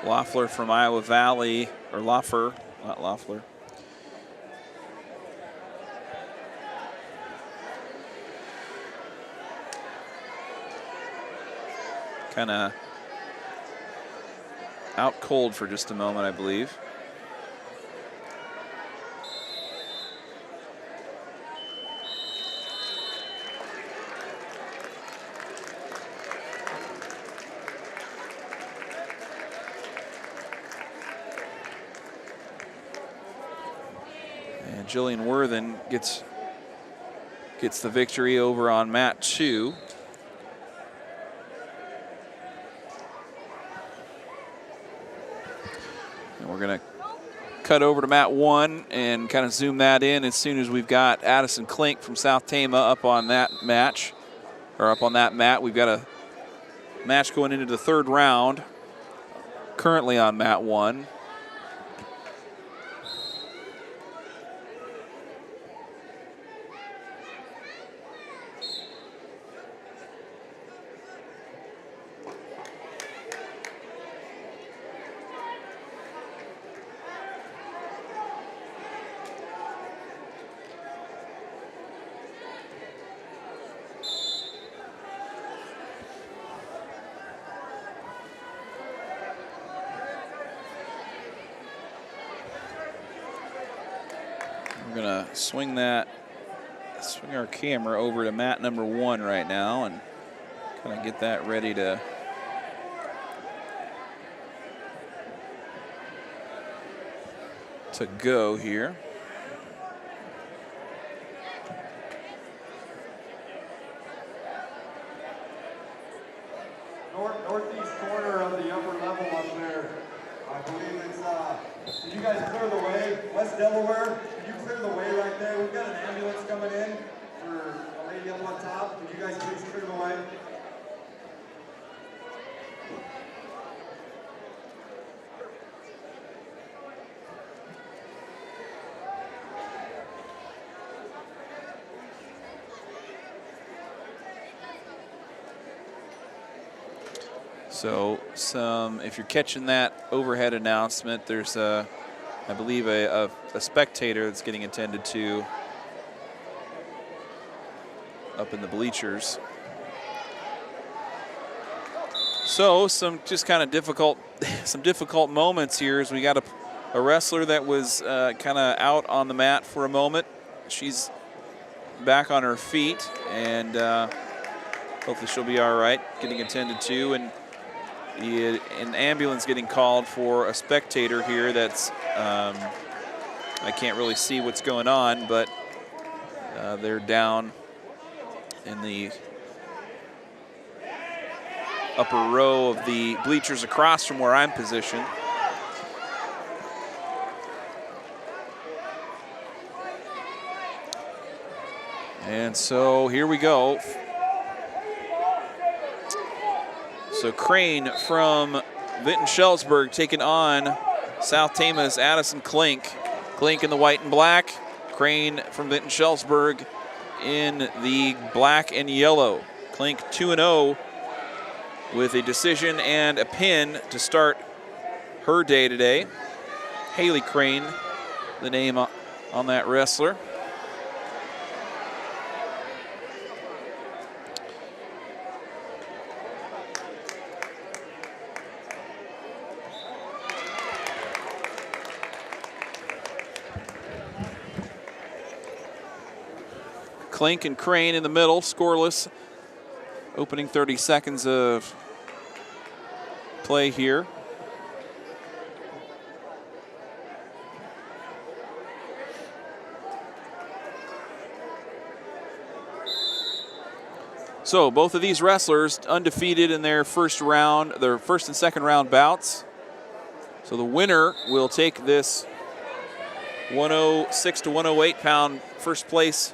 Loeffler from Iowa Valley, or Loeffler, not Loeffler. Kind of out cold for just a moment, I believe. Jillian Worthen gets the victory over on mat 2. And we're going to cut over to mat 1 and kind of zoom that in as soon as we've got Addison Klink from South Tama up on that match, or up on that mat. We've got a match going into the third round, currently on mat 1. We're gonna swing our camera over to mat number 1 right now and kind of get that ready to to go here. Northeast corner of the upper level up there. I believe it's, did you guys clear the way? West Delaware, can you clear the way right there? We've got an ambulance coming in for a lady up on top. Could you guys please clear the way? So if you're catching that overhead announcement, there's I believe a spectator that's getting attended to up in the bleachers. So some just kind of difficult moments here as we got a wrestler that was kind of out on the mat for a moment. She's back on her feet, and hopefully she'll be all right, getting attended to. And an ambulance getting called for a spectator here that's, I can't really see what's going on, but they're down in the upper row of the bleachers across from where I'm positioned. And so here we go. So Crane from Vinton-Shellsburg taking on South Tama's Addison Klink. Klink in the white and black. Crane from Vinton-Shellsburg in the black and yellow. Klink 2-0 with a decision and a pin to start her day today. Haley Crane, the name on that wrestler. Klink and Crane in the middle, scoreless. Opening 30 seconds of play here. So both of these wrestlers undefeated in their first and second round bouts. So the winner will take this 106 to 108 pound first place.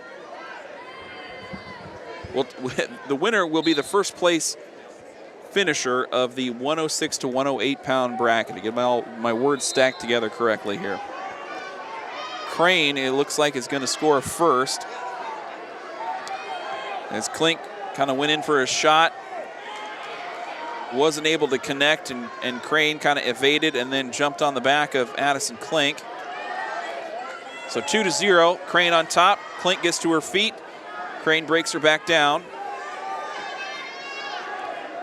Well, the winner will be the first place finisher of the 106 to 108 pound bracket. To get my words stacked together correctly here. Crane, it looks like, is going to score first. As Klink kind of went in for a shot, wasn't able to connect, and Crane kind of evaded and then jumped on the back of Addison Klink. So 2-0, Crane on top. Klink gets to her feet. Crane breaks her back down.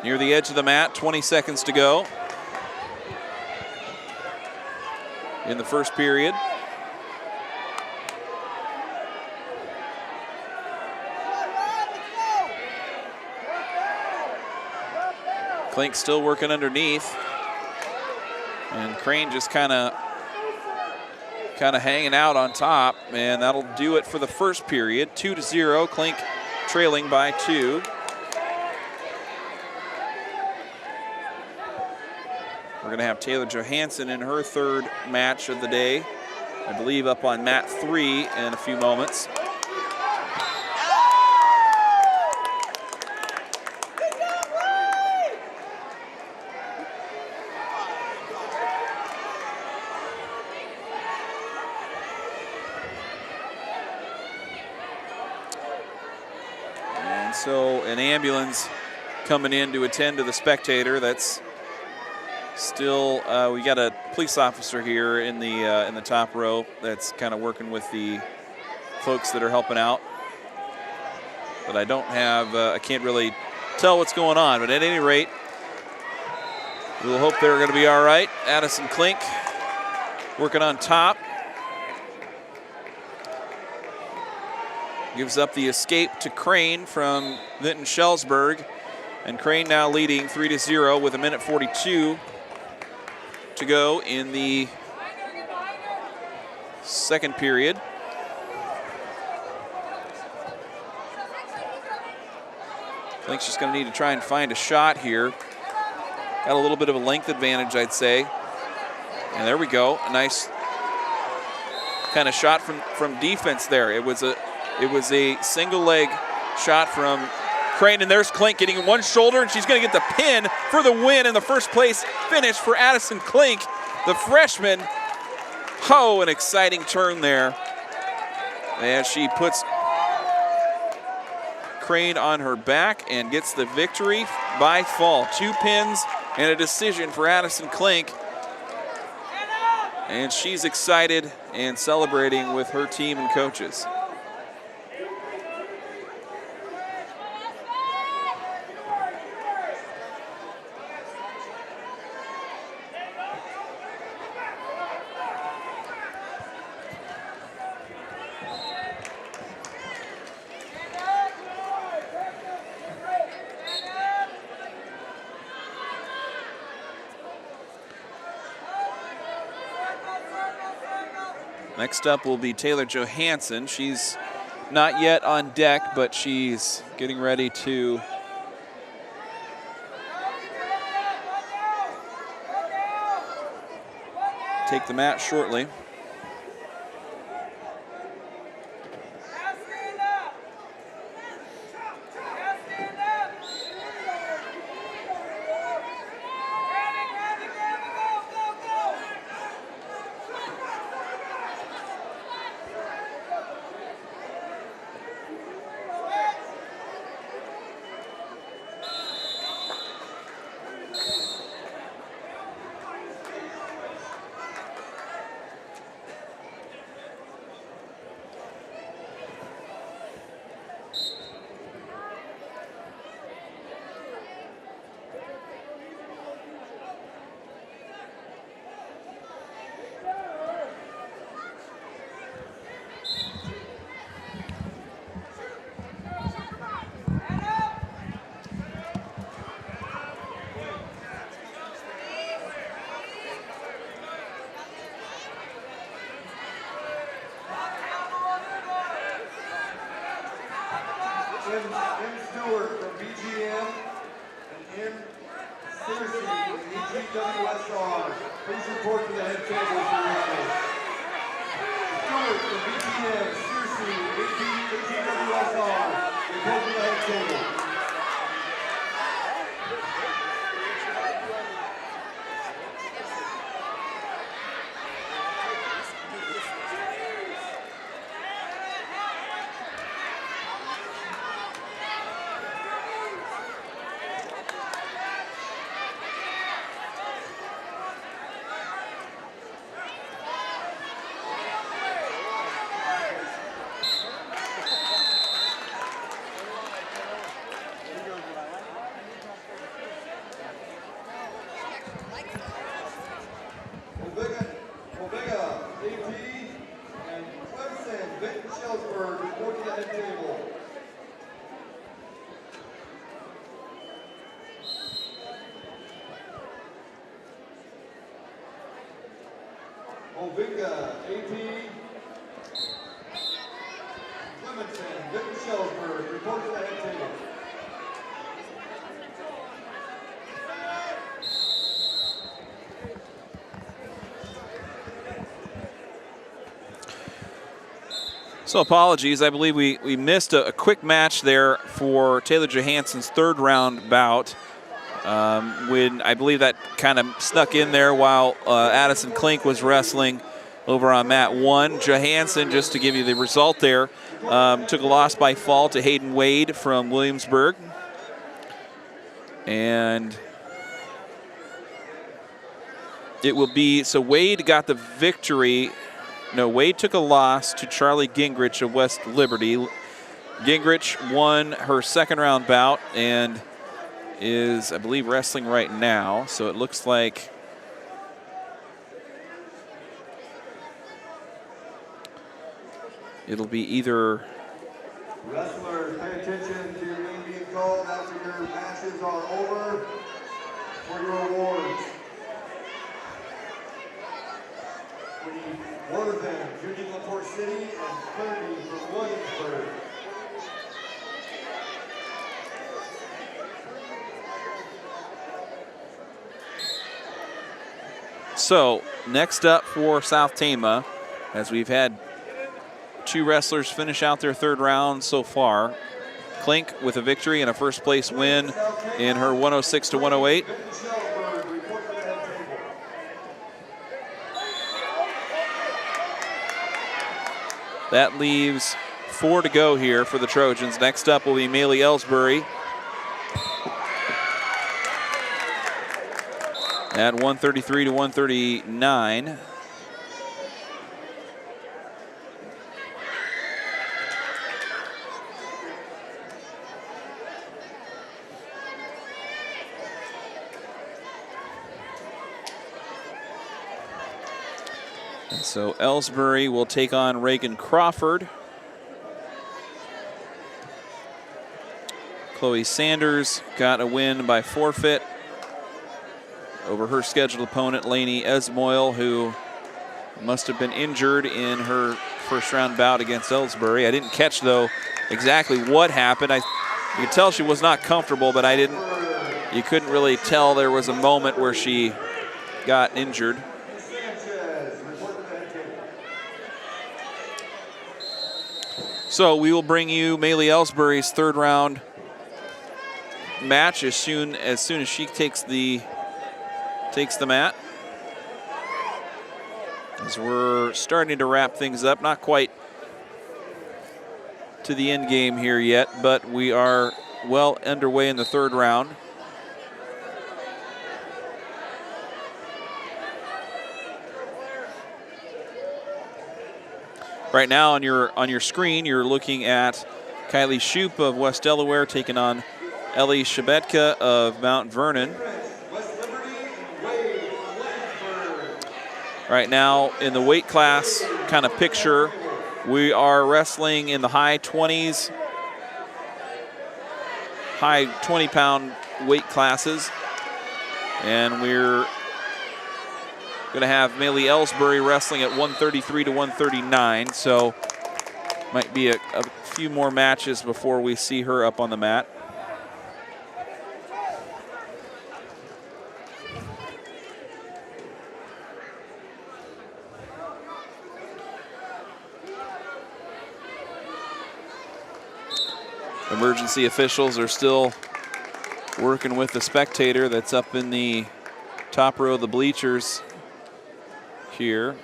Near the edge of the mat, 20 seconds to go in the first period. Klink still working underneath. And Crane just kind of hanging out on top, and that'll do it for the first period. 2-0, Klink trailing by 2. We're going to have Taylor Johansson in her third match of the day, I believe up on mat 3 in a few moments. So an ambulance coming in to attend to the spectator. That's still, we got a police officer here in the top row that's kind of working with the folks that are helping out. But I don't have, I can't really tell what's going on. But at any rate, we'll hope they're going to be all right. Addison Klink working on top. Gives up the escape to Crane from Vinton-Shellsburg. And Crane now leading 3-0 with 1:42 to go in the second period. I think she's going to need to try and find a shot here. Got a little bit of a length advantage, I'd say. And there we go. A nice kind of shot from defense there. It was a single leg shot from Crane, and there's Klink getting one shoulder, and she's going to get the pin for the win in the first place finish for Addison Klink, the freshman. Oh, an exciting turn there. And she puts Crane on her back and gets the victory by fall. 2 pins and a decision for Addison Klink. And she's excited and celebrating with her team and coaches. Next up will be Taylor Johansson. She's not yet on deck, but she's getting ready to take the mat shortly. So apologies, I believe we missed a quick match there for Taylor Johansson's third round bout. When I believe that kind of snuck in there while Addison Klink was wrestling over on mat 1. Johansson, just to give you the result there, took a loss by fall to Hayden Wade from Williamsburg. And it will be, so Wade got the victory. No, Wade took a loss to Charlie Gingrich of West Liberty. Gingrich won her second round bout and is, I believe, wrestling right now. So it looks like it'll be either. Wrestlers, pay attention to your name being called after your matches are over for your awards. When Worthen, Union LaPorte City, and Kearney from Williamsburg. So next up for South Tama, as we've had 2 wrestlers finish out their 3rd round so far. Klink with a victory and a first place win in her 106 to 108. That leaves 4 to go here for the Trojans. Next up will be Maylee Ellsbury at 133 to 139. And so Ellsbury will take on Reagan Crawford. Chloe Sanders got a win by forfeit over her scheduled opponent, Lainey Esmoil, who must have been injured in her first round bout against Ellsbury. I didn't catch, though, exactly what happened. You could tell she was not comfortable, but you couldn't really tell there was a moment where she got injured. So we will bring you Maylee Ellsbury's 3rd round match as soon as she takes the mat. As we're starting to wrap things up, not quite to the end game here yet, but we are well underway in the 3rd round. Right now on your screen, you're looking at Kylie Shoup of West Delaware taking on Ellie Shabetka of Mount Vernon. Right now in the weight class kind of picture, we are wrestling in the high 20s, high 20-pound weight classes. And we're going to have Maylee Ellsbury wrestling at 133 to 139. So might be a few more matches before we see her up on the mat. Emergency officials are still working with the spectator that's up in the top row of the bleachers here.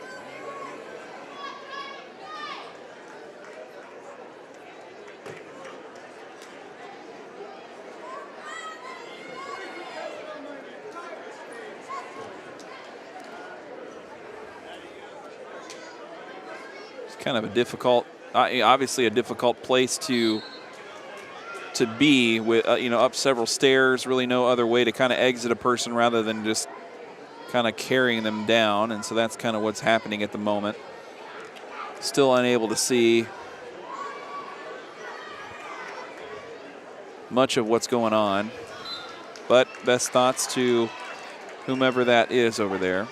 It's kind of a difficult, obviously a difficult place to be with, up several stairs, really no other way to kind of exit a person rather than just kind of carrying them down. And so that's kind of what's happening at the moment. Still unable to see much of what's going on, but best thoughts to whomever that is over there.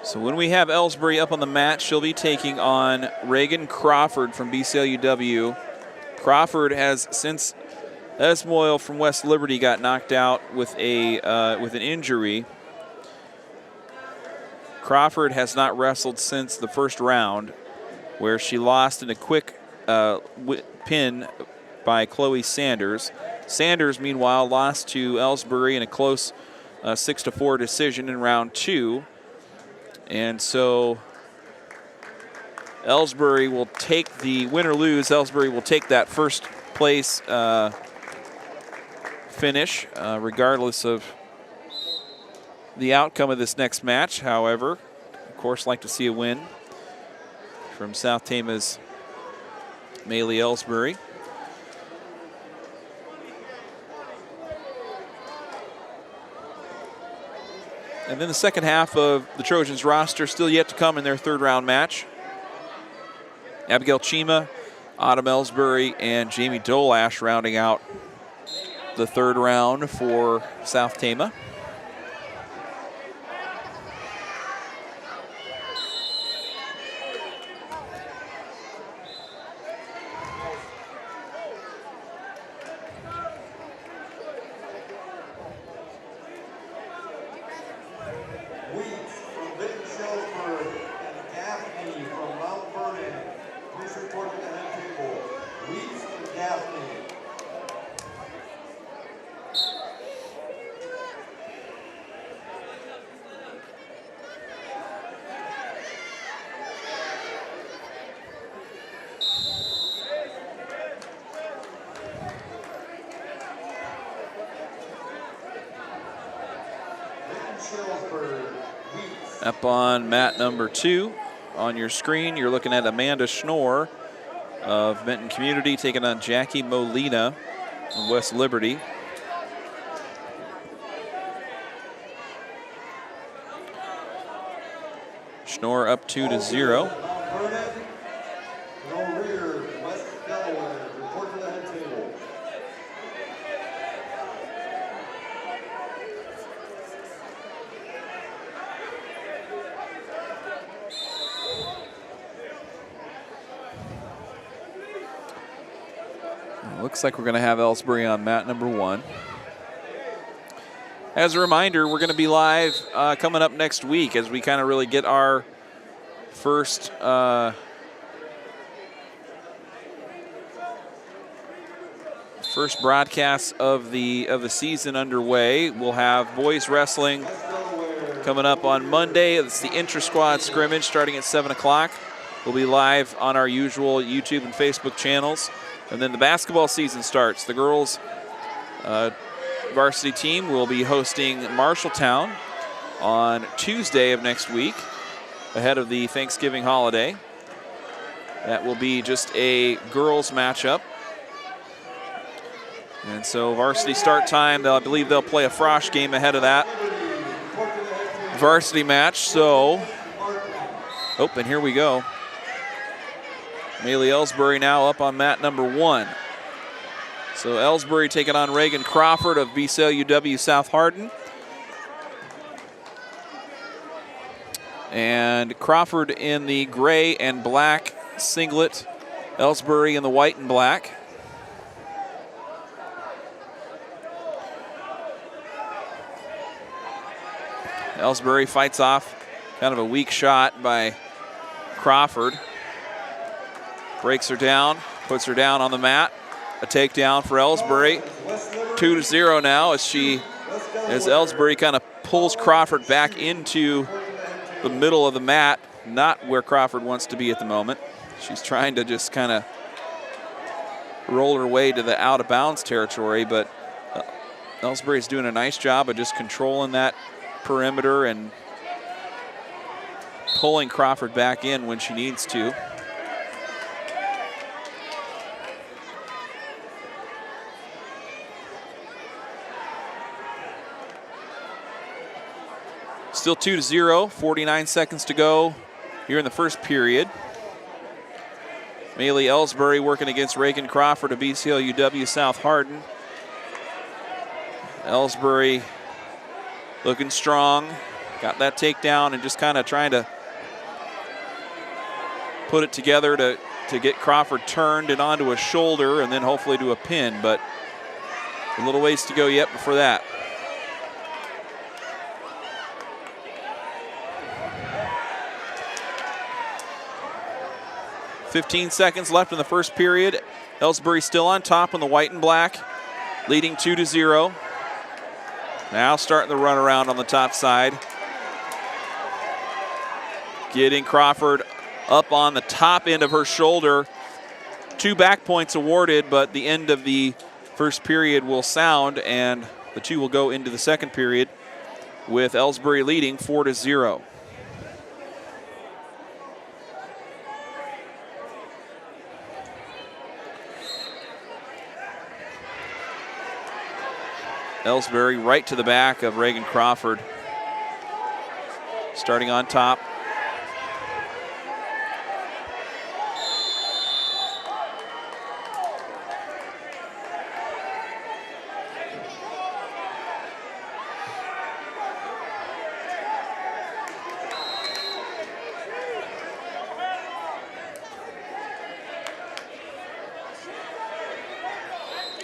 So when we have Ellsbury up on the mat, she'll be taking on Reagan Crawford from BCLUW. Crawford has, since Esmoil from West Liberty got knocked out with an injury, Crawford has not wrestled since the first round, where she lost in a quick pin by Chloe Sanders. Sanders, meanwhile, lost to Ellsbury in a close a 6-4 decision in round 2. And so Ellsbury will take the win or lose. Ellsbury will take that first place finish, regardless of the outcome of this next match. However, of course, like to see a win from South Tama's Maylee Ellsbury. And then the second half of the Trojans roster still yet to come in their third round match. Abigail Chima, Autumn Ellsbury, and Jamie Dolash rounding out the third round for South Tama. Up on mat number 2 on your screen, you're looking at Amanda Schnorr of Benton Community taking on Jackie Molina of West Liberty. Schnorr up 2-0. Looks like we're going to have Ellsbury on mat number 1. As a reminder, we're going to be live coming up next week as we kind of really get our first broadcast of the season underway. We'll have boys wrestling coming up on Monday. It's the intra-squad scrimmage starting at 7 o'clock. We'll be live on our usual YouTube and Facebook channels. And then the basketball season starts. The girls varsity team will be hosting Marshalltown on Tuesday of next week ahead of the Thanksgiving holiday. That will be just a girls matchup. And so varsity start time, I believe they'll play a Frosh game ahead of that varsity match. So, and here we go. Maylee Ellsbury now up on mat number 1. So Ellsbury taking on Reagan Crawford of BCLUW South Hardin. And Crawford in the gray and black singlet. Ellsbury in the white and black. Ellsbury fights off kind of a weak shot by Crawford. Breaks her down, puts her down on the mat. A takedown for Ellsbury. 2-0 now as Ellsbury kind of pulls Crawford back into the middle of the mat, not where Crawford wants to be at the moment. She's trying to just kind of roll her way to the out of bounds territory, but Ellsbury's doing a nice job of just controlling that perimeter and pulling Crawford back in when she needs to. Still 2-0, 49 seconds to go here in the first period. Maylee Ellsbury working against Reagan Crawford of BCLUW South Hardin. Ellsbury looking strong, got that takedown and just kind of trying to put it together to get Crawford turned and onto a shoulder and then hopefully to a pin, but a little ways to go yet before that. 15 seconds left in the first period. Ellsbury still on top in the white and black, leading 2-0. Now starting the run around on the top side. Getting Crawford up on the top end of her shoulder. 2 back points awarded, but the end of the first period will sound, and the 2 will go into the second period with Ellsbury leading 4-0. Ellsbury right to the back of Reagan Crawford. Starting on top.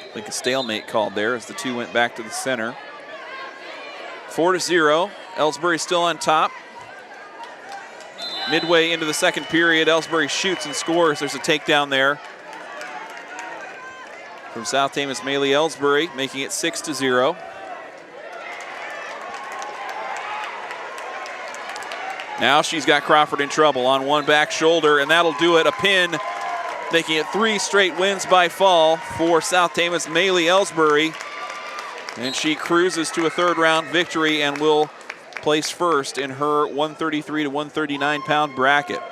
I think a stalemate called there as the 2 went back to the center. 4-0. Ellsbury still on top. Midway into the second period, Ellsbury shoots and scores. There's a takedown there from South Tama's Maylee Ellsbury, making it 6-0. Now she's got Crawford in trouble on one back shoulder, and that'll do it. A pin, making it 3 straight wins by fall for South Tama's Maylee Ellsbury. And she cruises to a 3rd round victory and will place first in her 133 to 139 pound bracket.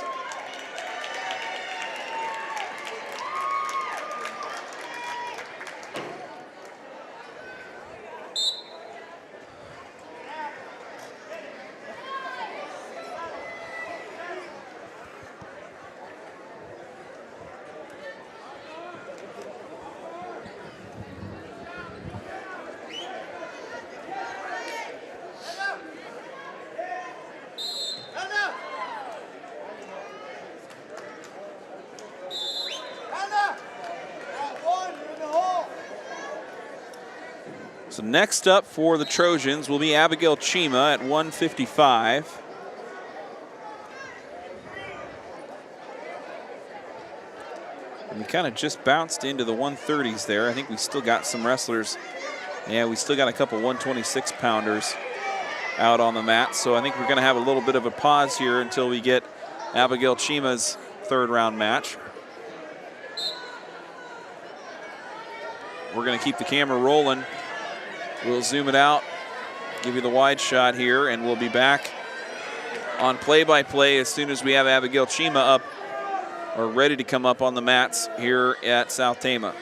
So next up for the Trojans will be Abigail Chima at 155. And we kind of just bounced into the 130s there. I think we still got some wrestlers. Yeah, we still got a couple 126 pounders out on the mat. So I think we're going to have a little bit of a pause here until we get Abigail Chima's 3rd round match. We're going to keep the camera rolling. We'll zoom it out, give you the wide shot here, and we'll be back on play-by-play as soon as we have Abigail Chima up or ready to come up on the mats here at South Tama.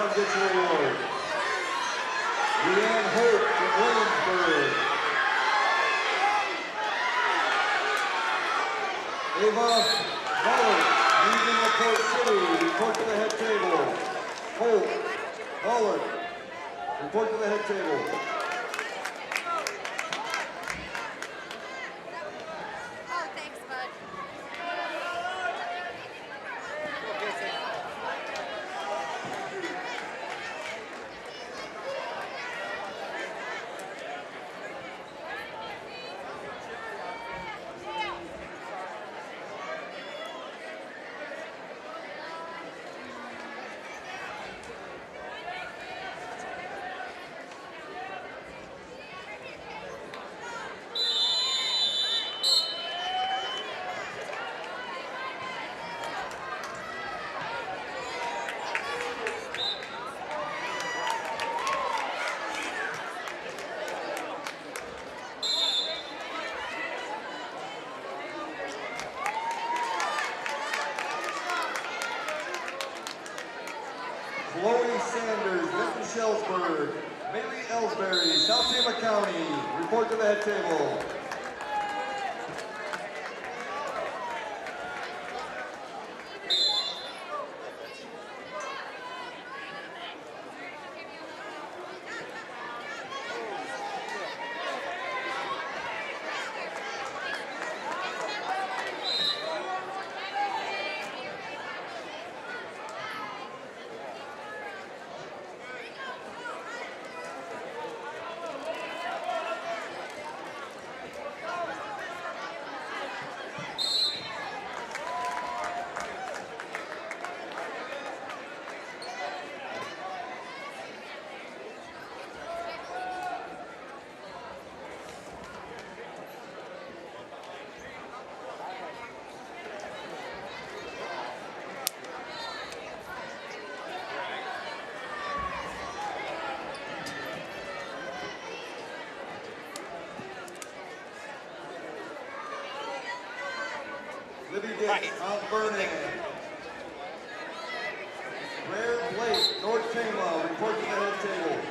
and get your award. Leanne Hope from Williamsburg. Ava Muller, leaving the Port City, report to the head table. Hope, Muller, report to the head table. Oh, thanks, bud. Chloe Sanders, Benton Shellsburg, Maylee Ellsbury, South Tama County, report to the head table. Libby Dix, Mount Vernon. Rare Blake, North Tama, report to the head table.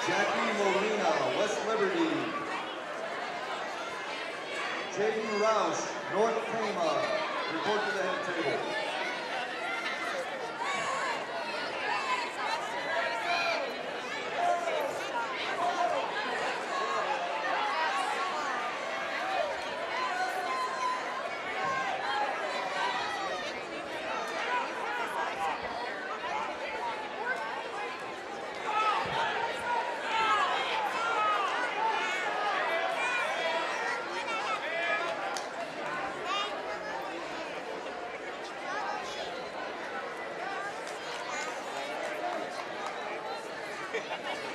Jackie Molina, West Liberty. Jaden Roush, North Tama. Report to the head table.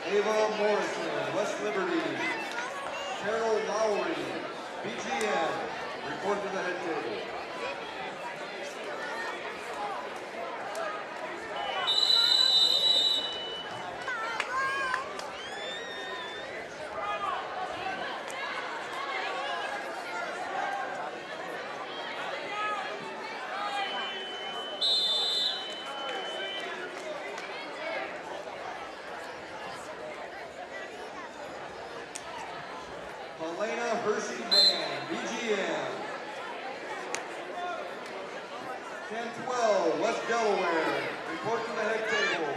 Ava Morrison, West Liberty. Carol Lowry, BGN. Report to the head table. Helena Hershey Mann, BGN. Cantwell, West Delaware. Report to the head table.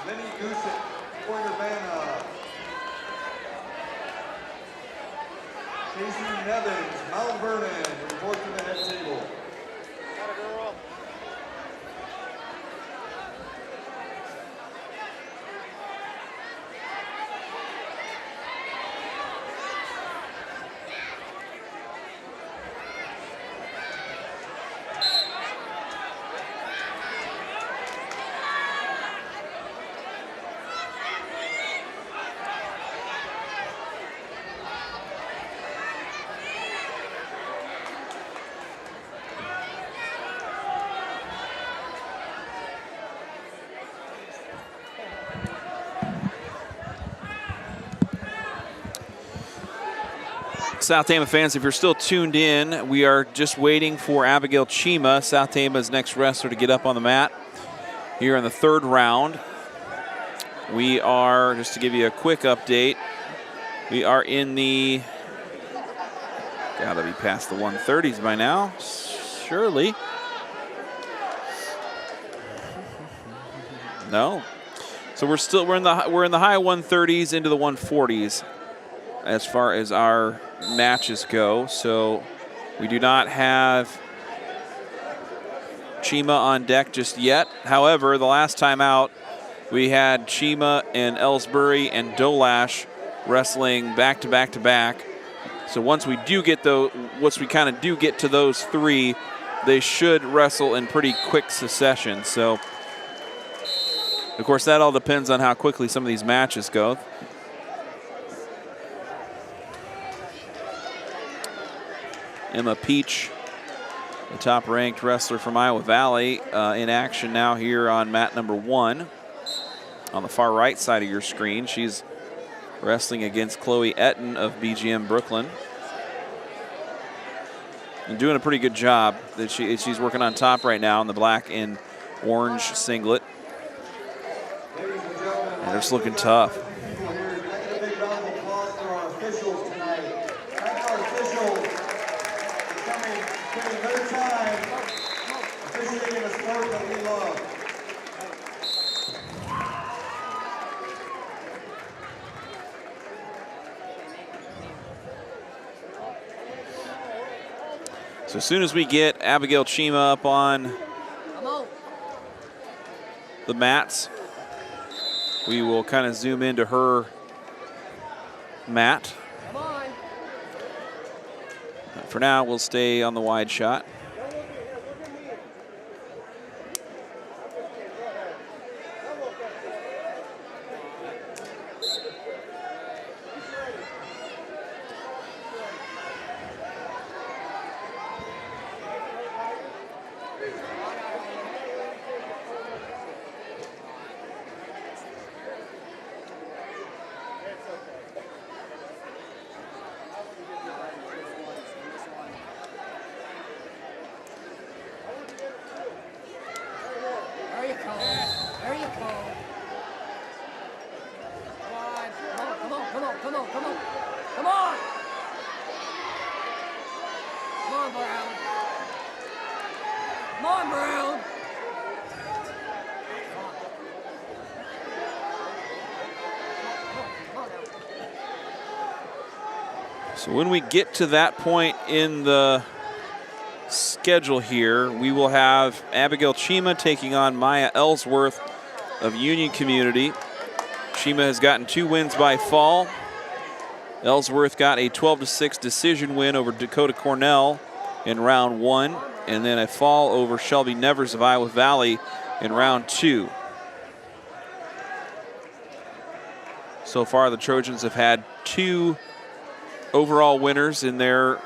Lenny Gusick, Point Urbana. Casey Nevins, Mount Vernon. Report to the head table. South Tama fans, if you're still tuned in, we are just waiting for Abigail Chima, South Tama's next wrestler, to get up on the mat here in the third round. We are, just to give you a quick update, we are in the, gotta be past the 130s by now, surely. No. So we're in the high 130s into the 140s as far as our matches go. So we do not have Chima on deck just yet. However, the last time out, we had Chima and Ellsbury and Dolash wrestling back to back to back. So once we do get kind of do get to those three, they should wrestle in pretty quick succession. So, of course, that all depends on how quickly some of these matches go. Emma Peach, the top-ranked wrestler from Iowa Valley, in action now here on mat number 1. On the far right side of your screen, she's wrestling against Chloe Etten of BGM Brooklyn. And doing a pretty good job. That she's working on top right now in the black and orange singlet. And it's looking tough. So as soon as we get Abigail Chima up on the mats, we will kind of zoom into her mat. For now, we'll stay on the wide shot. So when we get to that point in the schedule here, we will have Abigail Chima taking on Maya Ellsworth of Union Community. Chima has gotten 2 wins by fall. Ellsworth got a 12-6 decision win over Dakota Cornell in round 1, and then a fall over Shelby Nevers of Iowa Valley in round 2. So far, the Trojans have had 2 overall winners in their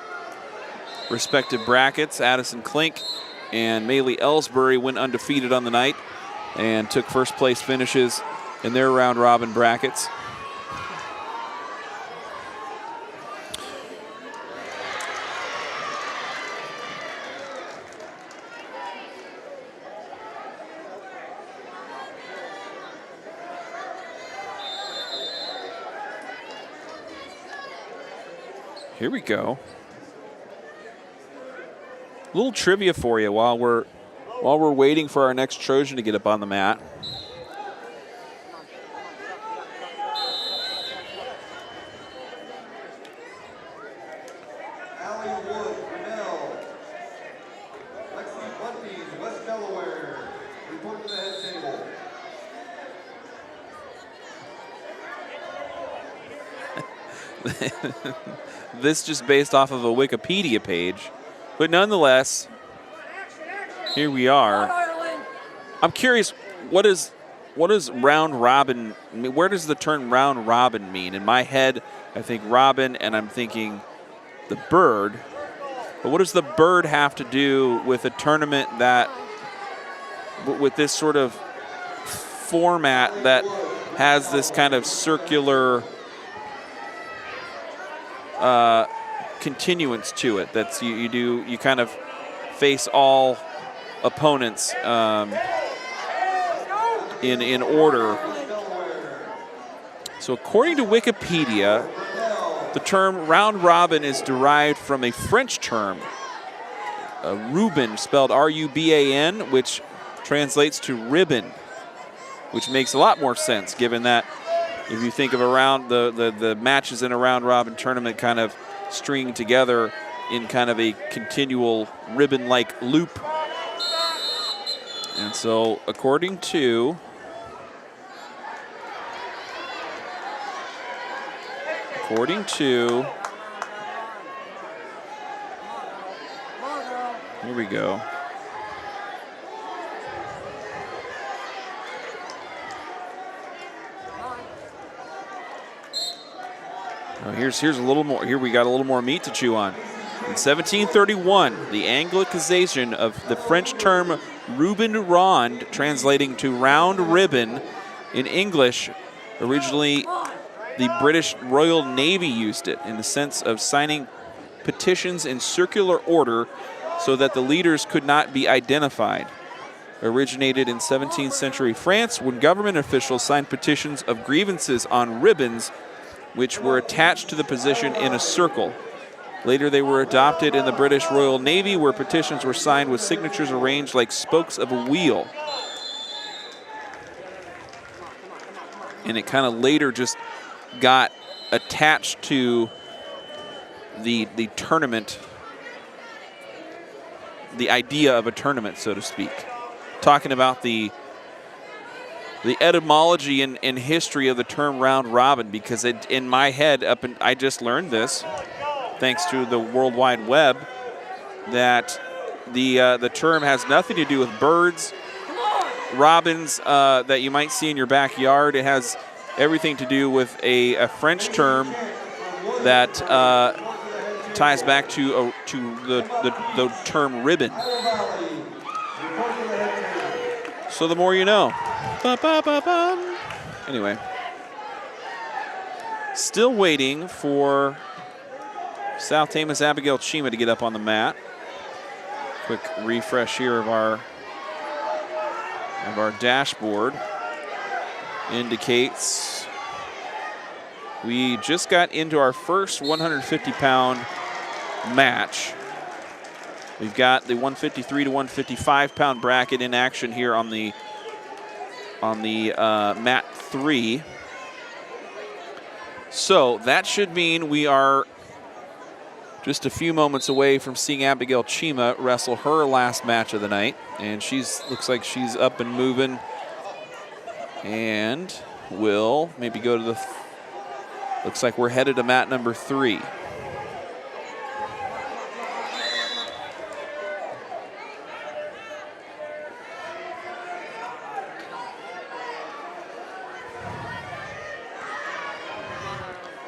respective brackets. Addison Klink and Maylee Ellsbury went undefeated on the night and took first place finishes in their round robin brackets. Here we go. A little trivia for you while we're waiting for our next Trojan to get up on the mat. This just based off of a Wikipedia page, but nonetheless, here we are. I'm curious, what does round robin mean? Where does the term round robin mean? In my head, I think robin, and I'm thinking the bird. But what does the bird have to do with a tournament that, with this sort of format that has this kind of circular continuance to it? That's you kind of face all opponents in order. So according to Wikipedia, the term round robin is derived from a French term, ruban, spelled R-U-B-A-N, which translates to ribbon, which makes a lot more sense given that if you think of the matches in a round robin tournament kind of string together in kind of a continual ribbon-like loop. And so according to here we go. Here's a little more. Here we got a little more meat to chew on. In 1731, the Anglicization of the French term ruban rond, translating to round ribbon in English, originally the British Royal Navy used it in the sense of signing petitions in circular order so that the leaders could not be identified. Originated in 17th century France when government officials signed petitions of grievances on ribbons which were attached to the position in a circle. Later, they were adopted in the British Royal Navy, where petitions were signed with signatures arranged like spokes of a wheel. And it kind of later just got attached to the tournament, the idea of a tournament, so to speak. Talking about the etymology and history of the term round robin, because in my head, I just learned this, thanks to the World Wide Web, that the term has nothing to do with birds, robins that you might see in your backyard. It has everything to do with a French term that ties back to the term ribbon. So the more you know. Anyway, still waiting for South Tama's Abigail Chima to get up on the mat. Quick refresh here of our dashboard indicates we just got into our first 150-pound match. We've got the 153 to 155-pound bracket in action here on the mat 3. So that should mean we are just a few moments away from seeing Abigail Chima wrestle her last match of the night. And looks like she's up and moving. And will maybe go to the, looks like we're headed to mat number 3.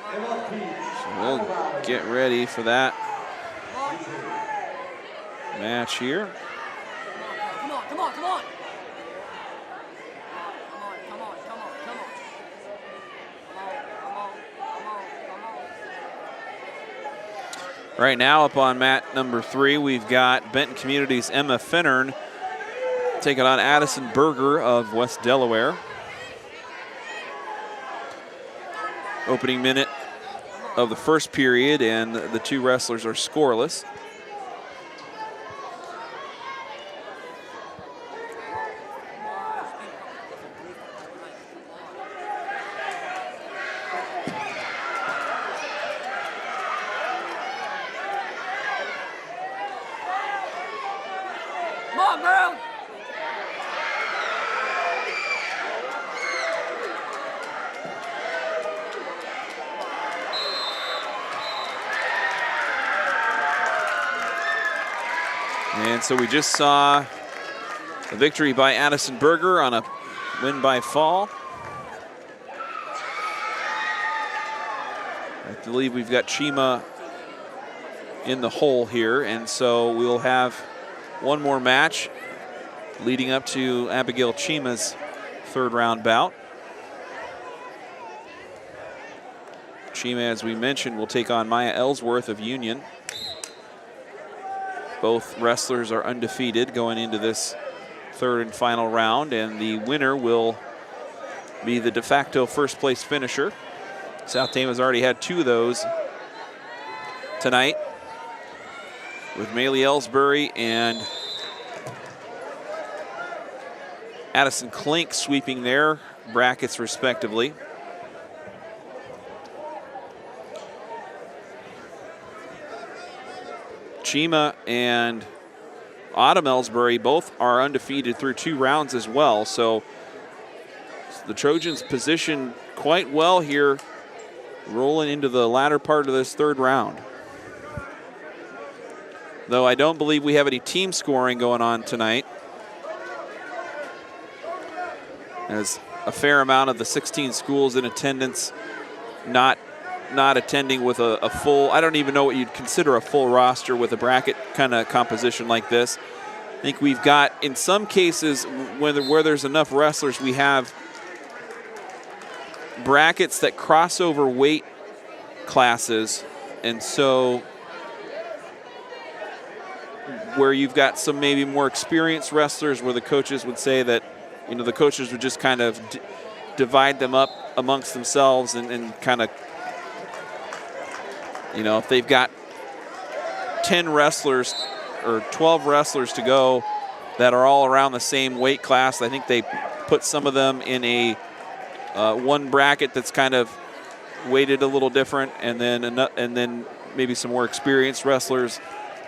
So we'll get ready for that match here. Come on, come on, come on. Right now up on mat number 3, we've got Benton Community's Emma Finnern taking on Addison Berger of West Delaware. Opening minute of the first period, and the two wrestlers are scoreless. Come on, girl. And so we just saw a victory by Addison Berger on a win by fall. I believe we've got Chima in the hole here, and so we'll have one more match leading up to Abigail Chima's third round bout. Chima, as we mentioned, will take on Maya Ellsworth of Union. Both wrestlers are undefeated going into this third and final round, and the winner will be the de facto first place finisher. South Tama's already had 2 of those tonight, with Maylee Ellsbury and Addison Klink sweeping their brackets respectively. Chima and Autumn Ellsbury both are undefeated through 2 rounds as well, so the Trojans positioned quite well here, rolling into the latter part of this third round. Though I don't believe we have any team scoring going on tonight, as a fair amount of the 16 schools in attendance not attending with a full, I don't even know what you'd consider a full roster with a bracket kind of composition like this. I think we've got, in some cases, where there's enough wrestlers, we have brackets that cross over weight classes, and so where you've got some maybe more experienced wrestlers where the coaches would say that, you know, the coaches would just kind of divide them up amongst themselves and kind of, you know, if they've got 10 wrestlers or 12 wrestlers to go that are all around the same weight class, I think they put some of them in a one bracket that's kind of weighted a little different, and then maybe some more experienced wrestlers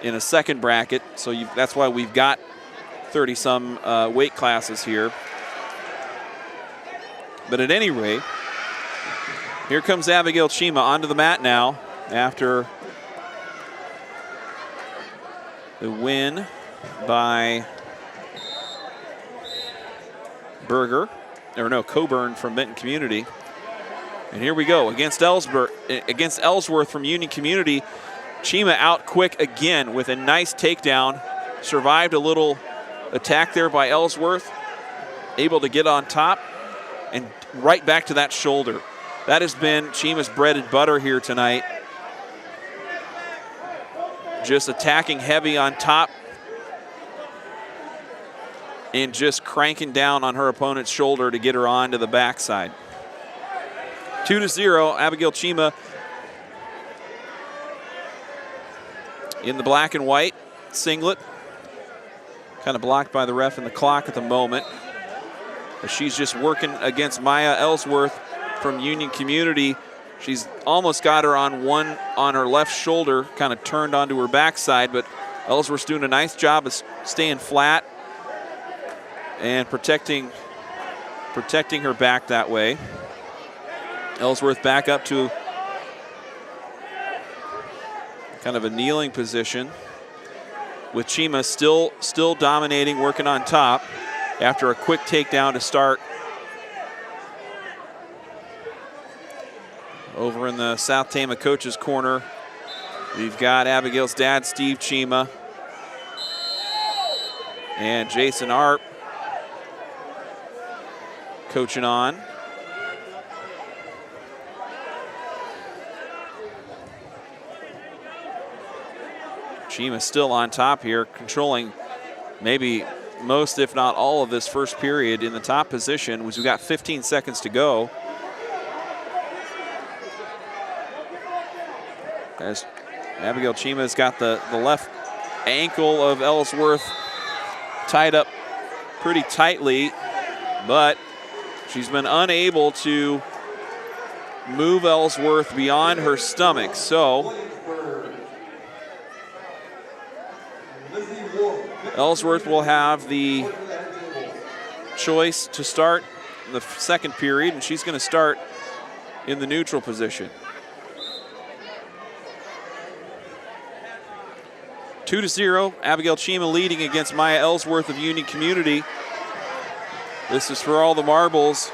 in a second bracket. So that's why we've got 30-some weight classes here. But at any rate, here comes Abigail Chima onto the mat now after the win by Coburn from Benton Community. And here we go against Ellsworth from Union Community. Chima out quick again with a nice takedown. Survived a little attack there by Ellsworth. Able to get on top and right back to that shoulder. That has been Chima's bread and butter here tonight. Just attacking heavy on top and just cranking down on her opponent's shoulder to get her onto the backside. 2-0, Abigail Chima in the black and white singlet. Kind of blocked by the ref and the clock at the moment. But she's just working against Maya Ellsworth from Union Community, She's almost got her on her left shoulder, kind of turned onto her backside, but Ellsworth's doing a nice job of staying flat and protecting her back that way. Ellsworth back up to kind of a kneeling position, with Chima still dominating, working on top after a quick takedown to start. Over in the South Tama coaches corner, we've got Abigail's dad, Steve Chima, and Jason Arp coaching on. Chima still on top here, controlling maybe most, if not all, of this first period in the top position. We've got 15 seconds to go. As Abigail Chima's got the left ankle of Ellsworth tied up pretty tightly, but she's been unable to move Ellsworth beyond her stomach. So Ellsworth will have the choice to start the second period, and she's going to start in the neutral position. 2-0, Abigail Chima leading against Maya Ellsworth of Union Community. This is for all the marbles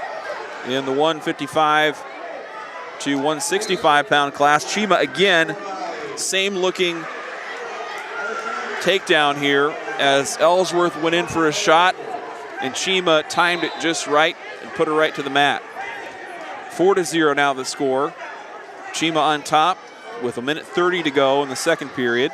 in the 155 to 165 pound class. Chima again, same looking takedown here as Ellsworth went in for a shot and Chima timed it just right and put her right to the mat. 4-0 now the score. Chima on top with 1:30 to go in the second period.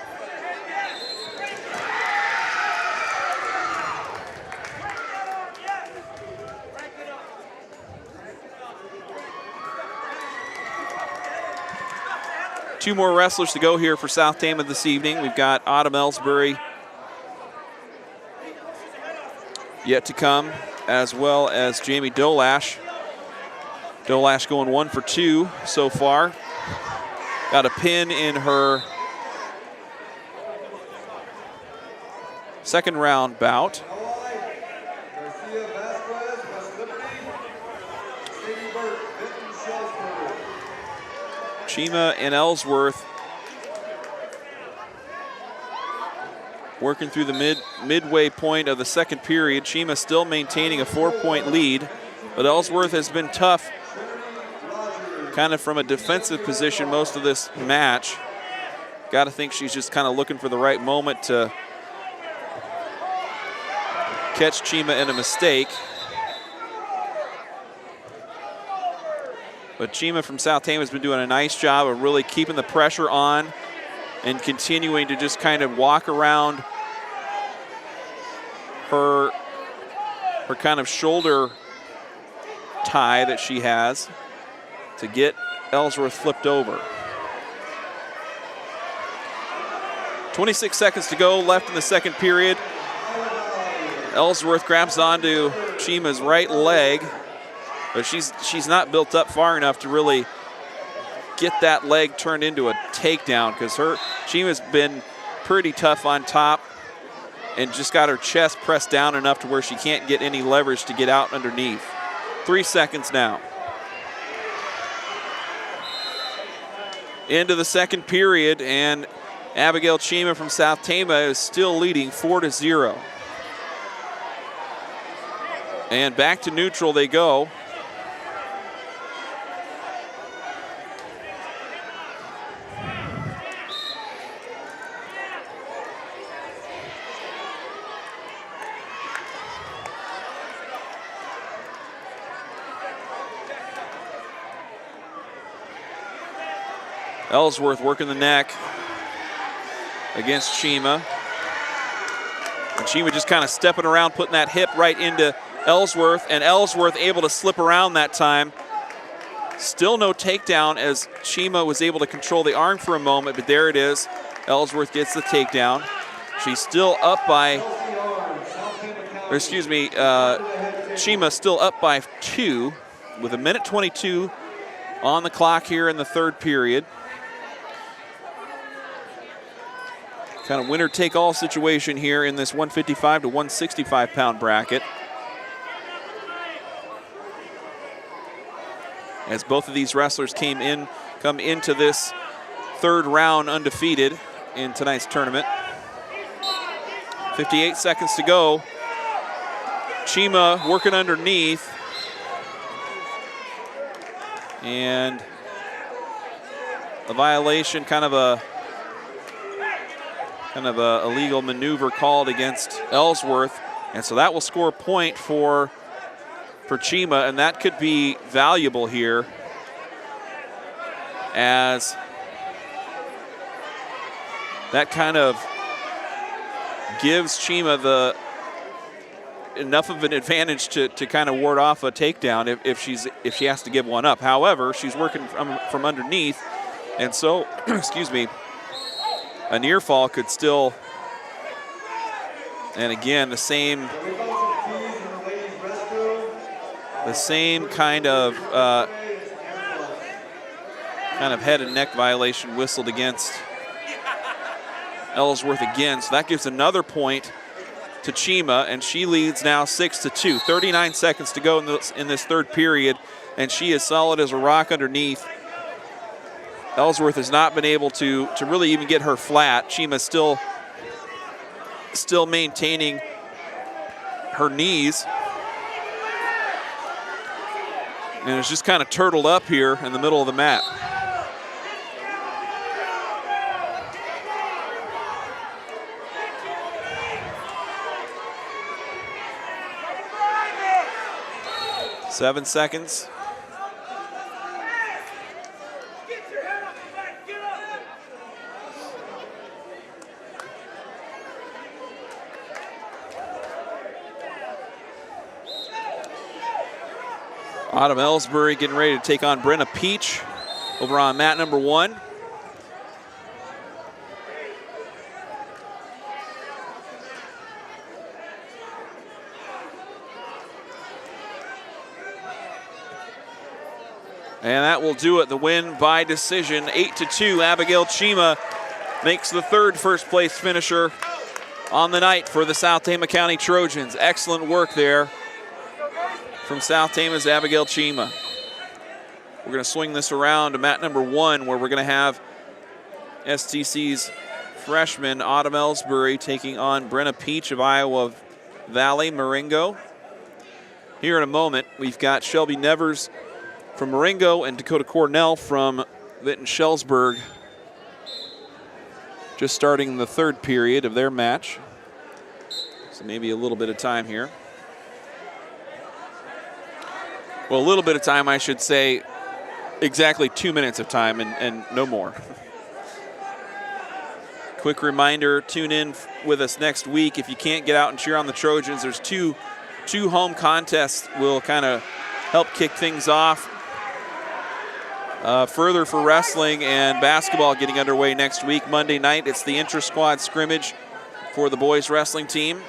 Two more wrestlers to go here for South Tama this evening. We've got Autumn Ellsbury yet to come, as well as Jamie Dolash. Dolash going 1 for 2 so far. Got a pin in her second round bout. Chima and Ellsworth working through the midway point of the second period. Chima still maintaining a 4-point lead, but Ellsworth has been tough kind of from a defensive position most of this match. Got to think she's just kind of looking for the right moment to catch Chima in a mistake. But Chima from South Tama has been doing a nice job of really keeping the pressure on and continuing to just kind of walk around her kind of shoulder tie that she has to get Ellsworth flipped over. 26 seconds to go left in the second period. Ellsworth grabs onto Chima's right leg, but she's not built up far enough to really get that leg turned into a takedown, because Chima's been pretty tough on top and just got her chest pressed down enough to where she can't get any leverage to get out underneath. 3 seconds now. Into the second period, and Abigail Chima from South Tama is still leading 4-0. And back to neutral they go. Ellsworth working the neck against Chima. And Chima just kind of stepping around, putting that hip right into Ellsworth, and Ellsworth able to slip around that time. Still no takedown as Chima was able to control the arm for a moment, but there it is. Ellsworth gets the takedown. She's still up by, Chima still up by 2 with 1:22 on the clock here in the third period. Kind of winner-take-all situation here in this 155 to 165 pound bracket. As both of these wrestlers come into this third round undefeated in tonight's tournament. 58 seconds to go. Chima working underneath. And a violation, kind of a illegal maneuver called against Ellsworth. And so that will score a point for Chima, and that could be valuable here, as that kind of gives Chima enough of an advantage to kind of ward off a takedown if she has to give one up. However, she's working from underneath, and so excuse me, a near fall could still, and again the same kind of head and neck violation whistled against Ellsworth again. So that gives another point to Chima, and she leads now 6-2. 39 seconds to go in this third period, and she is solid as a rock underneath. Ellsworth has not been able to really even get her flat. Chima's still maintaining her knees. And it's just kind of turtled up here in the middle of the mat. Seven seconds. Autumn Ellsbury getting ready to take on Brenna Peach over on mat number 1. And that will do it. The win by decision, 8-2. Abigail Chima makes the third first place finisher on the night for the South Tama County Trojans. Excellent work there from South Tama's Abigail Chima. We're going to swing this around to mat number 1, where we're going to have STC's freshman Autumn Ellsbury taking on Brenna Peach of Iowa Valley Marengo. Here in a moment, we've got Shelby Nevers from Marengo and Dakota Cornell from Vinton-Shellsburg just starting the third period of their match. So maybe a little bit of time here. Well, a little bit of time, I should say, exactly 2 minutes of time and no more. Quick reminder, tune in with us next week. If you can't get out and cheer on the Trojans, there's two home contests will kind of help kick things off. Further for wrestling and basketball getting underway next week. Monday night, it's the intra-squad scrimmage for the boys wrestling team.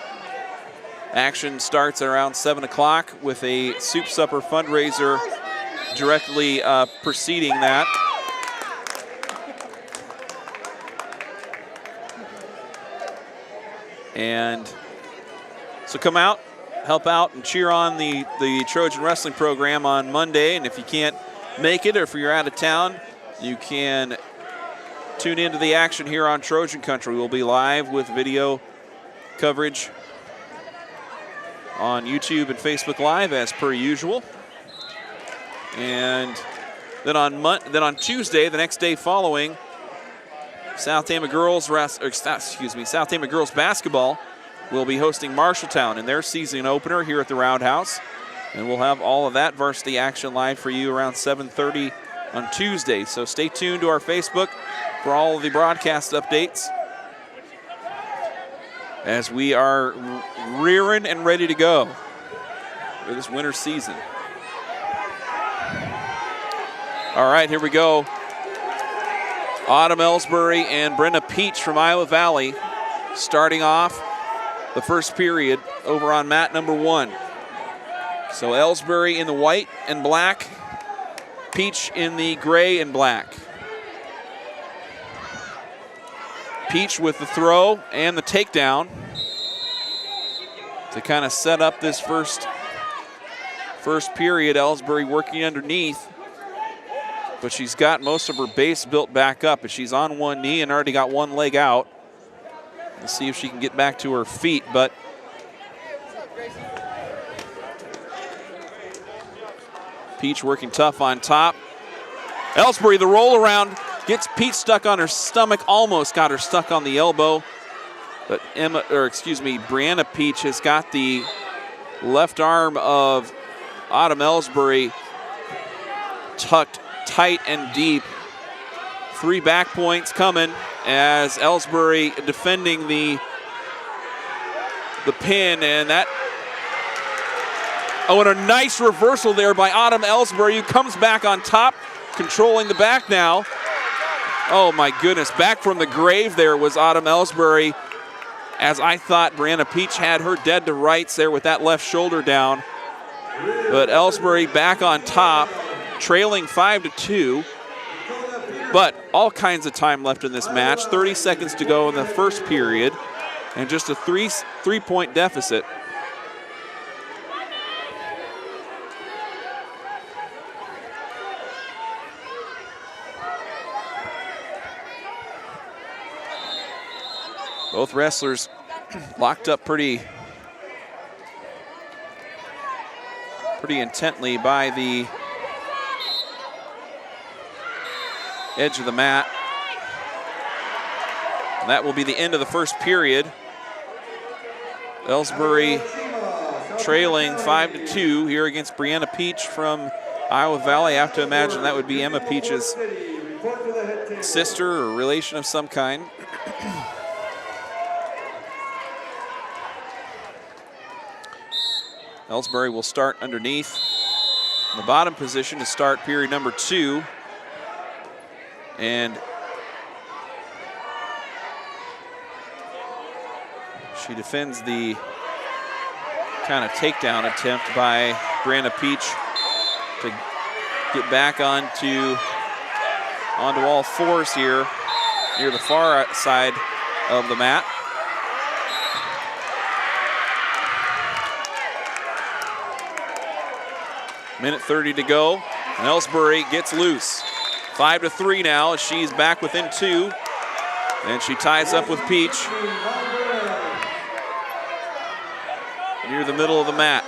Action starts at around 7 o'clock with a soup supper fundraiser directly preceding that. And so come out, help out, and cheer on the Trojan wrestling program on Monday. And if you can't make it, or if you're out of town, you can tune into the action here on Trojan Country. We'll be live with video coverage on YouTube and Facebook Live as per usual. And then on Tuesday, the next day following, South Tama girls basketball will be hosting Marshalltown in their season opener here at the Roundhouse. And we'll have all of that varsity action live for you around 7:30 on Tuesday. So stay tuned to our Facebook for all of the broadcast updates as we are rearing and ready to go for this winter season. All right, here we go. Autumn Ellsbury and Brenna Peach from Iowa Valley starting off the first period over on mat number 1. So Ellsbury in the white and black, Peach in the gray and black. Peach with the throw and the takedown to kind of set up this first period. Ellsbury working underneath, but she's got most of her base built back up, and she's on one knee and already got one leg out. Let's see if she can get back to her feet, but Peach working tough on top. Ellsbury, the roll around, gets Peach stuck on her stomach, almost got her stuck on the elbow. But Brianna Peach has got the left arm of Autumn Ellsbury tucked tight and deep. 3 back points coming as Ellsbury defending the pin, and that. Oh, and a nice reversal there by Autumn Ellsbury, who comes back on top, controlling the back now. Oh my goodness, back from the grave there was Autumn Ellsbury, as I thought Brianna Peach had her dead to rights there with that left shoulder down. But Ellsbury back on top, trailing 5-2. But all kinds of time left in this match. 30 seconds to go in the first period, and just a three-point deficit. Both wrestlers locked up pretty intently by the edge of the mat. And that will be the end of the first period. Ellsbury trailing 5-2 here against Brianna Peach from Iowa Valley. I have to imagine that would be Emma Peach's sister or relation of some kind. Ellsbury will start underneath in the bottom position to start period number 2. And she defends the kind of takedown attempt by Brianna Peach to get back onto all fours here near the far side of the mat. Minute 30 to go, and Ellsbury gets loose. 5-3 now as she's back within 2, and she ties up with Peach near the middle of the mat.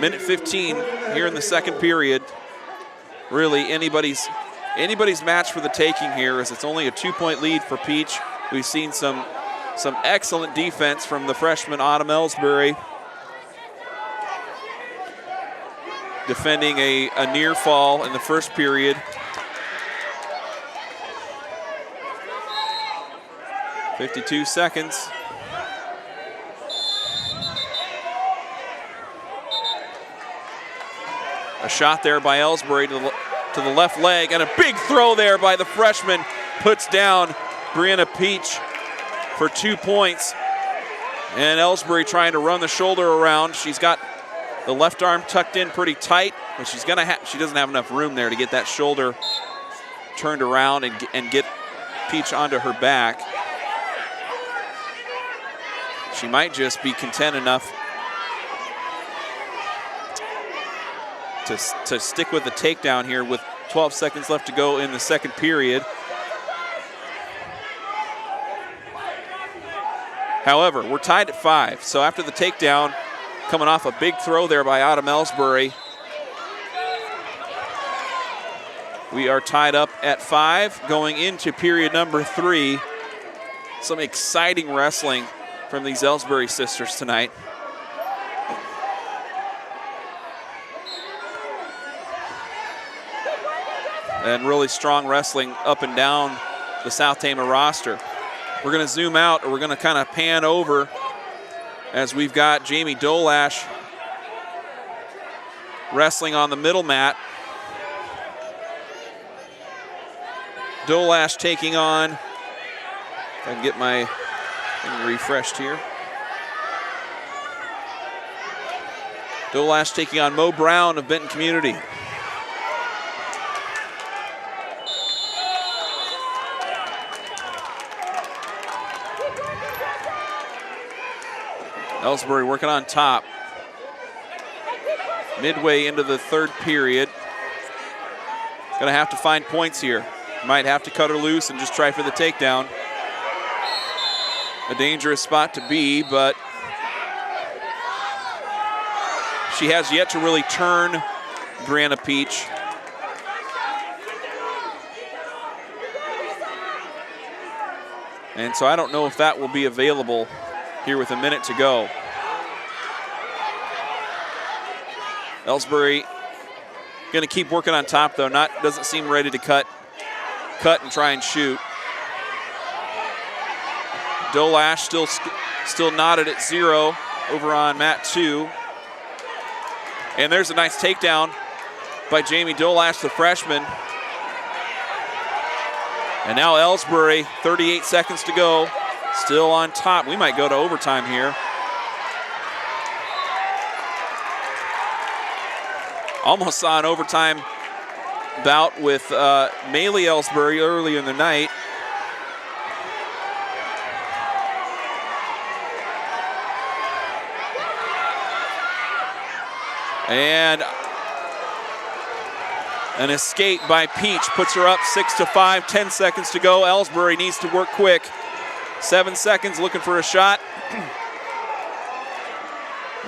Minute 15 here in the second period. Really anybody's match for the taking here, as it's only a 2-point lead for Peach. We've seen some excellent defense from the freshman Autumn Ellsbury, defending a near fall in the first period. .52 seconds. A shot there by Ellsbury to the left leg, and a big throw there by the freshman puts down Brianna Peach for 2 points. And Ellsbury trying to run the shoulder around. She's got the left arm tucked in pretty tight, but she doesn't have enough room there to get that shoulder turned around and get Peach onto her back. She might just be content enough to stick with the takedown here with 12 seconds left to go in the second period. However, we're tied at 5, so after the takedown, coming off a big throw there by Autumn Ellsbury, we are tied up at 5 going into period number 3. Some exciting wrestling from these Ellsbury sisters tonight. And really strong wrestling up and down the South Tama roster. We're going to zoom out, or we're going to kind of pan over as we've got Jamie Dolash wrestling on the middle mat. Dolash taking on, if I can get my thing refreshed here. Dolash taking on Mo Brown of Benton Community. Ellsbury working on top. Midway into the third period. Gonna have to find points here. Might have to cut her loose and just try for the takedown. A dangerous spot to be, but she has yet to really turn Brianna Peach. And so I don't know if that will be available here with a minute to go. Ellsbury going to keep working on top though. Doesn't seem ready to cut and try and shoot. Dolash still knotted at 0 over on mat 2. And there's a nice takedown by Jamie Dolash, the freshman. And now Ellsbury, 38 seconds to go, still on top. We might go to overtime here. Almost saw an overtime bout with Maylee Ellsbury earlier in the night. And an escape by Peach puts her up 6-5, 10 seconds to go. Ellsbury needs to work quick. 7 seconds, looking for a shot.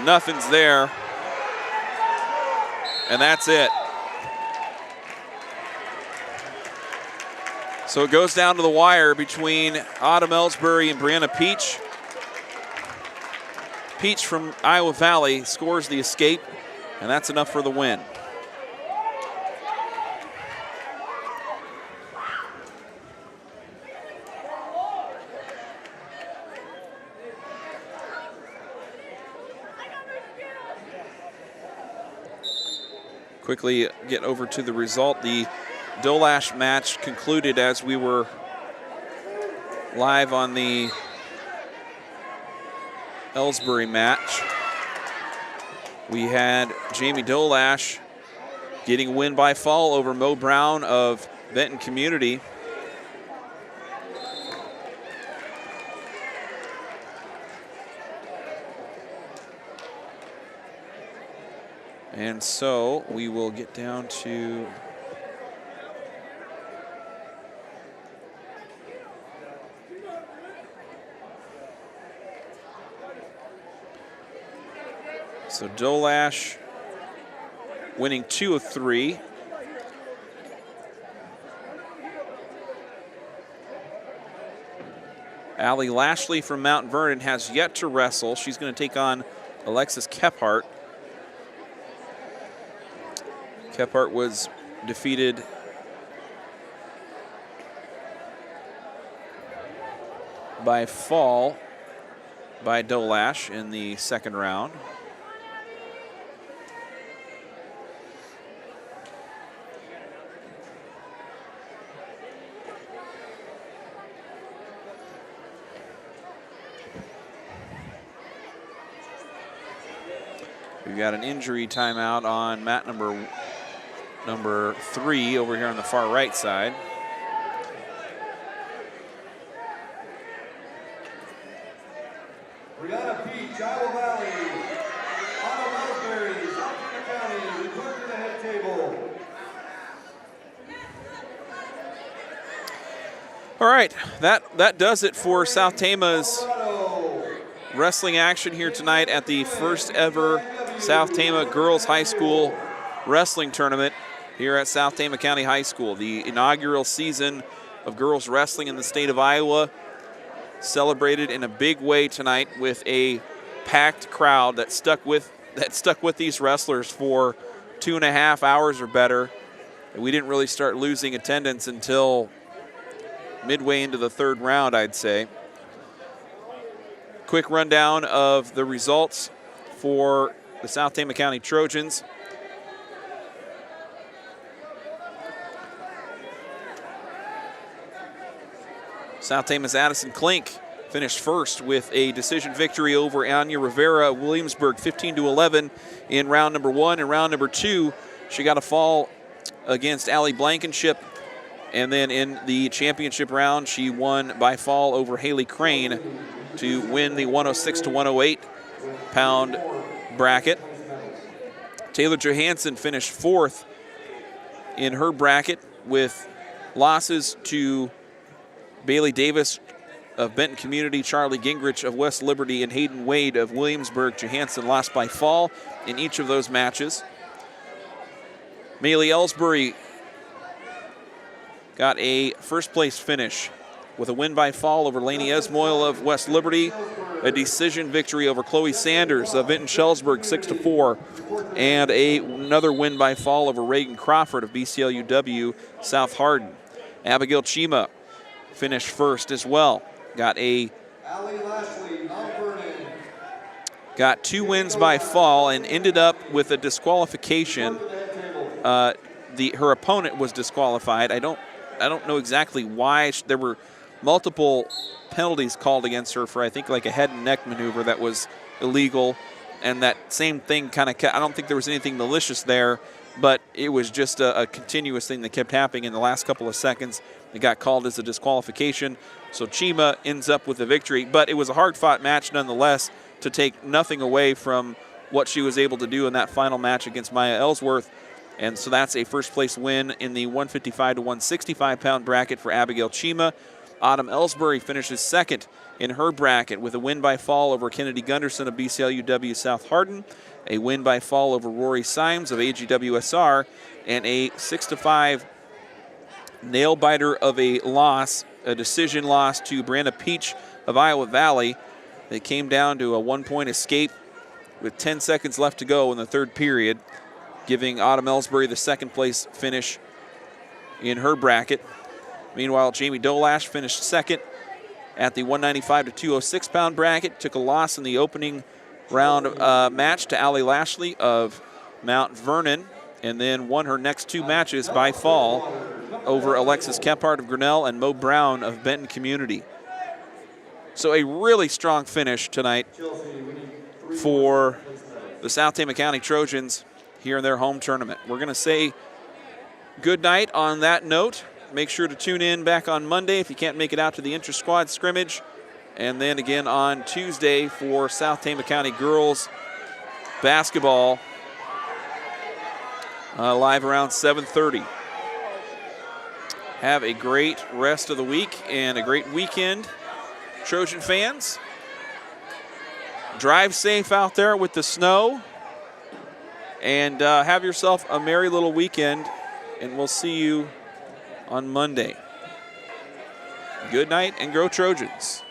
Nothing's there. And that's it. So it goes down to the wire between Autumn Ellsbury and Brianna Peach. Peach from Iowa Valley scores the escape, and that's enough for the win. Quickly get over to the result. The Dolash match concluded as we were live on the Ellsbury match. We had Jamie Dolash getting a win by fall over Mo Brown of Benton Community. And so we will get down to Dolash winning 2 of 3. Allie Lashley from Mount Vernon has yet to wrestle. She's going to take on Alexis Kephart. Kephart was defeated by fall by Dolash in the second round. We've got an injury timeout on mat number 3 over here on the far right side. Brianna Peach, Iowa Valley. Autumn Ellsbury, South Tama County, report to the head table. All right, that does it for South Tama's wrestling action here tonight at the first ever South Tama Girls High School Wrestling Tournament here at South Tama County High School. The inaugural season of girls wrestling in the state of Iowa celebrated in a big way tonight with a packed crowd that stuck with these wrestlers for 2.5 hours or better. And we didn't really start losing attendance until midway into the third round, I'd say. Quick rundown of the results for the South Tama County Trojans. South Tama's Addison Klink finished first with a decision victory over Anya Rivera Williamsburg 15-11 in round number 1. In round number 2, she got a fall against Allie Blankenship. And then in the championship round, she won by fall over Haley Crane to win the 106-108 pound bracket. Taylor Johansson finished 4th in her bracket with losses to Bailey Davis of Benton Community, Charlie Gingrich of West Liberty, and Hayden Wade of Williamsburg. Johansson lost by fall in each of those matches. Maylee Ellsbury got a first place finish with a win by fall over Lainey Esmoil of West Liberty, a decision victory over Chloe Sanders of Vinton Shellsburg 6-4, and another win by fall over Reagan Crawford of BCLUW South Hardin. Abigail Chima finished first as well. Got 2 wins by fall and ended up with a disqualification. Her opponent was disqualified. I don't know exactly why. There were multiple penalties called against her for, I think, like a head and neck maneuver that was illegal, and that same thing kind of I don't think there was anything malicious there, but it was just a continuous thing that kept happening in the last couple of seconds. It got called as a disqualification, so Chima ends up with the victory, but it was a hard-fought match nonetheless to take nothing away from what she was able to do in that final match against Maya Ellsworth. And so that's a first-place win in the 155 to 165-pound bracket for Abigail Chima. Autumn Ellsbury finishes 2nd in her bracket with a win by fall over Kennedy Gunderson of BCLUW South Hardin, a win by fall over Rory Symes of AGWSR, and a 6-5 nail-biter of a loss, a decision loss to Brianna Peach of Iowa Valley. It came down to a 1-point escape with 10 seconds left to go in the 3rd period, giving Autumn Ellsbury the 2nd place finish in her bracket. Meanwhile, Jamie Dolash finished 2nd at the 195 to 206-pound bracket, took a loss in the opening round match to Allie Lashley of Mount Vernon, and then won her next 2 matches by fall over Alexis Kephart of Grinnell and Mo Brown of Benton Community. So a really strong finish tonight for the South Tama County Trojans here in their home tournament. We're going to say good night on that note. Make sure to tune in back on Monday if you can't make it out to the inter-squad scrimmage. And then again on Tuesday for South Tama County girls basketball live around 7:30. Have a great rest of the week and a great weekend, Trojan fans. Drive safe out there with the snow. And have yourself a merry little weekend. And we'll see you on Monday. Good night and go Trojans.